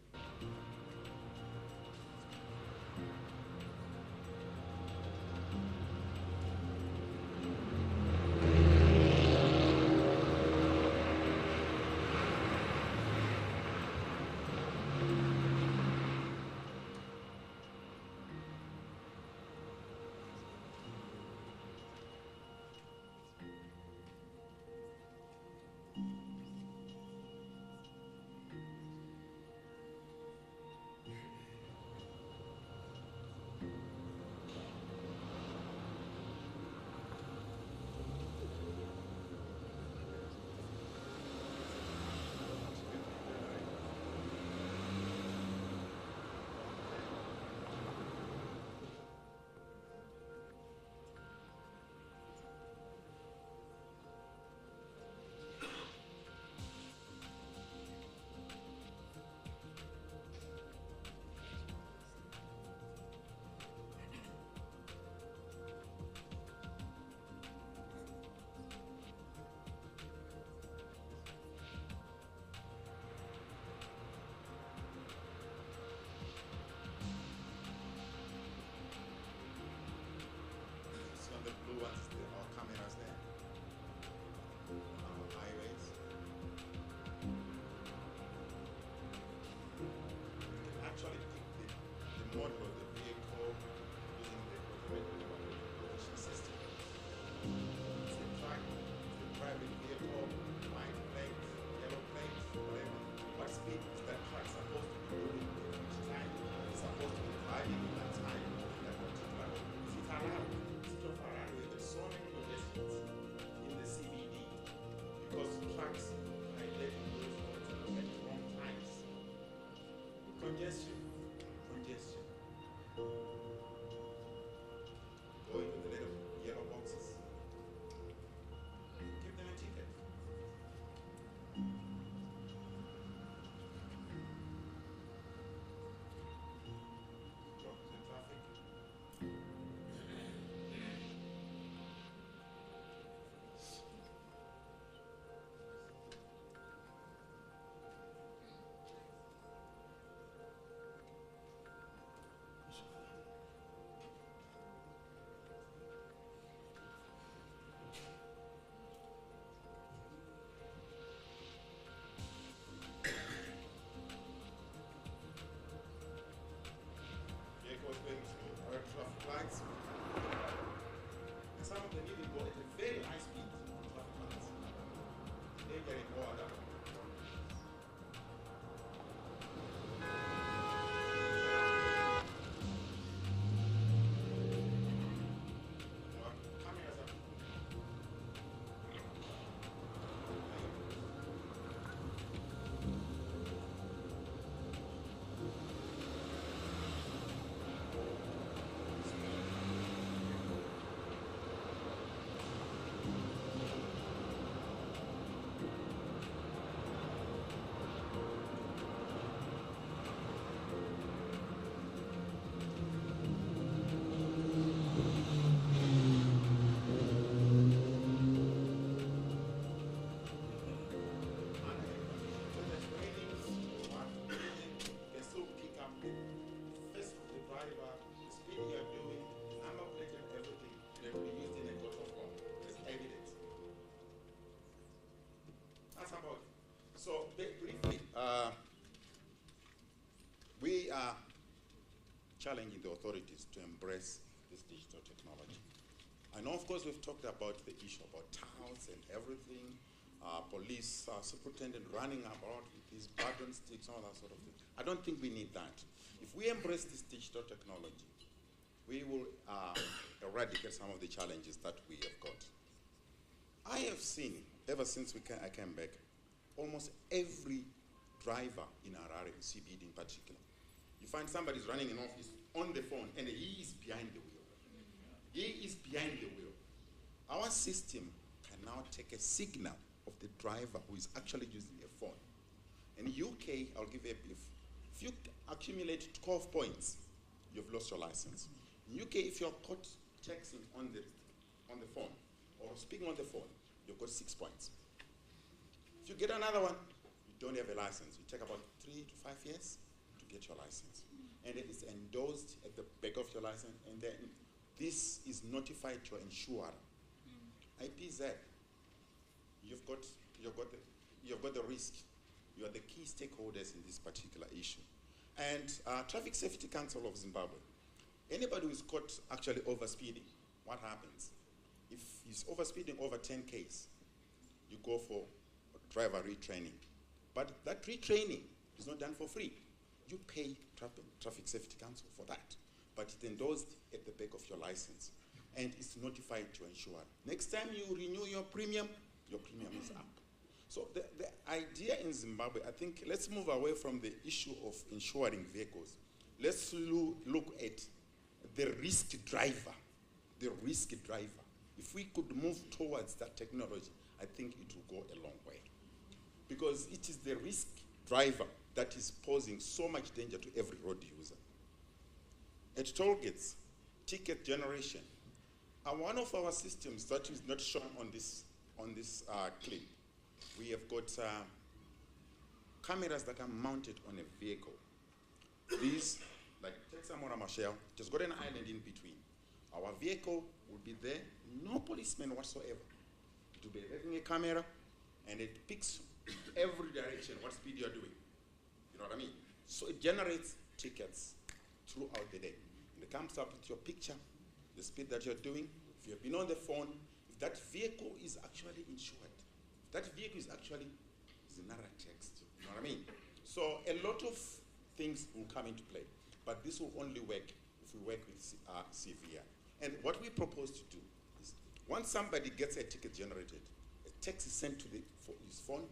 The blue ones, there are cameras there. Highways. You can actually pick the model of the vehicle using the automated navigation system. It's a truck, it's a private vehicle, white plate, yellow plate, whatever. What speed is that truck supposed to be doing each time? It's supposed to be driving in that time, in that particular. Is it allowed? So many congestions in the CBD because trucks are letting those roads at wrong times. Congestion. Go into the little yellow boxes. Give them a ticket. Drop the traffic. Vehicles going through our traffic lights. And some of them even go at a very high speed on traffic lights. They're getting order. So briefly, we are challenging the authorities to embrace this digital technology. I know, of course, we've talked about the issue about touts and everything, police superintendent running about with these button sticks, all that sort of thing. I don't think we need that. If we embrace this digital technology, we will eradicate some of the challenges that we have got. I have seen, ever since I came back, almost every driver in Harare, CBD in particular, you find somebody's running an office on the phone and he is behind the wheel. He is behind the wheel. Our system can now take a signal of the driver who is actually using a phone. In UK, I'll give you a brief. If you accumulate 12 points, you've lost your license. In UK, if you're caught texting on the phone or speaking on the phone, you've got 6 points. If you get another one, you don't have a license. You take about 3 to 5 years to get your license. And it is endorsed at the back of your license, and then this is notified to your insurer. IPZ, you've got the risk. You are the key stakeholders in this particular issue. And Traffic Safety Council of Zimbabwe, anybody who is caught actually overspeeding, what happens? If he's overspeeding over 10 Ks, you go for driver retraining. But that retraining is not done for free. You pay Traffic Safety Council for that. But it's endorsed at the back of your license. And it's notified to insurer. Next time you renew your premium is up. So the idea in Zimbabwe, I think, let's move away from the issue of insuring vehicles. Let's look at the risk driver. The risk driver. If we could move towards that technology, I think it will go a long way. Because it is the risk driver that is posing so much danger to every road user. At toll gates, ticket generation, one of our systems that is not shown on this clip, we have got cameras that are mounted on a vehicle. These, like Texamora Machel, just got an island in between. Our vehicle will be there, no policeman whatsoever. It will be having a camera, and it picks every direction what speed you're doing. You know what I mean? So it generates tickets throughout the day. And it comes up with your picture, the speed that you're doing. If you've been on the phone, if that vehicle is actually insured, if that vehicle is actually Zinara text, you know what I mean? So a lot of things will come into play, but this will only work if we work with CVR. And what we propose to do is, once somebody gets a ticket generated, a text is sent to his phone,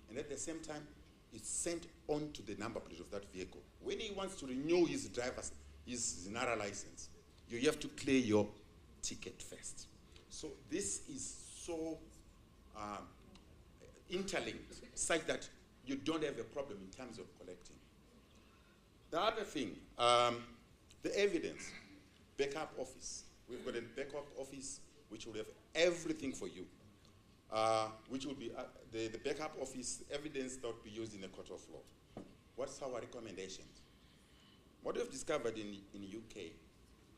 and at the same time, it's sent on to the number plate of that vehicle. When he wants to renew his Zinara license, you have to clear your ticket first. So this is so interlinked, such that you don't have a problem in terms of collecting. The other thing, the evidence, backup office. We've got a backup office which will have everything for you, which will be the backup office evidence that will be used in a court of law. What's our recommendations? What we've discovered in UK,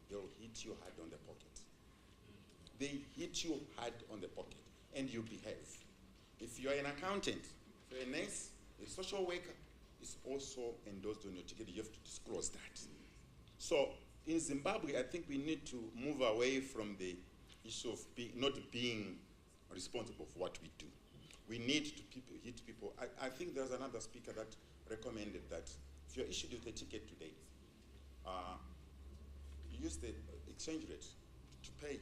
they'll hit you hard on the pocket. They hit you hard on the pocket, and you behave. If you're an accountant, if you're a nurse, a social worker, it's also endorsed on your ticket. You have to disclose that. So in Zimbabwe, I think we need to move away from the issue of not being responsible for what we do. We need to hit people. I think there's another speaker that recommended that if you're issued with a ticket today, you use the exchange rate to pay.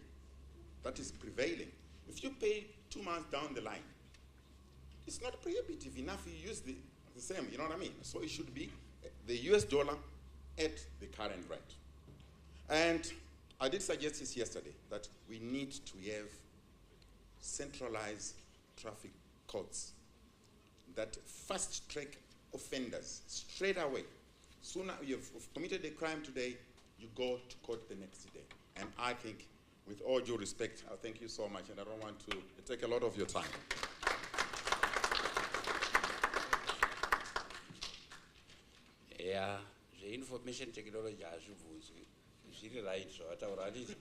That is prevailing. If you pay 2 months down the line, it's not prohibitive enough. You use the same, you know what I mean? So it should be the US dollar at the current rate. And I did suggest this yesterday, that we need to have centralized traffic courts that fast track offenders straight away. Sooner you've committed a crime today, you go to court the next day. And I think, with all due respect, I thank you so much, and I don't want to take a lot of your time.
Yeah, the information technology hazvibvunzwi zviri right zvavataura handiti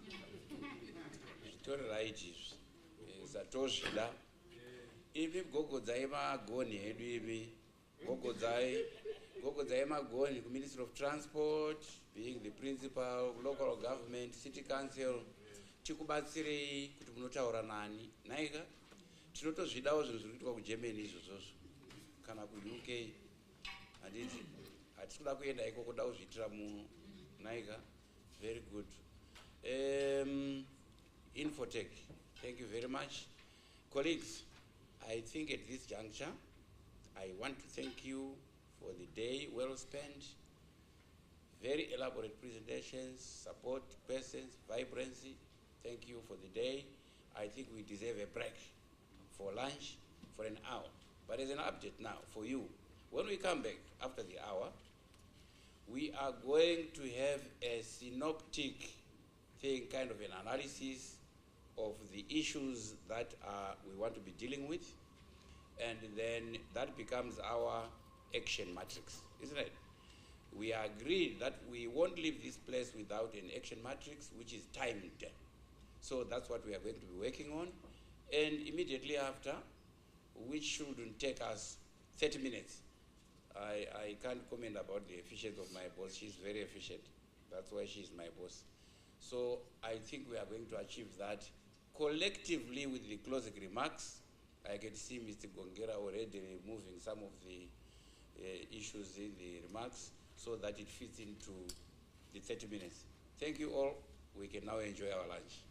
zvitori right izvi satozvida ivi gogodzai magoni edu ivi gogodzai Gogo Zaemagoni, Minister of Transport, being the principal, local government, city council, tikubatsirei kuti munotaura nani naika tinotozvidawo zvinhu zviri kuitwa kugermany izvozvozvo kana kuuk handiti hatisi kuda kuenda ikoko da kuzviitira muno naika very good. Infotech, thank you very much. Colleagues, I think at this juncture I want to thank you for the day well spent. Very elaborate presentations, support persons, vibrancy. Thank you for the day. I think we deserve a break for lunch for an hour. But as an update now for you, when we come back after the hour, we are going to have a synoptic thing, kind of an analysis of the issues that we want to be dealing with. And then that becomes our action matrix, isn't it? We agreed that we won't leave this place without an action matrix, which is timed. So that's what we are going to be working on. And immediately after, which shouldn't take us 30 minutes. I can't comment about the efficiency of my boss. She's very efficient. That's why she's my boss. So I think we are going to achieve that collectively with the closing remarks. I can see Mr. Gongera already removing some of the issues in the remarks so that it fits into the 30 minutes. Thank you all. We can now enjoy our lunch.